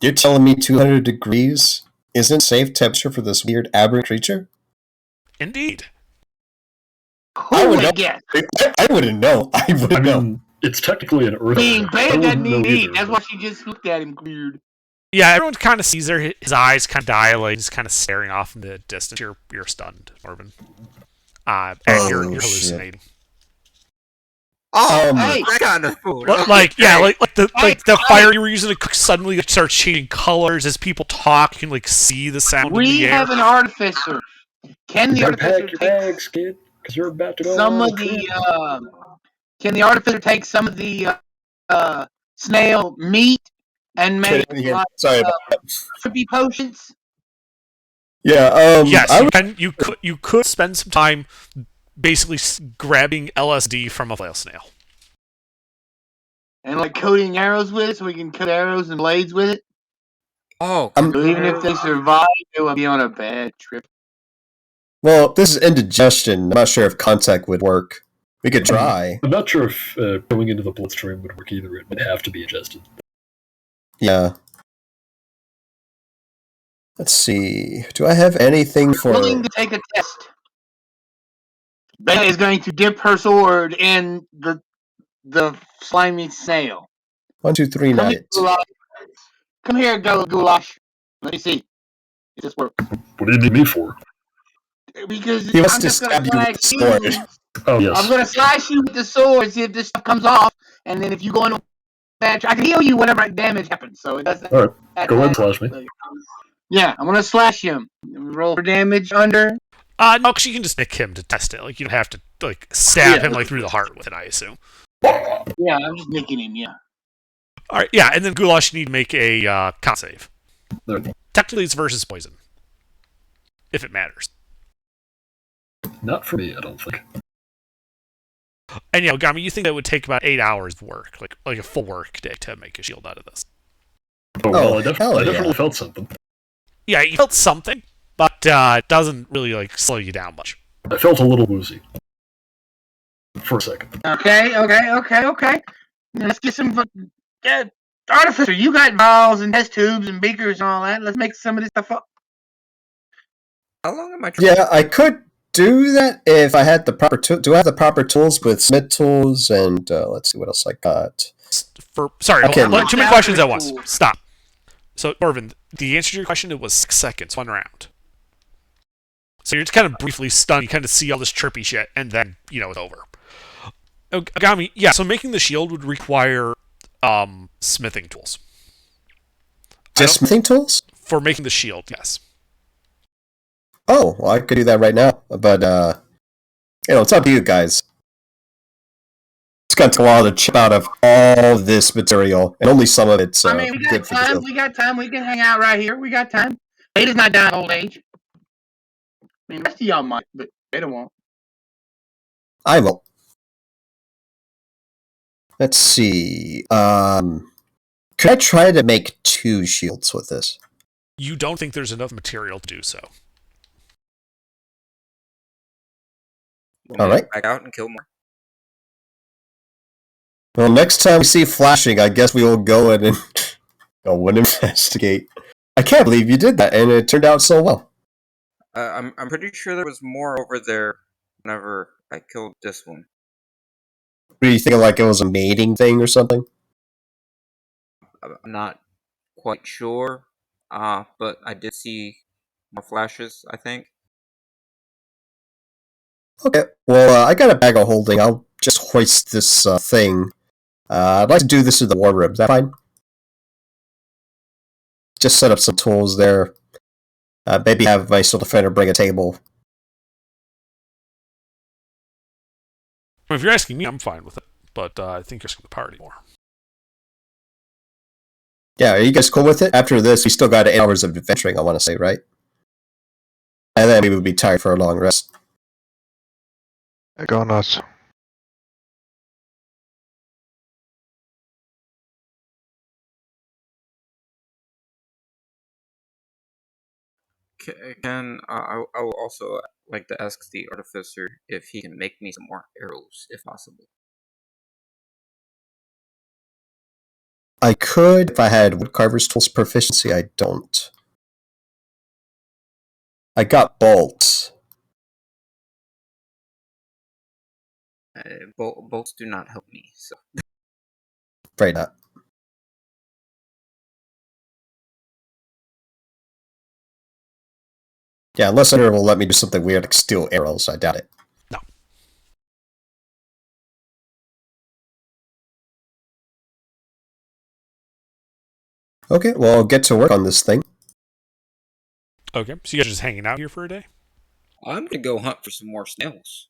You're telling me 200 degrees isn't safe temperature for this weird aberrant creature? Indeed. I would know. I wouldn't know. I wouldn't know. It's technically an earth. Beta doesn't need eat. That's why she just looked at him weird. Yeah, everyone kind of sees his eyes kind of dilate. He's kind of staring off in the distance. You're stunned, Norvin. And you're hallucinating. Oh, hey, that kind of food. Like the fire you were using to cook suddenly starts changing colors as people talk. You can like see the sound. We in the have air. an artificer. Can the artificer pack your take bags, kid? Because you're about to go. some of the? Can the artificer take some of the snail meat and make Sorry about that. trippy potions? Yeah. Yes, you could spend some time basically grabbing LSD from a flail snail. And like coating arrows with it, so we can cut arrows and blades with it. Oh, So even if they survive, they will be on a bad trip. Well, this is indigestion. I'm not sure if contact would work. We could try. I'm not sure if going into the bloodstream would work either. It would have to be ingested. Yeah. Let's see. Do I have anything for... Willing to take a test. Beta is going to dip her sword in the slimy snail. 1, 2, 3 nights. Come here, Goulash. Let me see if this works. What do you need me for? Because He wants I'm to just stab gonna you with the sword. Oh yes. I'm gonna slice you with the sword, see if this stuff comes off, and then if you go into bad, I can heal you whatever damage happens. So it doesn't. All right. Go ahead and slash me. Yeah, I'm gonna slash him. Roll for damage under. No, because you can just nick him to test it. Like, you don't have to stab him through the heart with it, I assume. Yeah, I'm just nicking him. Yeah. All right, yeah, and then Goulash, you need to make a con save. There. Technically, it's versus poison, if it matters. Not for me, I don't think. And Gami, you think that would take about 8 hours of work, like a full work day, to make a shield out of this? Oh well, I hell definitely yeah. felt something. Yeah, you felt something, but it doesn't really slow you down much. I felt a little woozy for a second. Okay. Let's get some. Artificer, you got vials and test tubes and beakers and all that. Let's make some of this stuff up. How long am I trying? Yeah, I could do that if I had the proper do I have the proper tools with smith tools and let's see what else I got. Sorry, Okay, too many questions at once. Cool. Stop. So, Orvin, the answer to your question, it was 6 seconds, 1 round. So you're just kind of briefly stunned. You kind of see all this trippy shit, and then, it's over. Agami, yeah, so making the shield would require smithing tools. Just smithing tools? For making the shield, yes. Oh, well, I could do that right now, but it's up to you guys. It's gonna take a while to chip out of all this material, and only some of it's I mean, we got good for the time. shield. We got time. We can hang out right here. We got time. Beta's not dying of old age. I mean, the rest of y'all might, but Beta won't. I will. Let's see. Could I try to make 2 shields with this? You don't think there's enough material to do so. All right. Back out and kill more. Well, next time we see flashing, I guess we will go in and investigate. I can't believe you did that, and it turned out so well. I'm pretty sure there was more over there whenever I killed this one. Were you thinking like it was a mating thing or something? I'm not quite sure, but I did see more flashes, I think. Okay, well, I got a bag of holding. I'll just hoist this thing. I'd like to do this in the war room. Is that fine? Just set up some tools there. Maybe have my Steel Defender bring a table. If you're asking me, I'm fine with it, but I think you're asking the party more. Yeah, are you guys cool with it? After this, we still got 8 hours of adventuring, I want to say, right? And then we would be tired for a long rest. Go nuts. I will also like to ask the artificer if he can make me some more arrows, if possible. I could if I had Woodcarver's Tools proficiency. I don't. I got bolts. Bolts do not help me, so. Afraid not. Yeah, unless Hunter will let me do something weird like steal arrows. I doubt it. No. Okay, well, I'll get to work on this thing. Okay, so you guys are just hanging out here for a day? I'm gonna go hunt for some more snails.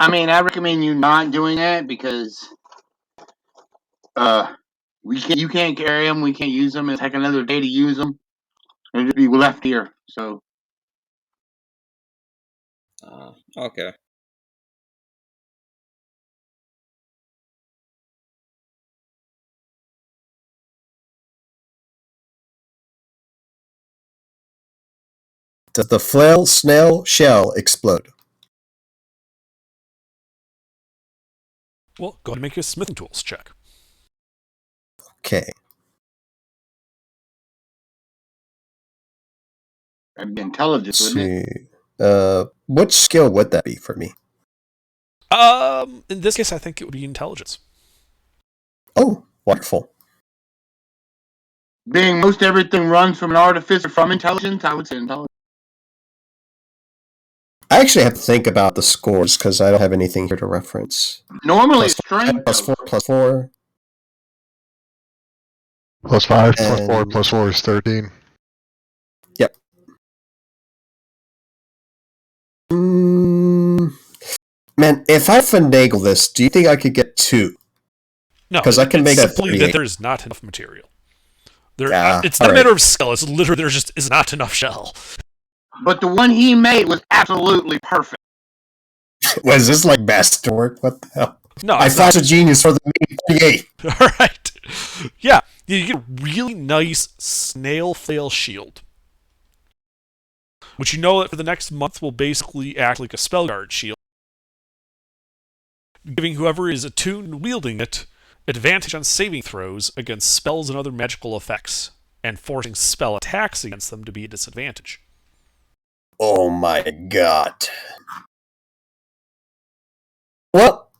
I mean, I recommend you not doing that because you can't carry them, we can't use them. It'll take another day to use them, and just be left here. So Okay. Does the flail snail shell explode? Well, go ahead and make a smithing tools check. Okay. that'd be intelligence, Let's wouldn't it? see. What skill would that be for me? In this case, I think it would be intelligence. Oh, wonderful. Being most everything runs from an artificer from intelligence, I would say intelligence. I actually have to think about the scores because I don't have anything here to reference. Normally, Plus it's strength. plus 4, plus 4. Plus 5, plus 4, And- plus 4 is 13. Yep. Man, if I finagle this, do you think I could get 2? No, because I can make that simply 38. that there's not enough material. It's not all a matter right. of skill. It's literally there just is not enough shell. But the one he made was absolutely perfect. Was this like masterwork? What the hell? No, I it's flash not. a genius for the 38. All right. Yeah, you get a really nice snail flail shield, which you know that for the next month will basically act like a spell guard shield, giving whoever is attuned wielding it advantage on saving throws against spells and other magical effects, and forcing spell attacks against them to be a disadvantage. Oh my god. Well,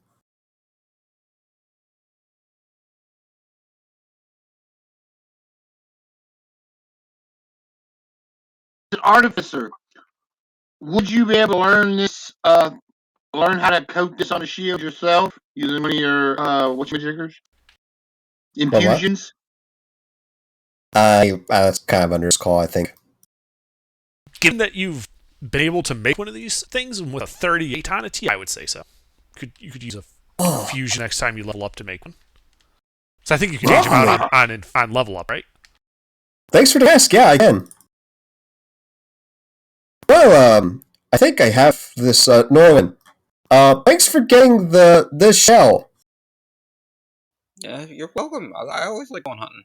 As an artificer, would you be able to learn this? Learn how to coat this on a shield yourself using one of your whatchamajiggers? Infusions. that's kind of under his call, I think. Given that you've been able to make one of these things with a 38 on it, yeah, I would say so. You could use a fusion next time you level up to make one. So I think you can change them out on level up, right? Thanks for the ask. Yeah, I can. Well, I think I have this, Norwin. Thanks for getting this shell. Yeah, you're welcome. I always like going hunting.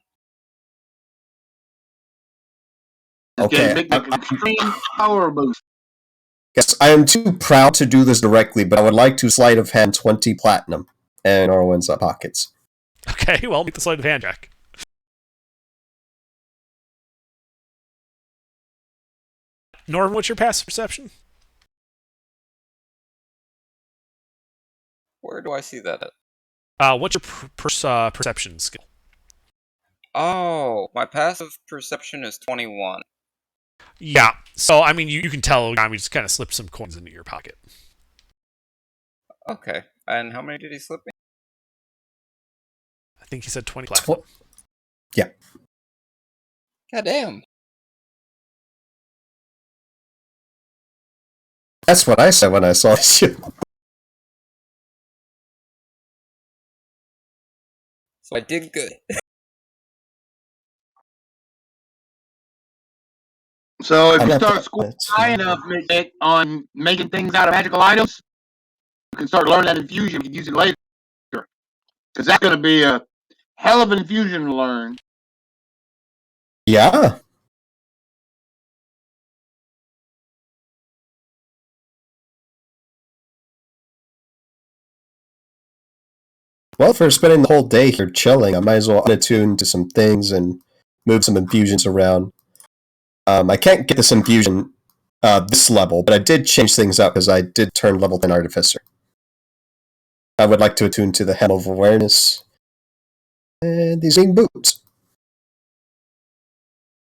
Okay, Make an extreme power boost. Yes, I am too proud to do this directly, but I would like to sleight of hand 20 platinum in Norwin's pockets. Okay, well, make the sleight of hand check. Norm, what's your passive perception? Where do I see that at? What's your perception skill? Oh, my passive perception is 21. Yeah, so, I mean, you can tell, I mean, just kind of slip some coins into your pocket. Okay, and how many did he slip me? I think he said 20 platinum. Yeah. God damn. That's what I said when I saw this shit. So I did good. So if I'm you not start that- school high enough on making things out of magical items, you can start learning that infusion. You can use it later. Because that's going to be a hell of an infusion to learn. Yeah. Well, for spending the whole day here chilling, I might as well unattune to some things and move some infusions around. I can't get this infusion this level, but I did change things up because I did turn level 10 Artificer. I would like to attune to the Helm of Awareness and these green boots.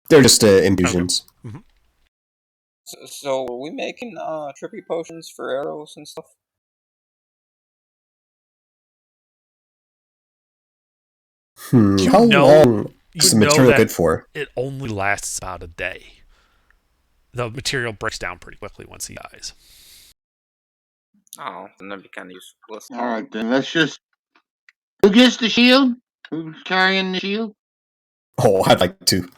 They're just infusions. Okay. So are we making trippy potions for arrows and stuff? How long is the material good for? It only lasts about a day. The material breaks down pretty quickly once he dies. Oh, then that'd be kind of useless. All right, then let's just. Who gets the shield? Who's carrying the shield? Oh, I'd like to.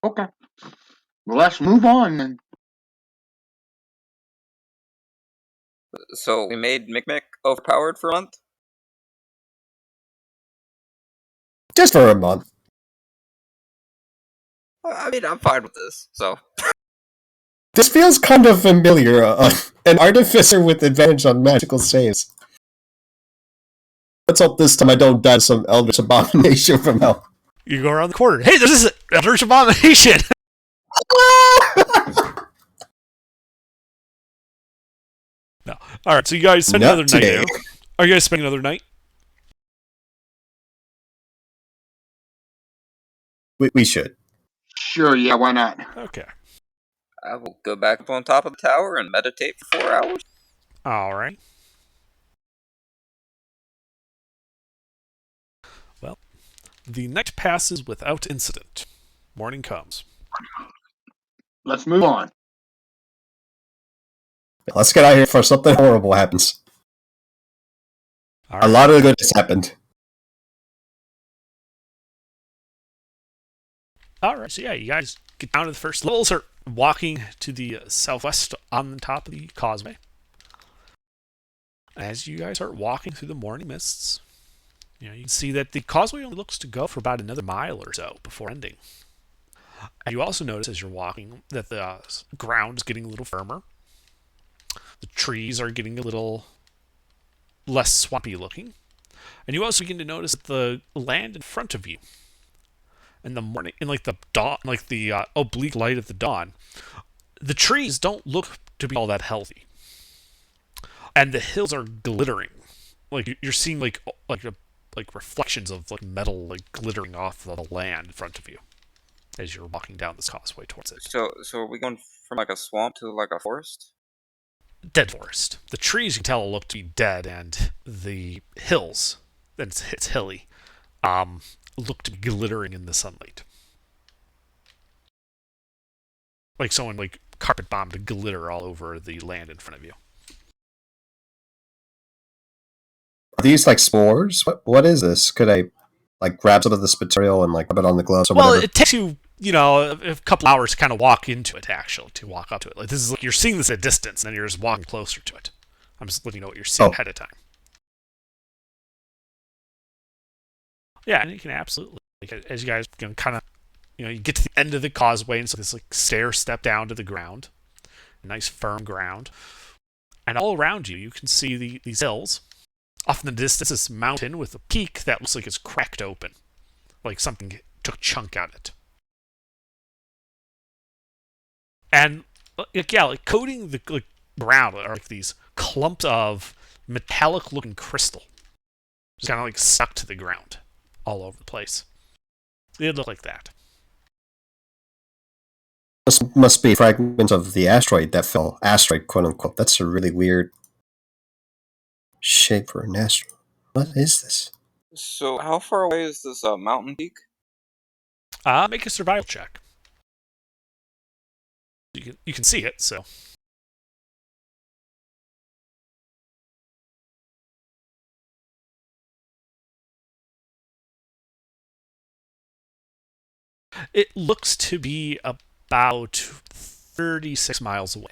Okay. Well, let's move on then. So we made Micmac overpowered for a month? Just for a month. I mean, I'm fine with this, so. This feels kind of familiar. An artificer with advantage on magical saves. Let's hope this time I don't die to some Eldritch Abomination from hell. You go around the corner. Hey, there's this Eldritch Abomination! No. Alright, so you guys spend Not another today. night there. Are you guys spending another night? We should. Sure, yeah, why not? Okay. I will go back up on top of the tower and meditate for 4 hours. All right. Well, the night passes without incident. Morning comes. Let's move on. Let's get out of here before something horrible happens. All A right. lot of good has happened. All right. So yeah, you guys get down to the first level. Start walking to the southwest on the top of the causeway. As you guys start walking through the morning mists, you can see that the causeway only looks to go for about another mile or so before ending. And you also notice as you're walking that the ground is getting a little firmer. The trees are getting a little less swampy looking. And you also begin to notice that the land in front of you in the morning, in like the dawn, like the oblique light of the dawn, the trees don't look to be all that healthy. And the hills are glittering. Like you're seeing like reflections of like metal like glittering off the land in front of you as you're walking down this causeway towards it. So are we going from like a swamp to like a forest? Dead forest. The trees you can tell look to be dead, and the hills, it's hilly, look to be glittering in the sunlight. Like someone like carpet bombed glitter all over the land in front of you. Are these like spores? What is this? Could I like grab some of this material and like rub it on the gloves or Well, whatever? it takes you, a couple hours to kind of walk into it, actually, to walk up to it. Like this is like you're seeing this at a distance, and then you're just walking closer to it. I'm just letting you know what you're seeing ahead of time. Yeah, and you can absolutely, like, as you guys can kind of, you get to the end of the causeway, and so this like stair step down to the ground, nice firm ground, and all around you, you can see these hills. Off in the distance, this mountain with a peak that looks like it's cracked open, like something took a chunk out of it. And like coating the ground are like these clumps of metallic-looking crystal, just kind of like stuck to the ground, all over the place. It looked like that. This must be fragments of the asteroid that fell. Asteroid, quote unquote. That's a really weird shape for an asteroid. What is this? So how far away is this mountain peak? Make a survival check. You can see it, so. It looks to be about 36 miles away.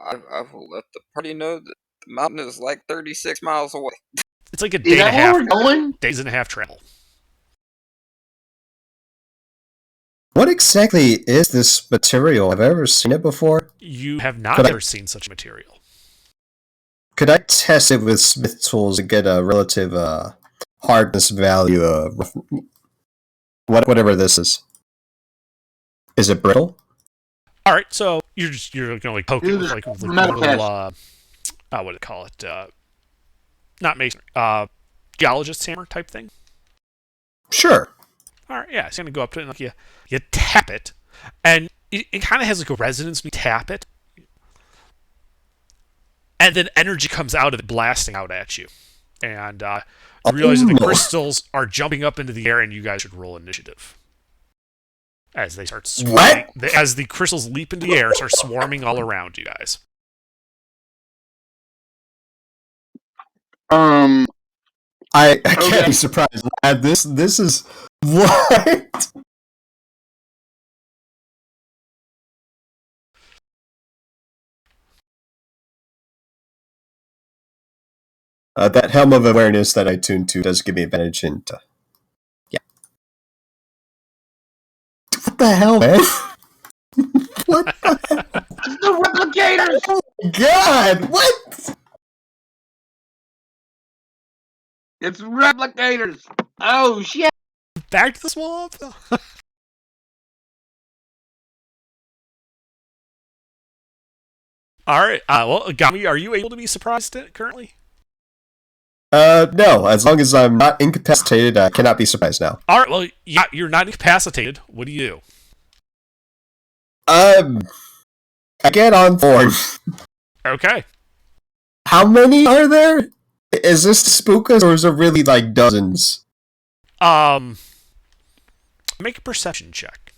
I will let the party know that the mountain is like 36 miles away. It's like a Is that where we're going? days and a half travel. What exactly is this material? Have I ever seen it before? You have not ever seen such material. Could I test it with Smith tools to get a relative hardness value of whatever this is? Is it brittle? All right, so you're gonna like poke it with like a little what do you call it? Not mason, geologist's hammer type thing. Sure. All right, yeah, it's gonna go up to it and like you tap it, and it kind of has like a resonance when you tap it, and then energy comes out of it, blasting out at you, and you realize that the crystals are jumping up into the air, and you guys should roll initiative as they start swarming. As the crystals leap into the air, start swarming all around you guys. I can't be surprised, lad. This is what? That helm of awareness that I tuned to does give me advantage, and yeah. What the hell, man? What the hell? The replicators! Oh my god! What? It's replicators! Oh shit! Back to the swamp. All right. Well, Gami, are you able to be surprised currently? No. As long as I'm not incapacitated, I cannot be surprised now. All right, well, yeah, you're not incapacitated. What do you do? I get on board. Okay. How many are there? Is this spookas or is it really like dozens? Make a perception check.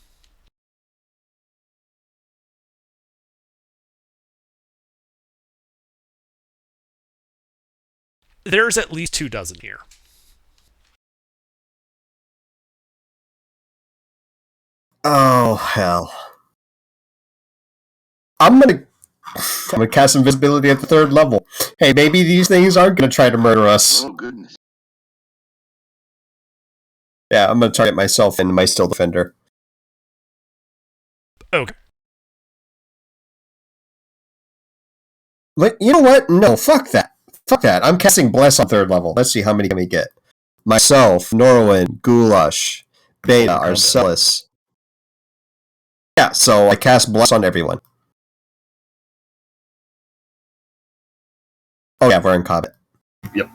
There's at least 24 here. Oh hell! I'm gonna cast invisibility at the 3rd level. Hey, maybe these things aren't gonna try to murder us. Oh goodness. Yeah, I'm gonna target myself and my Steel Defender. Okay. You know what? No, fuck that. Fuck that. I'm casting Bless on 3rd level. Let's see how many can we get. Myself, Norwin, Goulash, Beta, Arcellus. Yeah, so I cast Bless on everyone. Oh yeah, we're in combat. Yep.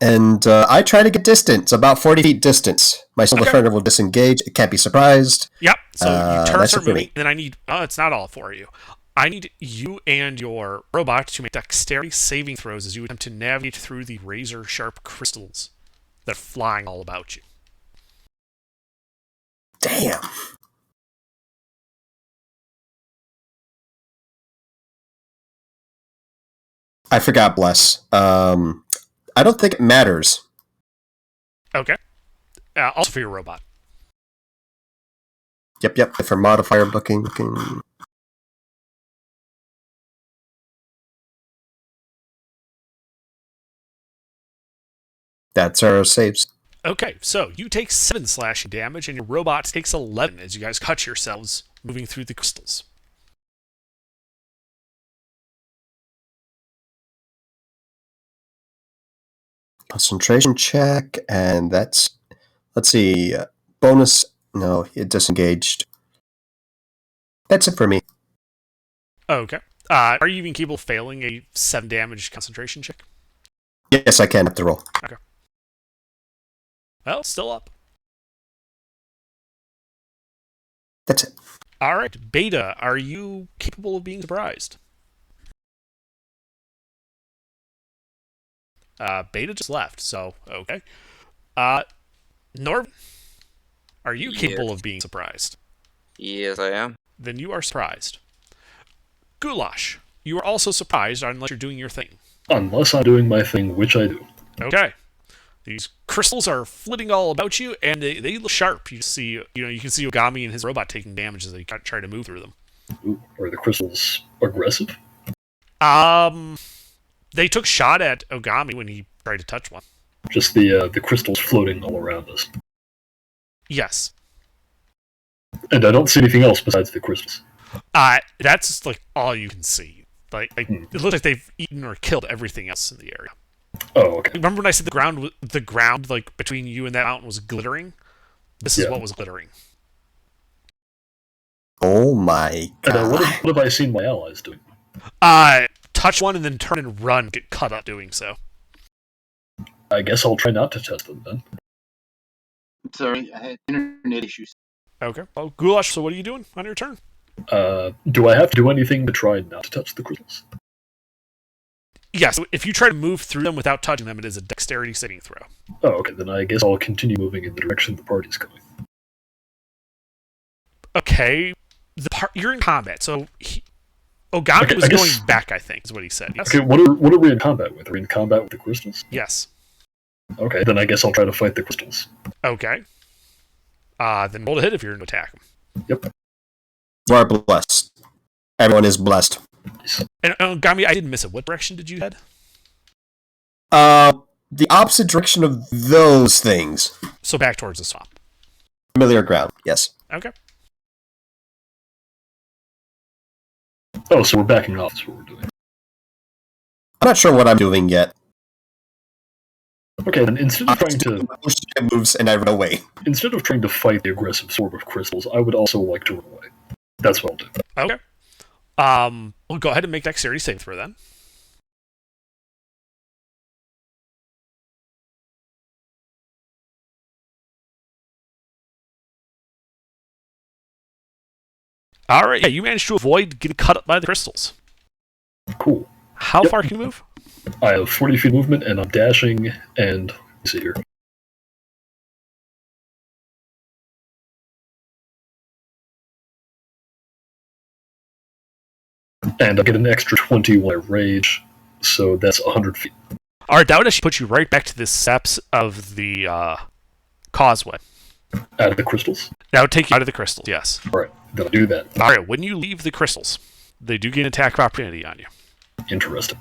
And I try to get distance, about 40 feet distance. My Steel Defender will disengage. It can't be surprised. Yep. So you turn, that's start it for moving, me. then I need... Oh, it's not all for you. I need you and your robot to make dexterity saving throws as you attempt to navigate through the razor-sharp crystals that are flying all about you. Damn. I forgot Bless. I don't think it matters. Okay. Also for your robot. Yep. For modifier booking. That's our saves. Okay, so you take 7 slashing damage, and your robot takes 11 as you guys cut yourselves moving through the crystals. Concentration check, and that's... Let's see. Bonus... No, it disengaged. That's it for me. Okay. Are you even capable of failing a 7 damage concentration check? Yes, I can have to roll. Okay. Well, it's still up. That's it. Alright, Beta, are you capable of being surprised? Beta just left, so okay. Norv, are you capable of being surprised? Yes, I am. Then you are surprised. Goulash, you are also surprised unless you're doing your thing. Unless I'm doing my thing, which I do. Okay. These crystals are flitting all about you, and they look sharp. You see, you can see Ogami and his robot taking damage as they try to move through them. Ooh, are the crystals aggressive? They took shot at Ogami when he tried to touch one. Just the crystals floating all around us. Yes. And I don't see anything else besides the crystals. That's like all you can see. It looks like they've eaten or killed everything else in the area. Oh, okay. Remember when I said the ground like between you and that mountain was glittering? This is what was glittering. Oh my god. And what have I seen my allies doing? Touch one and then turn and run, get cut up doing so. I guess I'll try not to touch them then. Sorry, I had internet issues. Okay. Well, Goulash, so what are you doing on your turn? Do I have to do anything to try not to touch the crystals? Yes, if you try to move through them without touching them, it is a dexterity saving throw. Oh, okay, then I guess I'll continue moving in the direction the party's going. Okay. You're in combat, so Ogami was going back, I think, is what he said. Yes? Okay, what are we in combat with? Are we in combat with the crystals? Yes. Okay, then I guess I'll try to fight the crystals. Okay. Then roll to hit if you're going to attack him. Yep. We're blessed. Everyone is blessed. And Ogami, I didn't miss it. What direction did you head? The opposite direction of those things. So back towards the swamp. Familiar ground, yes. Okay. Oh, so we're backing off. That's what we're doing. I'm not sure what I'm doing yet. Okay, then instead of trying to moves and I run away. Instead of trying to fight the aggressive swarm of crystals, I would also like to run away. That's what I'll do. Okay. Well, go ahead and make dexterity save throw then. All right, yeah, you managed to avoid getting cut up by the crystals. Cool. How Yep. far can you move? I have 40 feet movement, and I'm dashing, and let's see here. And I get an extra 20 when I rage, so that's 100 feet. All right, that would actually put you right back to the steps of the causeway. Out of the crystals? That would take you out of the crystals, yes. Alright, then I'll do that. All right, when you leave the crystals, they do get an attack of opportunity on you. Interesting.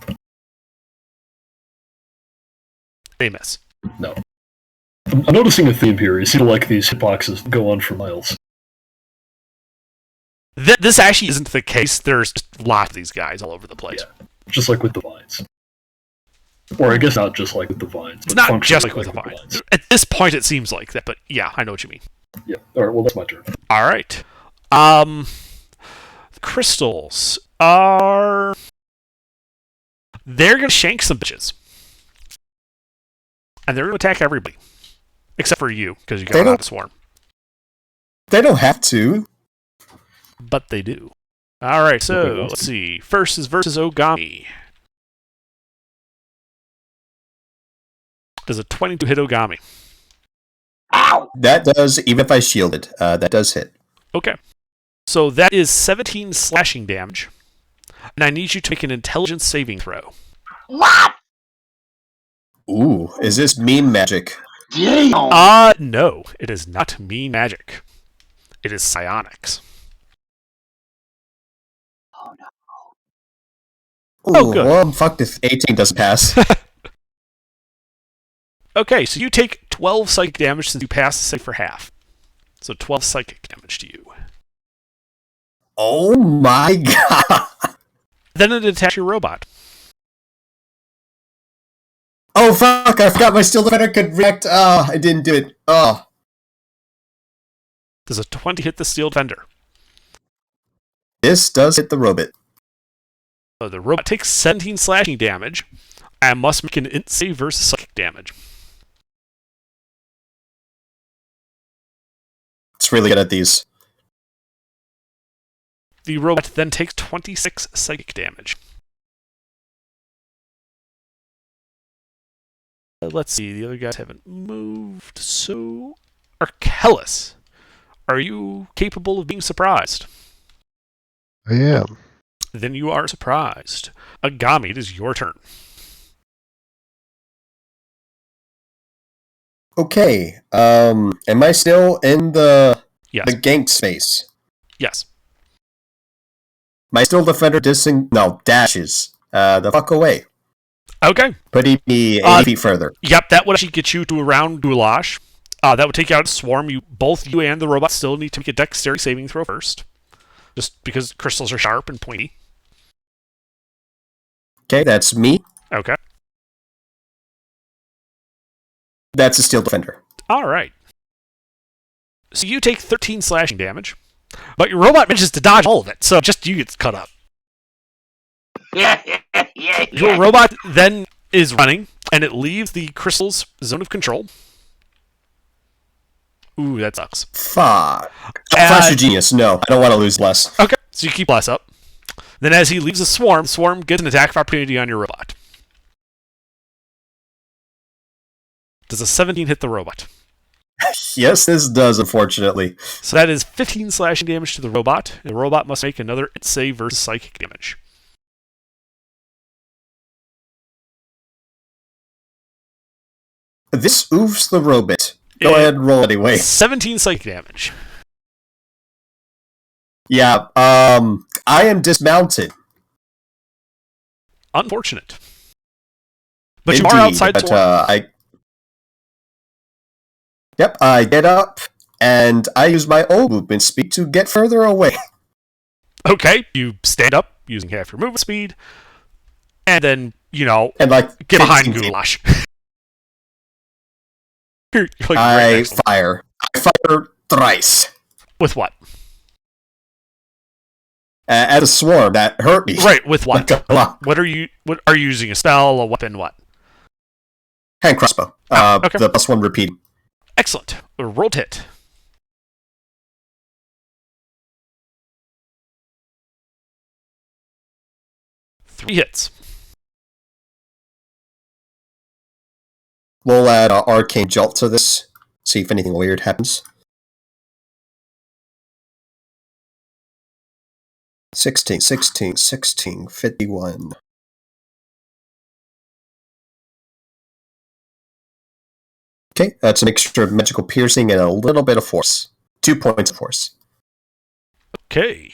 They miss. No. I'm noticing a theme here. You seem to like these hitboxes go on for miles. This actually isn't the case. There's just lots of these guys all over the place. Yeah, just like with the vines. Or I guess not just like with the vines. It's not just like with the vines. At this point, it seems like that, but yeah, I know what you mean. Yeah. Alright, well, that's my turn. All right. The crystals are... They're going to shank some bitches. And they're going to attack everybody. Except for you, because you got out of swarm. They don't have to. But they do. All right, so let's see. First is versus Ogami. Does a 22 hit Ogami? Ow! That does, even if I shielded, that does hit. Okay. So that is 17 slashing damage. And I need you to make an intelligence saving throw. What? Ooh, is this meme magic? Damn! No. It is not mean magic. It is psionics. Oh no. Ooh, good. well, I'm fucked if 18 doesn't pass. Okay, so you take 12 psychic damage since you passed the save for half. So 12 psychic damage to you. Oh my god! Then it attacks your robot. Oh fuck, I forgot my steel defender could react. I didn't do it. Oh. Does a 20 hit the steel defender? This does hit the robot. So the robot takes 17 slashing damage and must make an int save versus psychic damage. It's really good at these. The robot then takes 26 psychic damage. Let's see, the other guys haven't moved. So, Arkellis, are you capable of being surprised? I am. Then you are surprised. Agami, it is your turn. Okay, am I still in the Yes. the gank space? Yes. My steel defender dashes the fuck away, Okay. putting me 80 feet further. Yep, that would actually get you to around Goulash. That would take you out of Swarm. Both you and the robot still need to make a dexterity saving throw first. Just because crystals are sharp and pointy. Okay, that's me. Okay. That's a steel defender. Alright. So you take 13 slashing damage, but your robot manages to dodge all of it, so just you get cut up. Yeah. Your robot then is running, and it leaves the crystal's zone of control. Ooh, that sucks. Fuck. Flash of genius. No, I don't want to lose less. Okay, so you keep less up. Then as he leaves the swarm gets an attack of opportunity on your robot. Does a 17 hit the robot? Yes, this does, unfortunately. So that is 15 slashing damage to the robot. The robot must make another int save versus psychic damage. This oofs the robot. Go ahead and roll anyway. 17 psychic damage. Yeah, I am dismounted. Unfortunate. But Indeed, you are outside but, swarm. I get up, and I use my old movement speed to get further away. Okay, you stand up using half your movement speed, and then, And get behind 15 feet. Goulash. I fire. I fire thrice. With what? At a swarm that hurt me. Right, with what? Like a lot. What are you using? A spell, a weapon, what? Hand crossbow. Okay. The +1 repeat. Excellent. Roll to hit. 3 hits. We'll add Arcane Jolt to this. See if anything weird happens. 16, 16, 16, 51. Okay, that's an extra of magical piercing and a little bit of force. 2 points of force. Okay.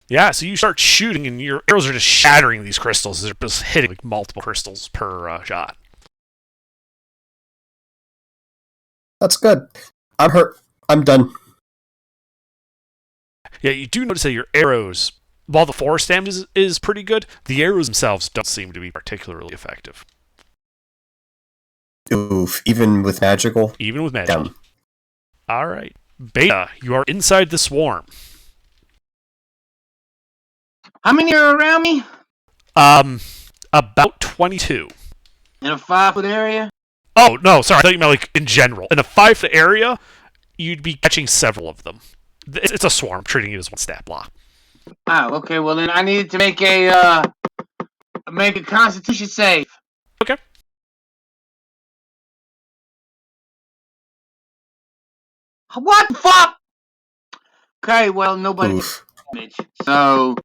Yeah, so you start shooting, and your arrows are just shattering these crystals. They're just hitting like multiple crystals per shot. That's good. I'm hurt. I'm done. Yeah, you do notice that your arrows, while the force damage is pretty good, the arrows themselves don't seem to be particularly effective. Oof, even with magical? Even with magic. Down. All right. Beta, you are inside the swarm. How many are around me? About 22. In a 5-foot area? Oh, no, sorry. I thought you meant like in general. In a 5-foot area, you'd be catching several of them. It's a swarm, treating it as one stat block. Oh, okay. Well, then I needed to make a Constitution save. Okay. What the fuck? Okay, well, nobody did Oof. damage. So,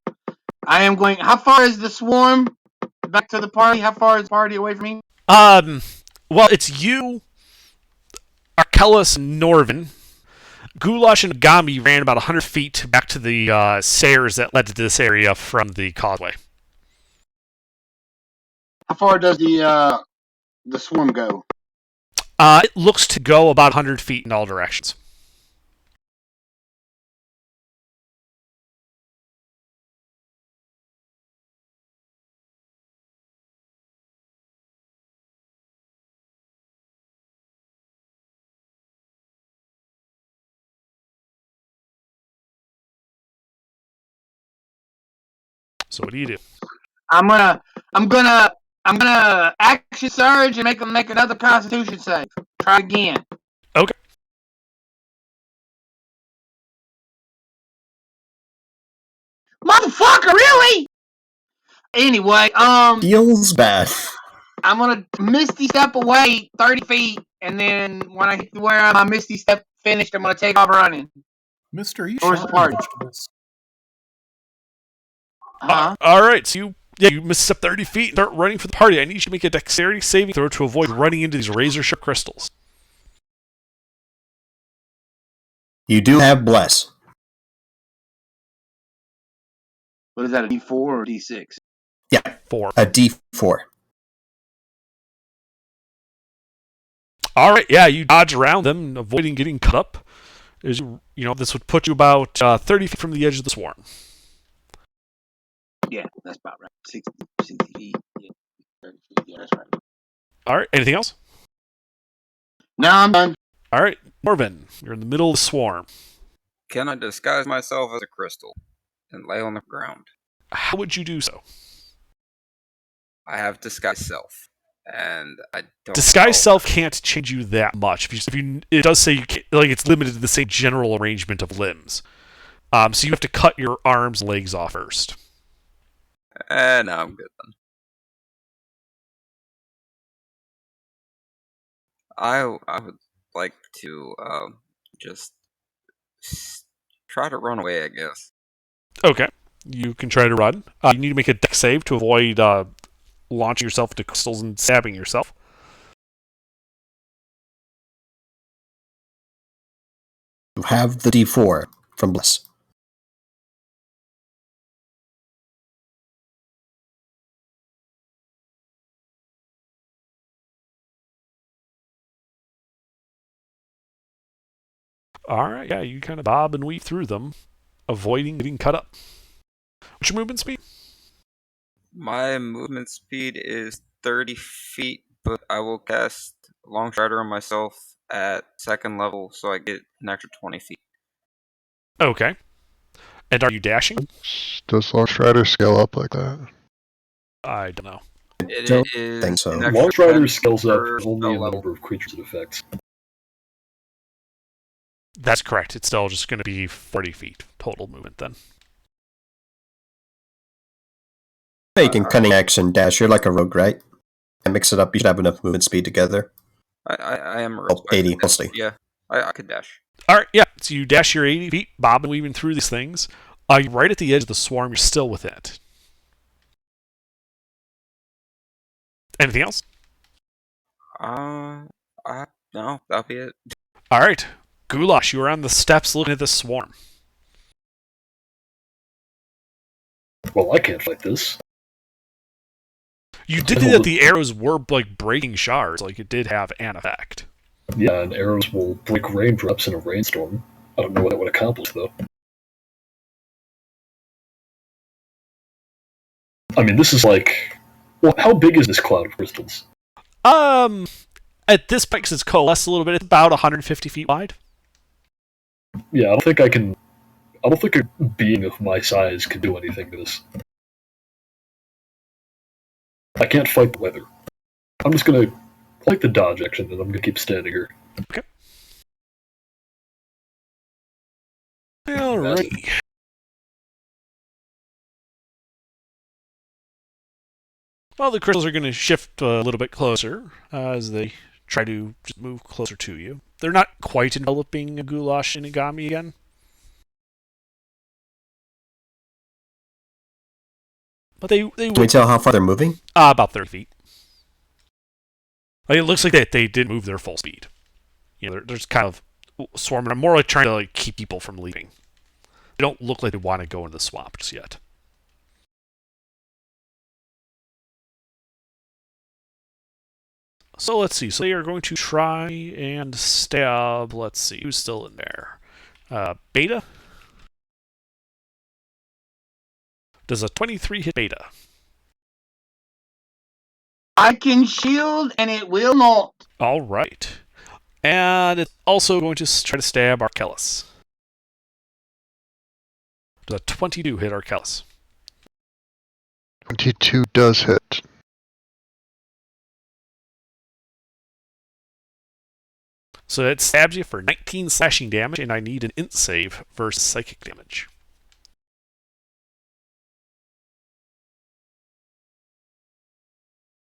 I am going... How far is the swarm back to the party? How far is the party away from me? Well, it's you, Arkellis, and Norvin. Goulash and Agami ran about 100 feet back to the stairs that led to this area from the causeway. How far does the swarm go? It looks to go about 100 feet in all directions. So what do you do? I'm gonna action surge and make another Constitution save. Try again. Okay. Motherfucker, really? Anyway, Feels bad. I'm gonna Misty Step away 30 feet, and then when I get to where my Misty Step finished, I'm gonna take off running. Mister, are you Where's the chopping party? vegetables? All right, so you misstep 30 feet and start running for the party. I need you to make a dexterity saving throw to avoid running into these razor-sharp crystals. You do have Bless. What is that, a D4 or a D6? Yeah, 4. a D4. All right, yeah, you dodge around them, avoiding getting cut up. This would put you about 30 feet from the edge of the swarm. Yeah, that's about right. 60 feet. Yeah, 30 feet. Yeah, that's right. All right, anything else? No, I'm done. All right, Morvin, you're in the middle of the swarm. Can I disguise myself as a crystal and lay on the ground? How would you do so? I have disguise self, and I don't. Disguise self can't change you that much. It does say you can't, like it's limited to the same general arrangement of limbs. So you have to cut your arms, and legs off first. No, I'm good then. I would like to just try to run away, I guess. Okay, you can try to run. You need to make a dex save to avoid launching yourself into crystals and stabbing yourself. You have the D4 from Bless. All right, yeah, you kind of bob and weave through them, avoiding getting cut up. What's your movement speed? My movement speed is 30 feet, but I will cast Long Strider on myself at 2nd level, so I get an extra 20 feet. Okay. And are you dashing? Does Long Strider scale up like that? I don't know. It Don't is think so. an extra Long Strider 10 scales up per only spell in the level. number of creatures it affects. That's correct. It's still just going to be 40 feet total movement then. Yeah, you can cunning action dash. You're like a rogue, right? And mix it up. You should have enough movement speed together. I am a Oh, 80 mostly. Yeah, I could dash. All right, yeah. So you dash your 80 feet, bob and weaving through these things. You're right at the edge of the swarm. You're still within it. Anything else? No, that'll be it. All right, Goulash, you are on the steps looking at the swarm. Well, I can't fight this. You did see that the arrows were like breaking shards, like it did have an effect. Yeah, and arrows will break raindrops in a rainstorm. I don't know what that would accomplish, though. I mean, this is like... Well, how big is this cloud of crystals? At this point, 'cause it's coalesced a little bit, it's about 150 feet wide. Yeah, I don't think a being of my size can do anything to this. I can't fight the weather. I'm just gonna like the dodge action, and I'm gonna keep standing here. Okay. Alrighty. Well, the crystals are going to shift a little bit closer as they try to just move closer to you. They're not quite enveloping a Goulash Shinigami again. But they Can we tell how far they're moving? About 30 feet. Like, it looks like they didn't move their full speed. You know, they're just kind of swarming. I'm more like trying to like keep people from leaving. They don't look like they want to go into the swamp just yet. So let's see. So they are going to try and stab. Let's see. Who's still in there? Beta? Does a 23 hit Beta? I can shield and it will not. All right. And it's also going to try to stab Arkellis. Does a 22 hit Arkellis? 22 does hit. So it stabs you for 19 slashing damage, and I need an int save versus psychic damage.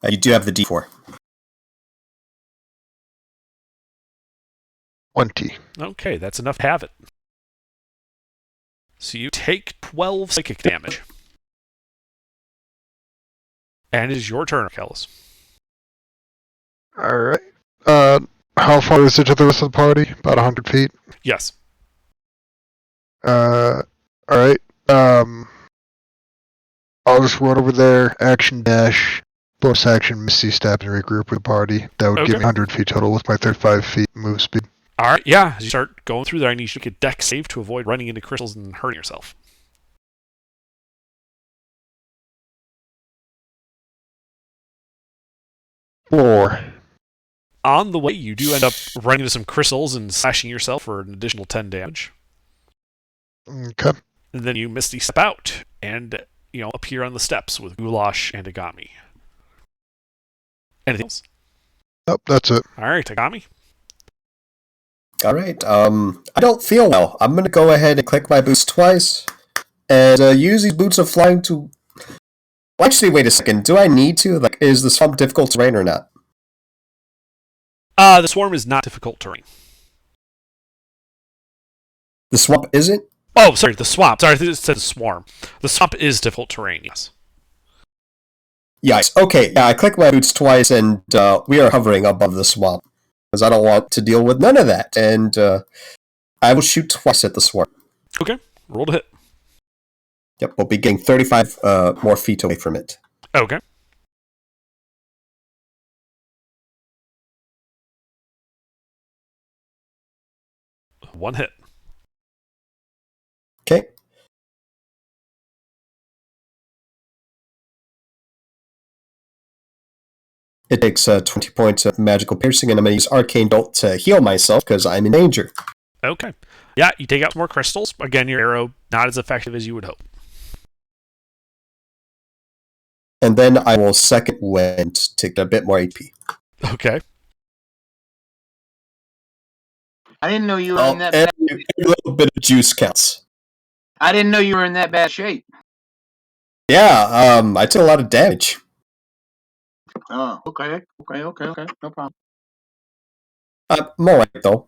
You do have the D4. 20. Okay, that's enough to have it. So you take 12 psychic damage. And it is your turn, Arkellis. Alright. How far is it to the rest of the party? About 100 feet? Yes. Alright. I'll just run over there, action dash, bonus action, Misty Step, and regroup with the party. That would give me 100 feet total with my 35 feet move speed. Alright, yeah. As you start going through there, I need you to make a dex save to avoid running into crystals and hurting yourself. Four. On the way, you do end up running into some crystals and slashing yourself for an additional 10 damage. Okay. And then you Misty Step out and, appear on the steps with Goulash and Agami. Anything else? Nope, that's it. Alright, Agami. Alright, I don't feel well. I'm going to go ahead and click my boots twice and use these boots of flying to... Well, actually, wait a second. Do I need to? Like, is the swamp difficult terrain or not? The swarm is not difficult terrain. The swamp isn't? Oh, sorry, the swamp. Sorry, I think it said the swarm. The swamp is difficult terrain, yes. Yes, okay. Yeah, I click my boots twice and we are hovering above the swamp. Because I don't want to deal with none of that. And I will shoot twice at the swarm. Okay, roll to hit. Yep, we'll be getting 35 more feet away from it. Okay. One hit. Okay. It takes 20 points of magical piercing, and I'm going to use Arcane Bolt to heal myself because I'm in danger. Okay. Yeah, you take out some more crystals. Again, your arrow not as effective as you would hope. And then I will second wind to take a bit more AP. Okay. I didn't know you were in that bad. Every little bit of juice counts. I didn't know you were in that bad shape. Yeah, I took a lot of damage. Oh, okay. No problem. More right, though.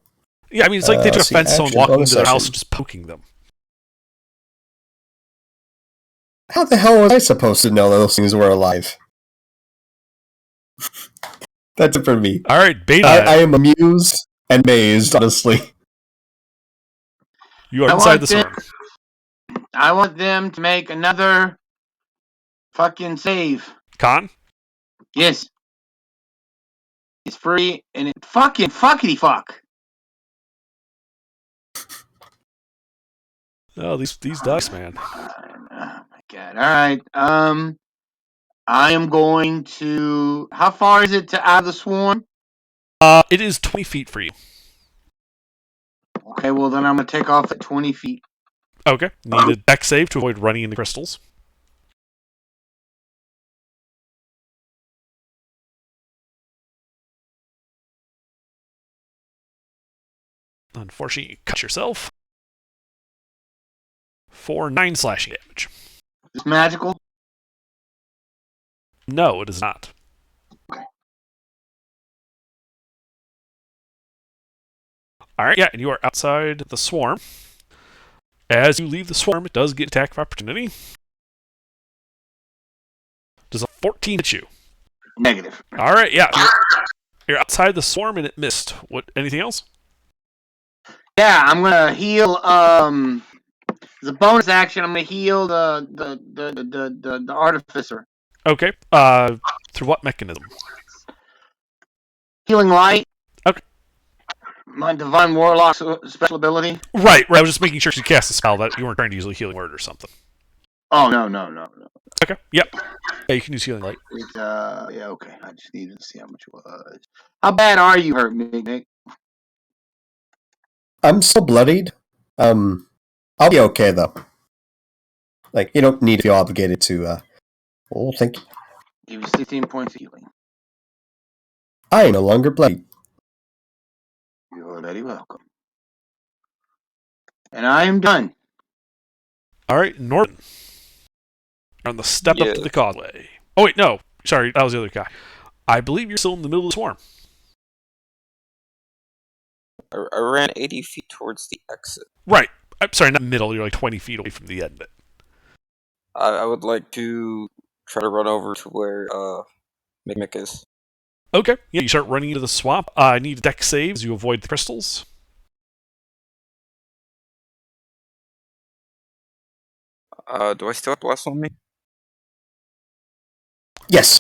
Yeah, I mean, it's like they took Let's see, offense to someone action, walking bonus into their house action. and just poking them. How the hell was I supposed to know those things were alive? That's it for me. All right, Beta. I am amused and amazed, honestly. You are inside the swarm. I want them to make another fucking save. Con? Yes. It's free and it fucking fuckity fuck. Oh, these dice, man. Oh my god. Alright. I am going to. How far is it to out of the swarm? It is 20 feet for you. Okay, well then I'm gonna take off at 20 feet. Okay. Need a deck save to avoid running into crystals. Unfortunately, you cut yourself. For 9 slashing damage. Is this magical? No, it is not. Okay. Alright, yeah, and you are outside the swarm. As you leave the swarm, it does get attack of opportunity. Does a 14 hit you? Negative. Alright, yeah. You're outside the swarm and it missed. What? Anything else? Yeah, I'm gonna heal. As a bonus action, I'm gonna heal the artificer. Okay. Through what mechanism? Healing light. Okay. My divine warlock special ability. Right. I was just making sure she cast a spell that you weren't trying to use a healing word or something. Oh no. Okay. Yep. Yeah, you can use healing light. It's yeah, okay. I just needed to see how much it was. How bad are you hurt, Nick? I'm so bloodied. I'll be okay, though. Like, you don't need to feel obligated to, oh, thank you. Give you 16 points of healing. I am no longer bloodied. You're very welcome. And I am done. Alright, Norton. You're on the step up to the causeway. Oh, wait, no. Sorry, that was the other guy. I believe you're still in the middle of the swarm. I ran 80 feet towards the exit. Right. I'm sorry, not middle. You're like 20 feet away from the end of it. I would like to try to run over to where Mick is. Okay. Yeah, you start running into the swamp. I need deck saves. You avoid the crystals. Do I still have Bless on me? Yes.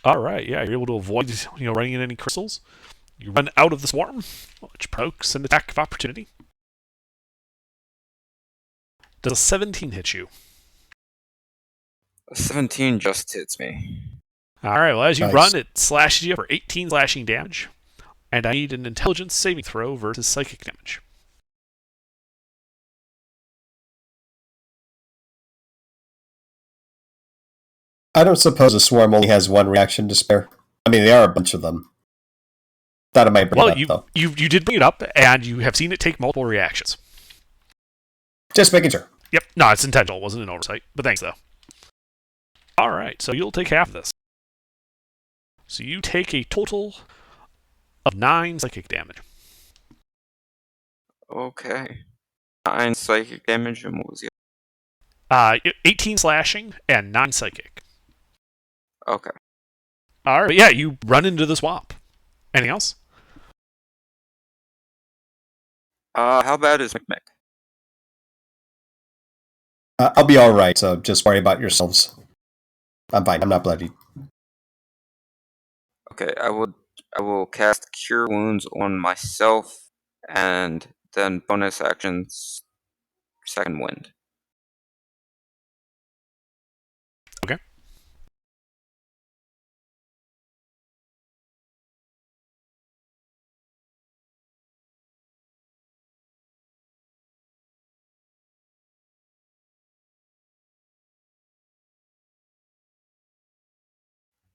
All right. Yeah, you're able to avoid running into any crystals. You run out of the swarm, which provokes an attack of opportunity. Does a 17 hit you? A 17 just hits me. All right. Well, as you Nice. run, it slashes you for 18 slashing damage, and I need an intelligence saving throw versus psychic damage. I don't suppose a swarm only has one reaction to spare. I mean, there are a bunch of them. Thought I might bring it up, though. you did bring it up, and you have seen it take multiple reactions. Just making sure. Yep. No, it's intentional. It wasn't an oversight. But thanks, though. All right. So you'll take half of this. So you take a total of 9 psychic damage. Okay. 9 psychic damage, and what was the 18 slashing and 9 psychic. Okay. All right. Yeah, you run into the swamp. Anything else? How bad is McMick? I'll be alright, so just worry about yourselves. I'm fine. I'm not bloodied. Okay, I will cast Cure Wounds on myself, and then bonus actions, Second Wind. Okay.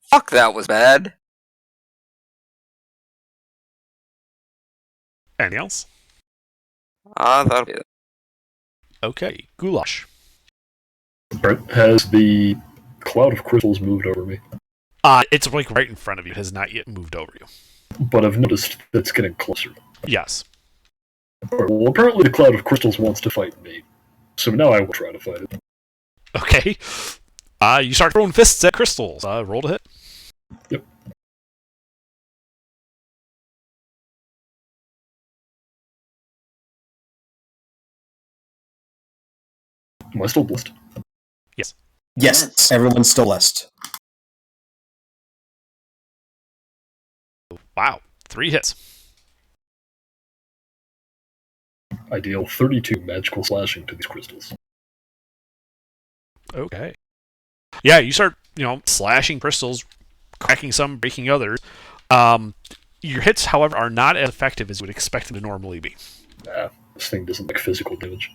Fuck, that was bad. Anything else? That'll be it. Okay, Goulash. Brent, has the cloud of crystals moved over me? It's like right in front of you. It has not yet moved over you. But I've noticed that it's getting closer. Yes. Alright, well, apparently the cloud of crystals wants to fight me. So now I will try to fight it. Okay. You start throwing fists at crystals. Roll to hit. Yep. Am I still blessed? Yes. Yes, everyone's still blessed. Wow. 3 hits. I deal 32 magical slashing to these crystals. Okay. Yeah, you start, slashing crystals, cracking some, breaking others. Your hits, however, are not as effective as you would expect them to normally be. This thing doesn't like physical damage.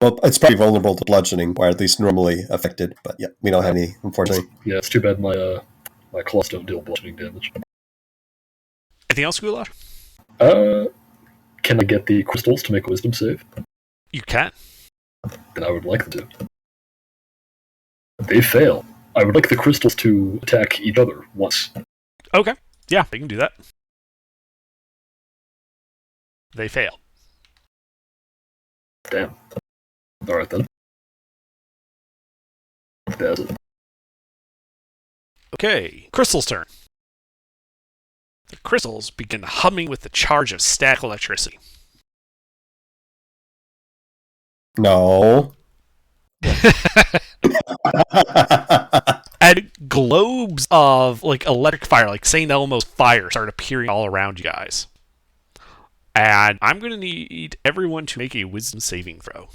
Well, it's probably vulnerable to bludgeoning, or at least normally affected. But yeah, we don't have any, unfortunately. Yeah, it's too bad my claws don't deal bludgeoning damage. Anything else, Goulash? Can I get the crystals to make a wisdom save? You can. Then I would like them to. They fail. I would like the crystals to attack each other once. Okay. Yeah, they can do that. They fail. Damn. Alright then. That's it. Okay. Crystal's turn. The crystals begin humming with the charge of static electricity. No. And globes of electric fire, like St. Elmo's fire, start appearing all around you guys. And I'm going to need everyone to make a wisdom saving throw.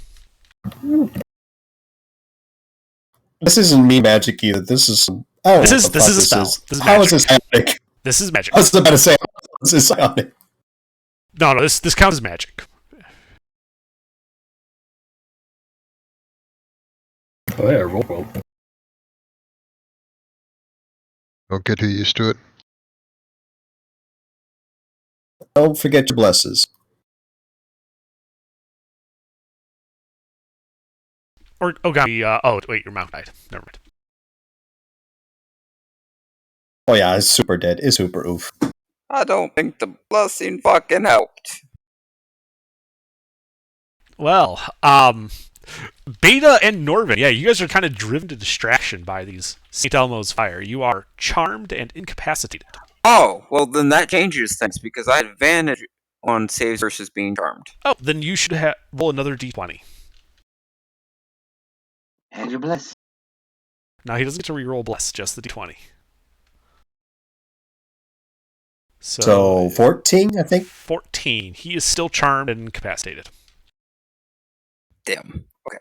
This isn't me magic either. This is this is a spell. How is this happening? This is magic. I was about to say, this is psionic. No, this counts as magic. Oh yeah, roll well. Don't get too used to it. Don't forget your blesses. Or, wait, your mount died. Never mind. Oh yeah, it's super dead. It's super oof. I don't think the blessing fucking helped. Well, Beta and Norvin, yeah, you guys are kind of driven to distraction by these St. Elmo's fire. You are charmed and incapacitated. Oh, well then that changes things because I had advantage on saves versus being charmed. Oh, then you should roll another d20. And you're blessed. Now he doesn't get to reroll bless, just the d20. So 14, I think? 14. He is still charmed and incapacitated. Damn. Okay.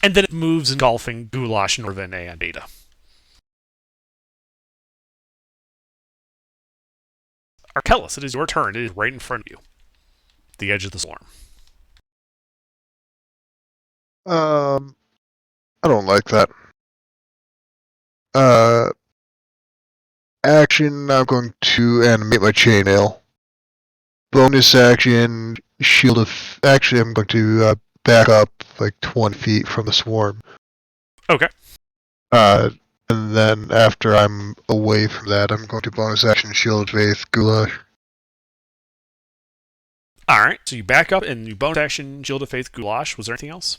And then it moves engulfing Goulash, Norvin, and Beta. Arkellis, it is your turn. It is right in front of you. The edge of the storm. I don't like that. Action, I'm going to animate my chainmail. Bonus action, shield of... Actually, I'm going to back up like 20 feet from the swarm. Okay. And then after I'm away from that, I'm going to bonus action, shield of faith, Goulash. Alright, so you back up and you bonus action, shield of faith, Goulash. Was there anything else?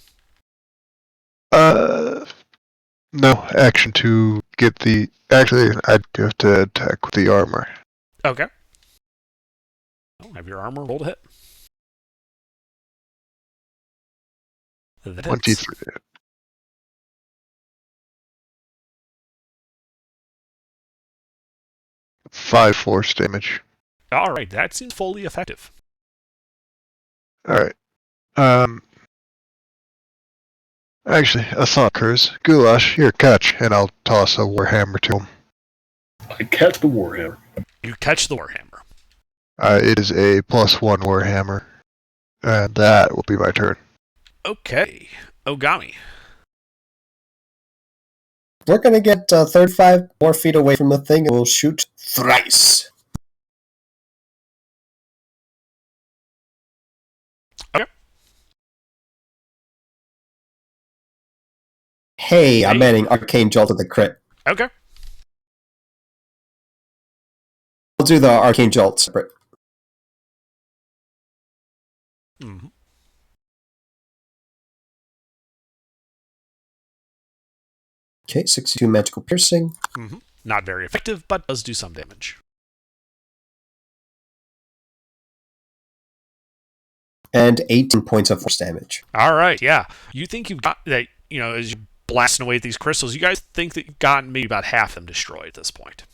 No, action to get the... Actually, I'd have to attack with the armor. Okay. Oh, have your armor roll to hit. That hits. 23. 5 force damage. Alright, that seems fully effective. Alright. Actually, a thought occurs. Goulash, here, catch, and I'll toss a warhammer to him. I catch the warhammer. You catch the warhammer. It is a +1 warhammer, and that will be my turn. Okay. Ogami. we're going to get 35 more feet away from the thing, and we'll shoot thrice. Okay. Hey, I'm adding Arcane Jolt to the crit. Okay. I'll do the Arcane Jolt separate. Mm-hmm. Okay, 62 magical piercing. Mm-hmm. Not very effective, but does do some damage. And 18 points of force damage. All right, yeah. You think you've got that, as you're blasting away at these crystals, you guys think that you've gotten maybe about half of them destroyed at this point.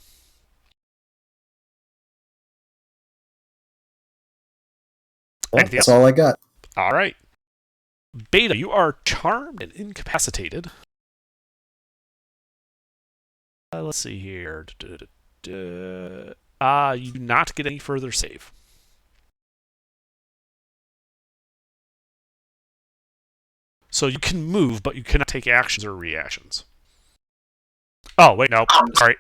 Well, that's all I got. All right. Beta, you are charmed and incapacitated. Let's see here. You do not get any further save. So you can move, but you cannot take actions or reactions. Oh, wait, no. Sorry.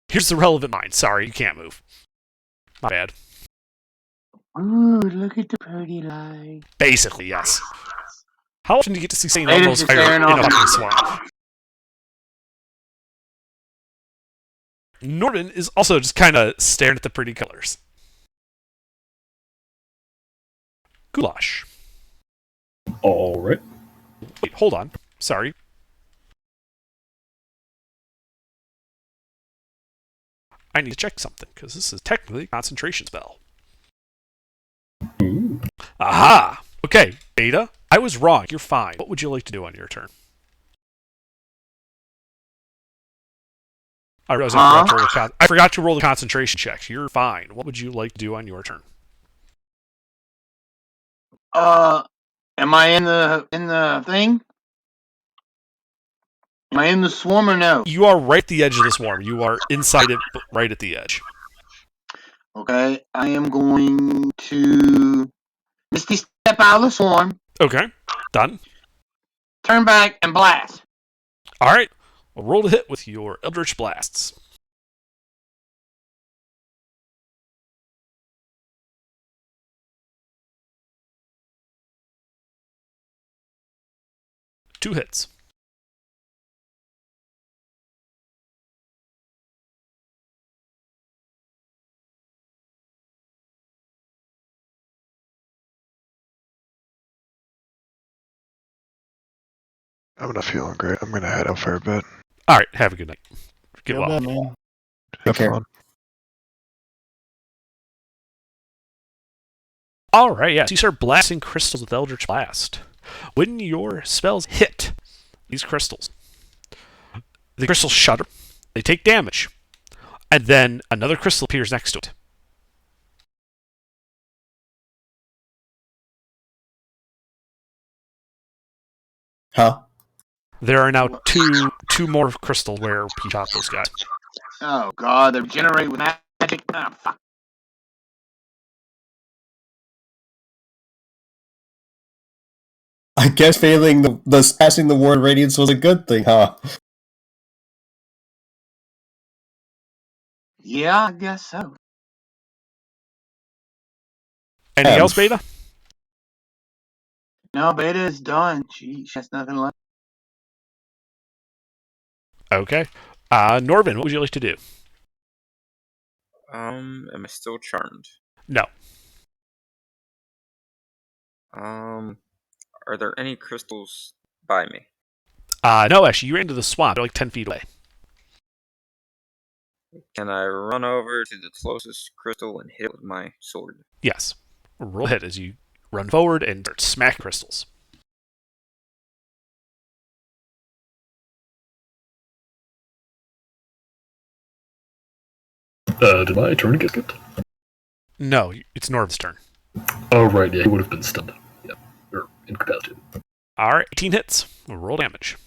Here's the relevant line. Sorry, you can't move. My bad. Ooh, look at the pretty light. Basically, yes. How often do you get to see St. Beta's Elmo's just fire staring in a off. fucking swamp? Norman is also just kind of staring at the pretty colors. Goulash. All right. Wait, hold on. Sorry. I need to check something, because this is technically a concentration spell. Ooh. Aha! Okay, Beta, I was wrong. You're fine. What would you like to do on your turn? I realize I forgot to roll the concentration check. You're fine. What would you like to do on your turn? Am I in the thing? Am I in the swarm or no? You are right at the edge of the swarm. You are inside it, but right at the edge. Okay, I am going to Misty Step out of the swarm, Okay, done. turn back, and blast. All right, well, roll to hit with your Eldritch Blasts. Two hits. I'm not feeling great. I'm gonna head out for a bit. All right, have a good night. Get Feel well. bad, man. Have care. fun. All right, yeah. So you start blasting crystals with Eldritch Blast. When your spells hit these crystals, the crystals shudder. They take damage, and then another crystal appears next to it. Huh? There are now two more crystals where he shot those guys. Oh god, they're generating with magic. Ah, fuck. I guess failing the passing the ward radiance was a good thing, huh? Yeah, I guess so. Anything else, Beta? No, Beta is done. She has nothing left. Okay. Norvin, what would you like to do? Am I still charmed? No. Are there any crystals by me? No, actually, you ran into the swamp. They're like 10 feet away. Can I run over to the closest crystal and hit it with my sword? Yes. Roll hit as you run forward and start smacking crystals. Did my turn get skipped? No, it's Norv's turn. Oh, right, yeah, he would have been stunned. Yeah, or incapacitated. All right, 18 hits. Roll damage.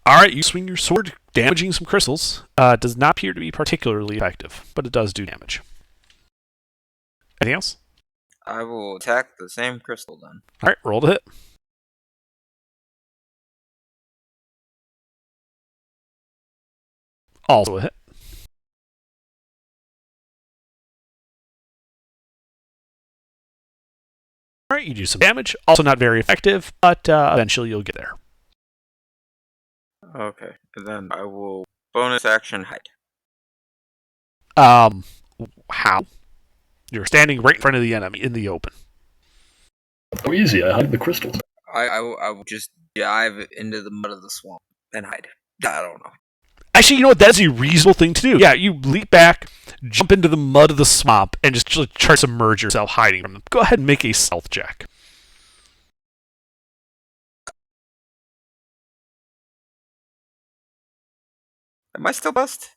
Alright, you swing your sword, damaging some crystals. Does not appear to be particularly effective, but it does do damage. Anything else? I will attack the same crystal then. Alright, roll to hit. Also a hit. Alright, you do some damage. Also not very effective, but eventually you'll get there. Okay, and then I will bonus action hide. How? You're standing right in front of the enemy in the open. Oh, easy. I hide the crystals. I will just dive into the mud of the swamp and hide. I don't know. Actually, you know what? That's a reasonable thing to do. Yeah, you leap back, jump into the mud of the swamp, and just try to submerge yourself hiding from them. Go ahead and make a stealth check. Am I still blessed?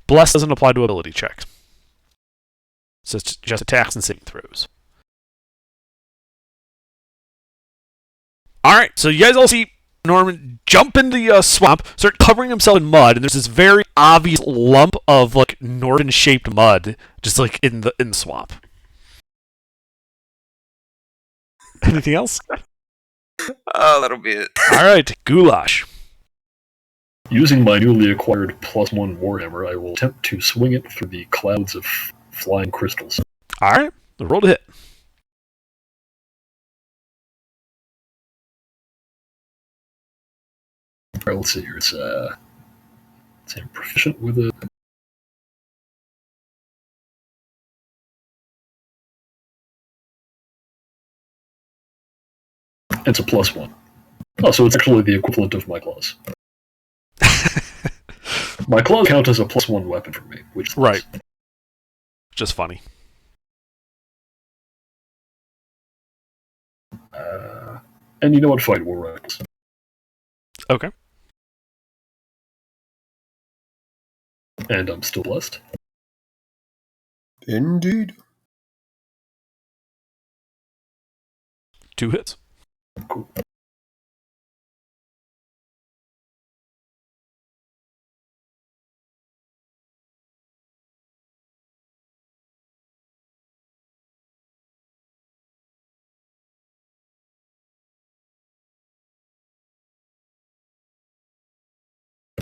Bless doesn't apply to ability checks. So it's just attacks and saving throws. Alright, so you guys all see Norman jump into the swamp, start covering himself in mud, and there's this very obvious lump of like Norman-shaped mud just like in the swamp. Anything else? Oh, that'll be it. Alright, Goulash. Using my newly acquired +1 Warhammer, I will attempt to swing it through the clouds of flying crystals. Alright, roll to hit. Alright, let's see here. It's I'm proficient with it. It's a +1. Oh, so it's actually the equivalent of my claws. My claws count as a +1 weapon for me, which is Right. Just funny. And you know what? Fight War Reckless. Okay. And I'm still blessed. Indeed. 2 hits. Cool.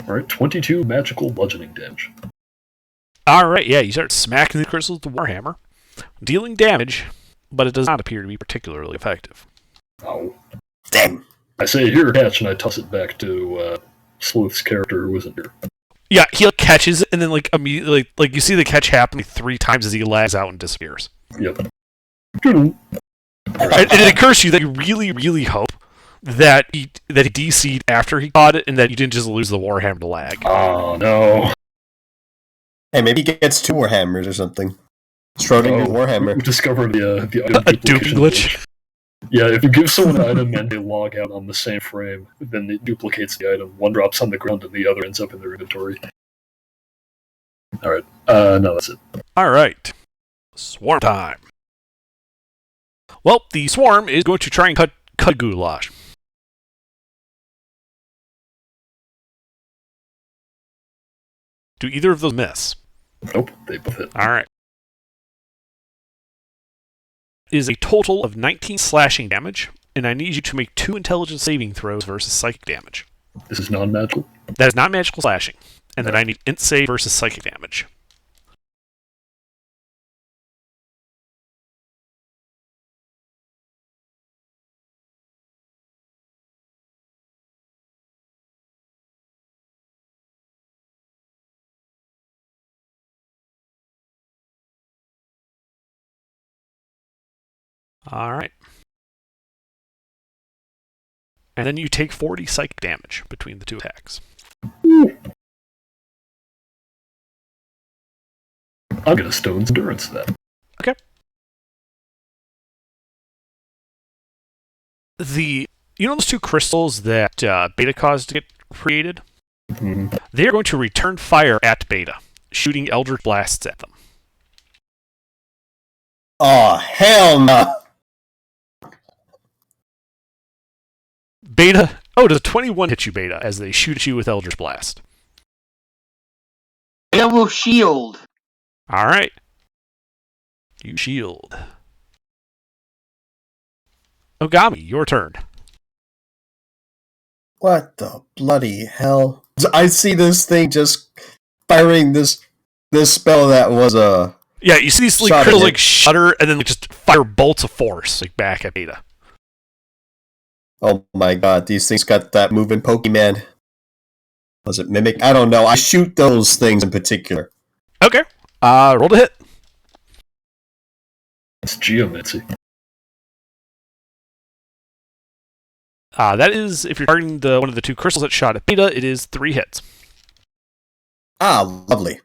Alright, 22 magical bludgeoning damage. Alright, yeah, you start smacking the crystals with the Warhammer, dealing damage, but it does not appear to be particularly effective. Ow. Damn. I say, here, catch, and I toss it back to Sleuth's character who isn't here. Yeah, he like, catches it, and then like immediately, like you see the catch happen like, 3 times as he lags out and disappears. Yep. And it occurs to you that you really, really hope that he DC'd after he caught it, and that you didn't just lose the Warhammer to lag. Oh, no. Hey, maybe he gets 2 Warhammers or something. Schrodinger's Warhammer. We discovered the item A duping duplication glitch. Yeah, if you give someone an item and they log out on the same frame, then it duplicates the item. One drops on the ground and the other ends up in their inventory. Alright, no, that's it. Alright. Swarm time. Well, the swarm is going to try and cut Goulash. Do either of those miss? Nope, they both hit. Alright. Is a total of 19 slashing damage, and I need you to make 2 intelligence saving throws versus psychic damage. This is non-magical? That is not magical slashing, and then I need int save versus psychic damage. Alright. And then you take 40 psychic damage between the 2 attacks. I'll get a stone's endurance to that. Okay. You know those 2 crystals that Beta caused to get created? Mm-hmm. They are going to return fire at Beta, shooting Eldritch Blasts at them. Oh, hell no. Beta Oh, does a 21 hit you, Beta, as they shoot at you with Eldritch Blast? It will shield. All right. You shield. Ogami, your turn. What the bloody hell? I see this thing just firing this spell that was a... Yeah, you see these crystals like shudder and then just fire bolts of force like back at Beta. Oh my god, these things got that moving Pokemon. Was it Mimic? I don't know. I shoot those things in particular. Okay. Roll to hit. It's Geomancy. That is, if you're targeting one of the two crystals that shot at Beta, it is 3 hits. Ah, lovely.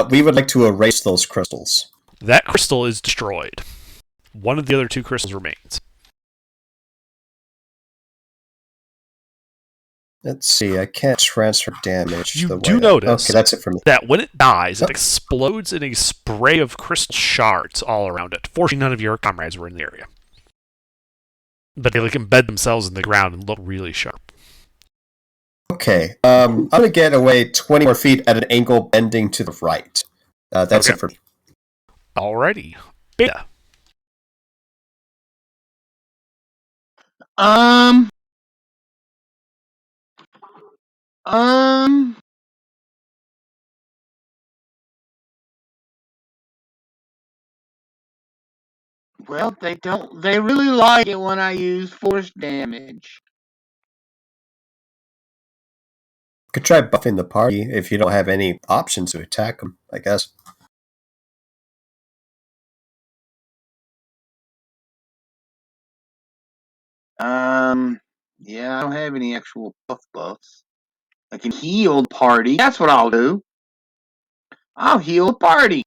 We would like to erase those crystals. That crystal is destroyed. One of the other 2 crystals remains. Let's see, I can't transfer damage. You do notice okay, that's it for me. that when it dies, it explodes in a spray of crystal shards all around it. Fortunately, none of your comrades were in the area. But they embed themselves in the ground and look really sharp. Okay, I'm going to get away 20 more feet at an angle bending to the right. That's it for me. Alrighty. Beta. Well, they really like it when I use force damage. Could try buffing the party if you don't have any options to attack them, I guess. Yeah, I don't have any actual buffs. I can heal party. That's what I'll do. I'll heal a party.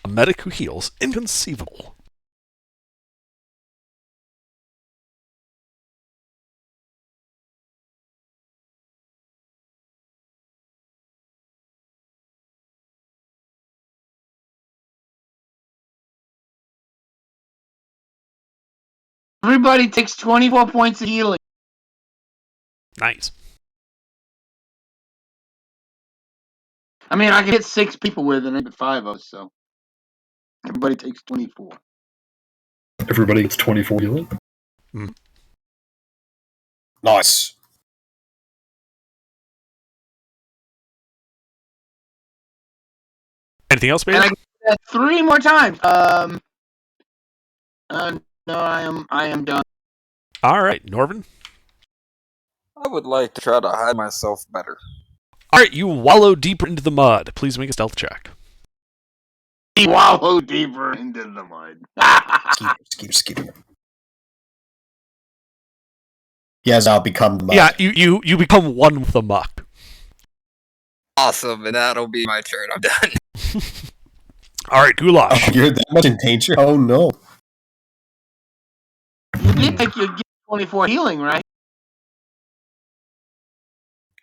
A medic who heals. Inconceivable. Everybody takes 24 points of healing. Nice. I mean, I can hit 6 people with it, and hit 5 of us, so everybody takes 24. Everybody gets 24 healing. Nice. Anything else, Beta? And I can do that 3 more times. No, I am done. Alright, Norvin. I would like to try to hide myself better. Alright, you wallow deeper into the mud. Please make a stealth check. He wallow deeper into the mud. Skip. Yes, I'll become the mud. Yeah, you become one with the muck. Awesome, and that'll be my turn. I'm done. Alright, Goulash. Oh, you're that much in danger? Oh, no. You did think you'd get 24 healing, right?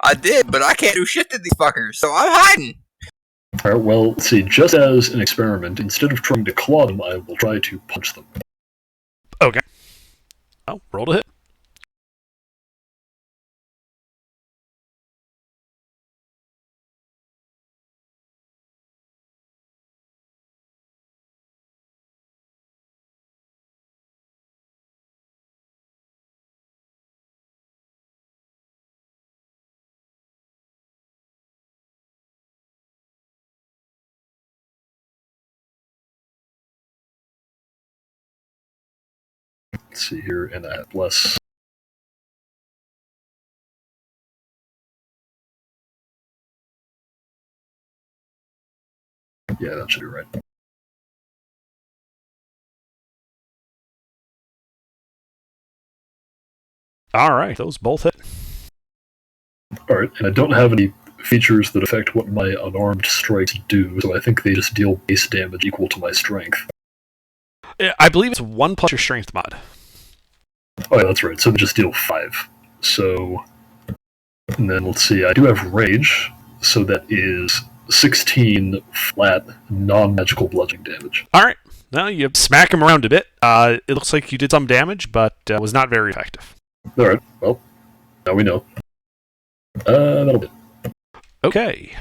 I did, but I can't do shit to these fuckers, so I'm hiding. Alright, well, let's see, just as an experiment, instead of trying to claw them, I will try to punch them. Okay. Oh, roll to hit. Let's see here, and I have less. Yeah, that should be right. Alright, those both hit. Alright, and I don't have any features that affect what my unarmed strikes do, so I think they just deal base damage equal to my strength. I believe it's 1 plus your strength mod. Oh yeah, that's right, so they just deal 5. So, and then let's see, I do have rage, so that is 16 flat, non-magical bludgeoning damage. All right. Now you smack him around a bit. It looks like you did some damage, but was not very effective. All right. Well, now we know. That'll do. Okay.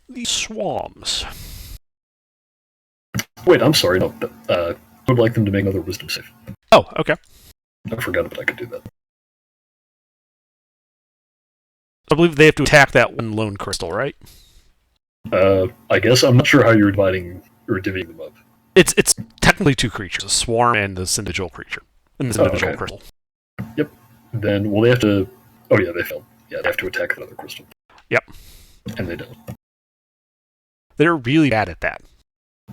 The swarms. Wait, I'm sorry. No, I would like them to make another wisdom save. Oh, okay. I forgot that I could do that. I believe they have to attack that one lone crystal, right? I guess I'm not sure how you're dividing or divvying them up. It's technically two creatures, a swarm and this individual creature. And this individual okay. crystal. Yep. Then, well, they have to... Oh, yeah, they failed. Yeah, they have to attack another crystal. Yep. And they don't. They're really bad at that.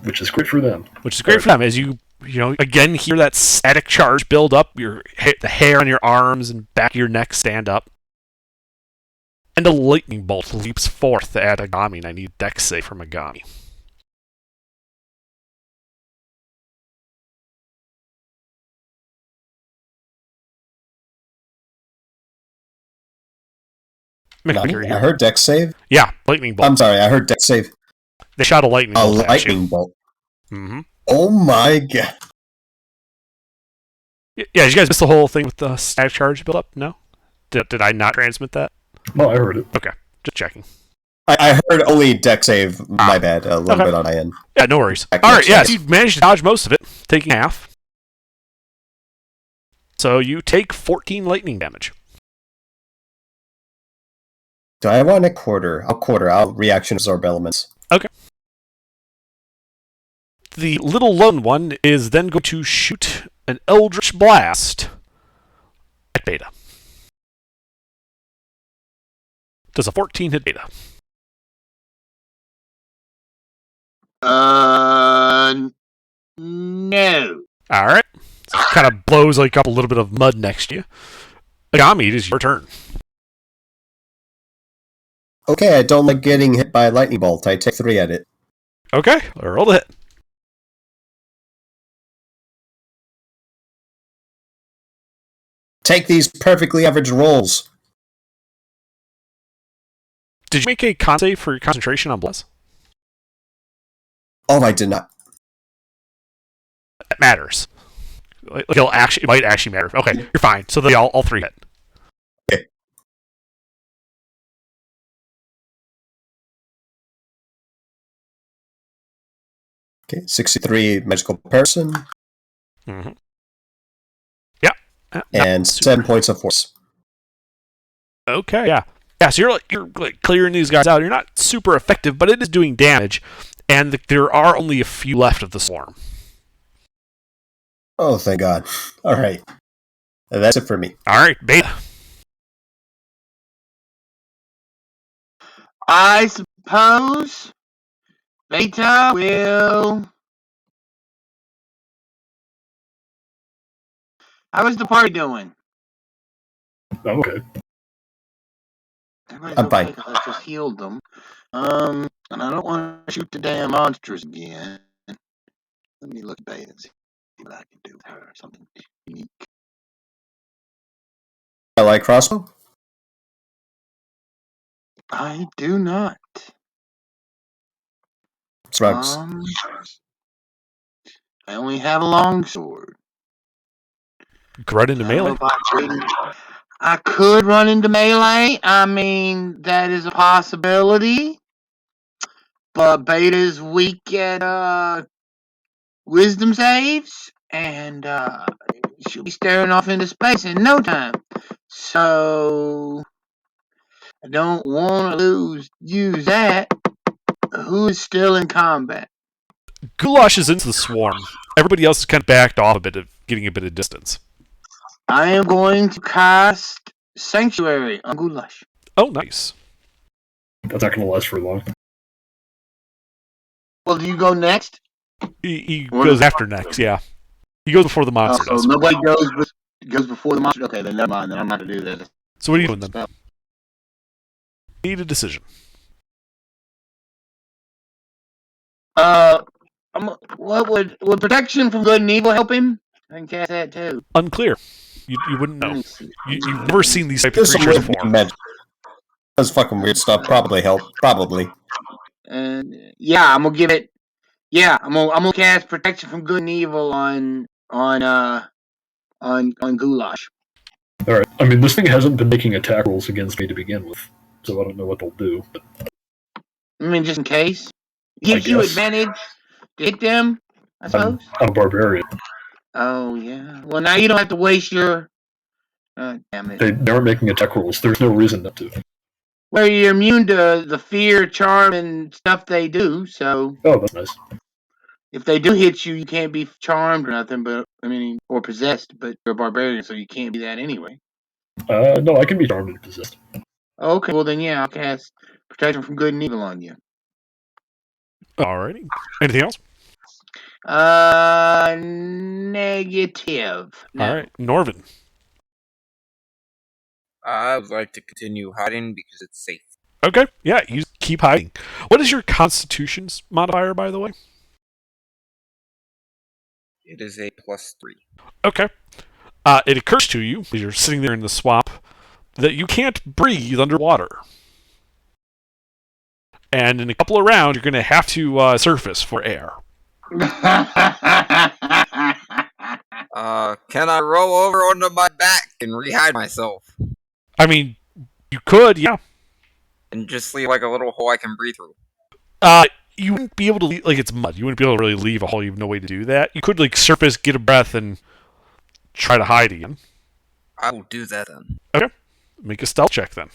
Which is great for them. Which is great for them, as you again hear that static charge build up, the hair on your arms and back of your neck stand up. And a lightning bolt leaps forth at Agami, and I need dex save from Agami. I heard dex save. Yeah, lightning bolt. I'm sorry, I heard dex save. They shot a lightning bolt at you. Lightning bolt. Mm-hmm. Oh my god. Yeah, did you guys miss the whole thing with the static charge build up? No? Did I not transmit that? No, I heard it. Okay, just checking. I heard only dex save. My bad. A little bit on my end. Yeah, no worries. Alright, yeah, so you managed to dodge most of it, taking half. So you take 14 lightning damage. Do I want a quarter? I'll quarter. I'll reaction absorb elements. Okay. The little lone one is then going to shoot an Eldritch Blast at Beta. Does a 14 hit Beta? No. Alright. So it kind of blows like up a little bit of mud next to you. Agami, it is your turn. Okay, I don't like getting hit by a lightning bolt. I take 3 at it. Okay, roll the hit. Take these perfectly average rolls. Did you make a con save for your concentration on Bless? Oh, I did not. That matters. It might actually matter. Okay, you're fine. So they all 3 hit. Okay. Okay, 63 magical person. Mm-hmm. Yeah. And 7 points of force. Okay, yeah. Yeah, so you're clearing these guys out. You're not super effective, but it is doing damage, and there are only a few left of the swarm. Oh, thank God. All right. That's it for me. All right, Beta. I suppose Beta will... How is the party doing? I'm okay. Everybody's I'm okay, fine. 'cause I just healed them. And I don't want to shoot the damn monsters again. Let me look at Beta and see what I can do with her. Something unique. I like crossbow. I do not. Rugs. I only have a longsword. You can run into melee. I could run into melee. I mean, that is a possibility. But Beta's weak at wisdom saves, and she'll be staring off into space in no time. So I don't want to use that. Who is still in combat? Goulash is into the swarm. Everybody else is kind of backed off a bit, getting a bit of distance. I am going to cast Sanctuary on Goulash. Oh, nice. That's not going to last for long. Well, do you go next? He goes after next, yeah. He goes before the monster So does. nobody goes before the monster? Okay, then never mind. Then I'm not going to do that. So what are you doing then? Need a decision. What would protection from good and evil help him? I can cast that too. Unclear. You wouldn't know. You've never seen these type of There's some creatures weird before. magic. That's fucking weird stuff. Probably help. Probably. And yeah, I'm gonna give it. Yeah, I'm gonna cast protection from good and evil on Goulash. All right. I mean, this thing hasn't been making attack rolls against me to begin with, so I don't know what they'll do. But I mean, just in case, gives you advantage to hit them. I suppose. I'm a barbarian. Oh yeah. Well, now you don't have to waste your. Damn it. They aren't making attack rolls. There's no reason not to. Well, you're immune to the fear, charm, and stuff they do. So. Oh, that's nice. If they do hit you, you can't be charmed or nothing, but I mean, or possessed. But you're a barbarian, so you can't be that anyway. No, I can be charmed and possessed. Okay, well then, yeah, I'll cast protection from good and evil on you. Alrighty. Anything else? Negative. No. All right, Norvin. I would like to continue hiding because it's safe. Okay, yeah, you keep hiding. What is your Constitution's modifier, by the way? It is a +3. Okay. It occurs to you, as you're sitting there in the swamp, that you can't breathe underwater. And in a couple of rounds, you're going to have to surface for air. Can I roll over onto my back and rehide myself? I mean, you could, yeah. And just leave like a little hole I can breathe through. You wouldn't be able to leave, like, it's mud. You wouldn't be able to really leave a hole. You have no way to do that. You could, like, surface, get a breath, and try to hide again. I will do that then. Okay. Make a stealth check then.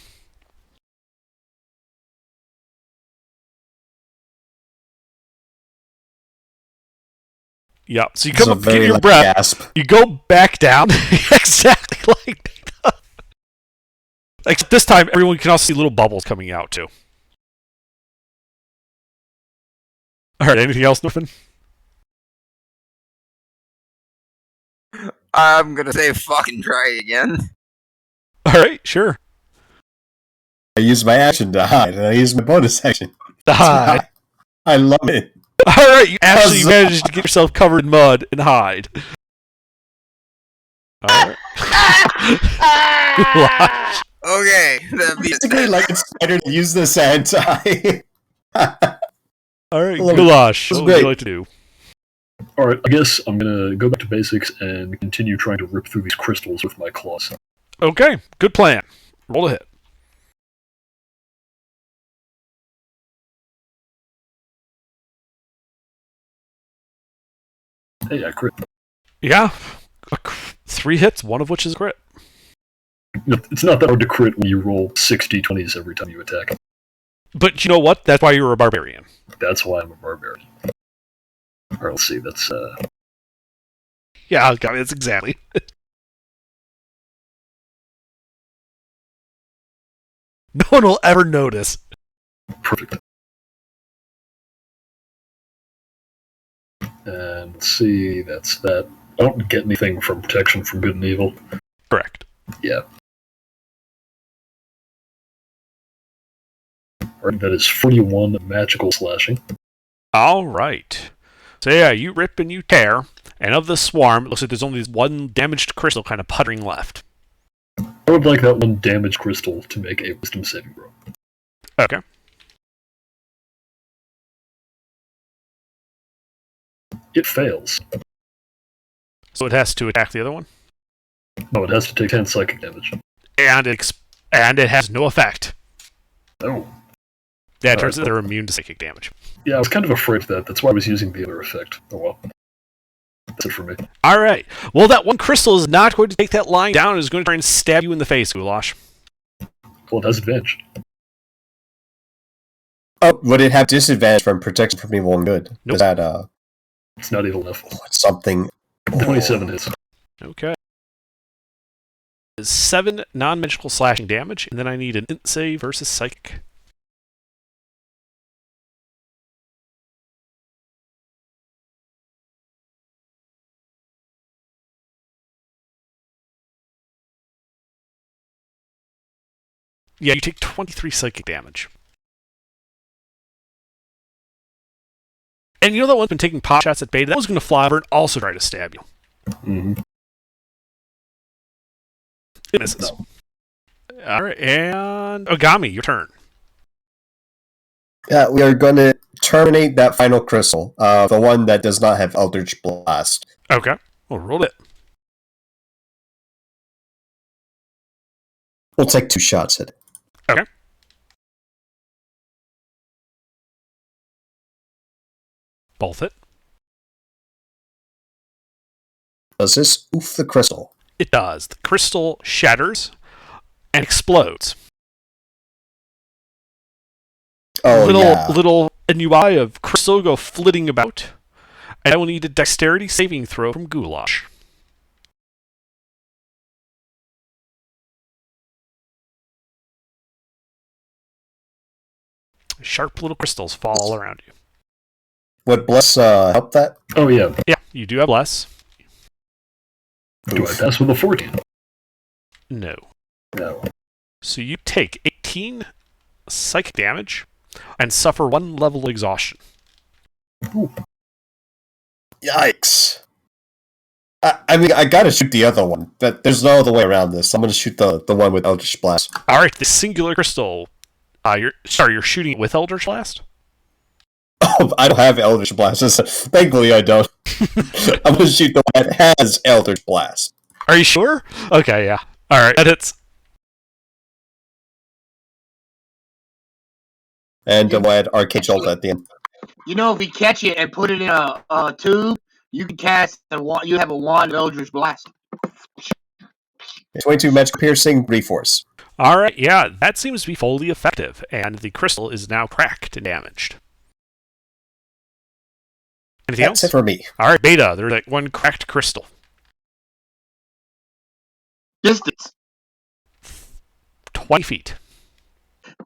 Yeah, so you come up, get your breath, gasp. You go back down, exactly like that. Except this time, everyone can also see little bubbles coming out, too. Alright, anything else, Norman? I'm gonna say fucking try again. Alright, sure. I use my action to hide, and I use my bonus action to hide. I love it. Alright, you actually managed to get yourself covered in mud and hide. Alright. Okay, that means basically like a spider to use this anti. Alright, Goulash, what would you like to do? Alright, I guess I'm gonna go back to basics and continue trying to rip through these crystals with my claws. Okay, good plan. Roll a hit. Hey, I crit. Yeah. 3 hits, one of which is a crit. It's not that hard to crit when you roll 60 20s every time you attack. But you know what? That's why you're a barbarian. That's why I'm a barbarian. Alright, let's see, that's Yeah, that's exactly. No one will ever notice. Perfect. And let's see, that's that. I don't get anything from protection from good and evil. Correct. Yeah. Alright, that is 41 magical slashing. Alright. So yeah, you rip and you tear, and of the swarm, it looks like there's only this one damaged crystal kind of puttering left. I would like that one damaged crystal to make a wisdom saving throw. Okay. It fails. So it has to attack the other one? No, it has to take 10 psychic damage. And it has no effect. Oh. Yeah, it turns out they're immune to psychic damage. Yeah, I was kind of afraid of that. That's why I was using the other effect. Oh well. That's it for me. Alright. Well, that one crystal is not going to take that line down. It is going to try and stab you in the face, Goulash. Well, it has advantage. Oh, would it have disadvantage from protection from evil and good? Nope. Is that, It's not evil enough. Something... 27 hits. Okay. 7 non-magical slashing damage, and then I need an int save versus psychic. Yeah, you take 23 psychic damage. And you know that one's been taking pot shots at Beta? That one's going to fly over and also try to stab you. Mm-hmm. It misses. No. Alright, and Ogami, your turn. We are going to terminate that final crystal, the one that does not have Eldritch Blast. Okay. We'll roll it. We'll take 2 shots at it. Okay. Both it. Does this oof the crystal? It does. The crystal shatters and explodes. Oh, Little NUI of crystal go flitting about. And I will need a dexterity saving throw from Goulash. Sharp little crystals fall all around you. Would Bless help that? Oh, yeah. Yeah, you do have less. Do I pass with a 14? No. No. So you take 18 psychic damage and suffer 1 level exhaustion. Ooh. Yikes. I mean, I gotta shoot the other one. There's no other way around this. I'm gonna shoot the one with Eldritch Blast. Alright, the singular crystal. You're shooting it with Eldritch Blast? Oh, I don't have Eldritch Blast. Thankfully, I don't. I'm gonna shoot the one that has Eldritch Blast. Are you sure? Okay, yeah. Alright, that hits. And we'll add Arcane Jolt at the end. You know, if we catch it and put it in a tube, you can cast you have a wand of Eldritch Blast. 22 magic piercing, 3 force. Alright, yeah, that seems to be fully effective, and the crystal is now cracked and damaged. Anything That's else? it for me. Alright, Beta, there's like 1 cracked crystal. Distance. 20 feet.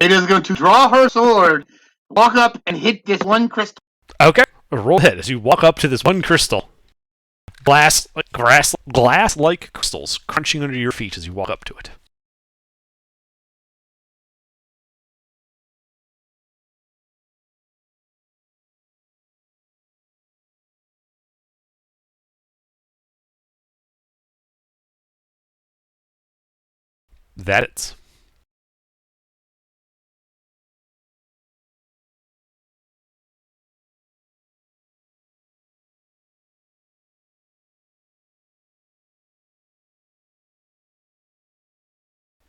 It is going to draw her sword, walk up, and hit this one crystal. Okay, roll ahead as you walk up to this 1 crystal. Glass-like crystals crunching under your feet as you walk up to it. That's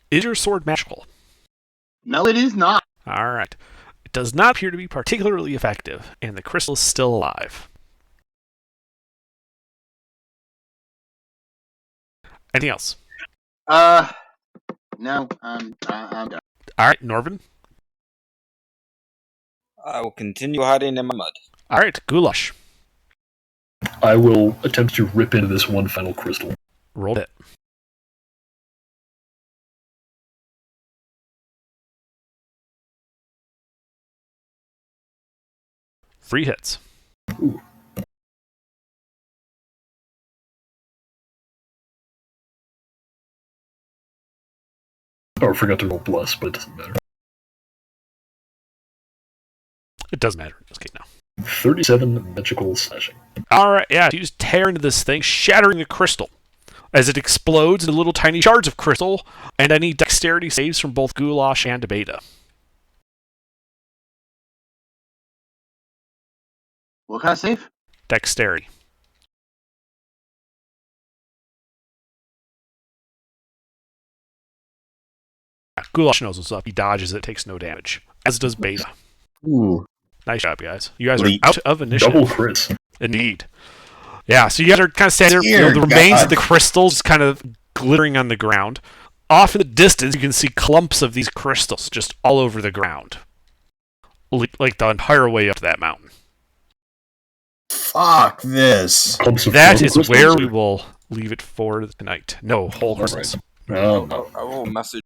Is your sword magical? No, it is not. Alright. It does not appear to be particularly effective, and the crystal is still alive. Anything else? No, I'm done. Alright, Norvin. I will continue hiding in my mud. Alright, Goulash. I will attempt to rip into this one final crystal. Roll it. Three hits. Ooh. Oh, I forgot to roll bless, but it doesn't matter. It does matter in this case now. 37 magical slashing. Alright, yeah, you just tear into this thing, shattering the crystal. As it explodes into little tiny shards of crystal, and I need dexterity saves from both Goulash and Beta. What kind of save? Dexterity. Goulash knows what's up. He dodges it, takes no damage. As does Beta. Ooh. Nice job, guys. You guys are Elite. out of initiative. Double crits. Indeed. Yeah, so you guys are kind of standing there, Dear the remains God. of the crystals kind of glittering on the ground. Off in the distance, you can see clumps of these crystals just all over the ground. Like the entire way up to that mountain. Fuck this. Clumps of That floating is crystals, where or- we will leave it for tonight. No, whole crystals. No, no. I will message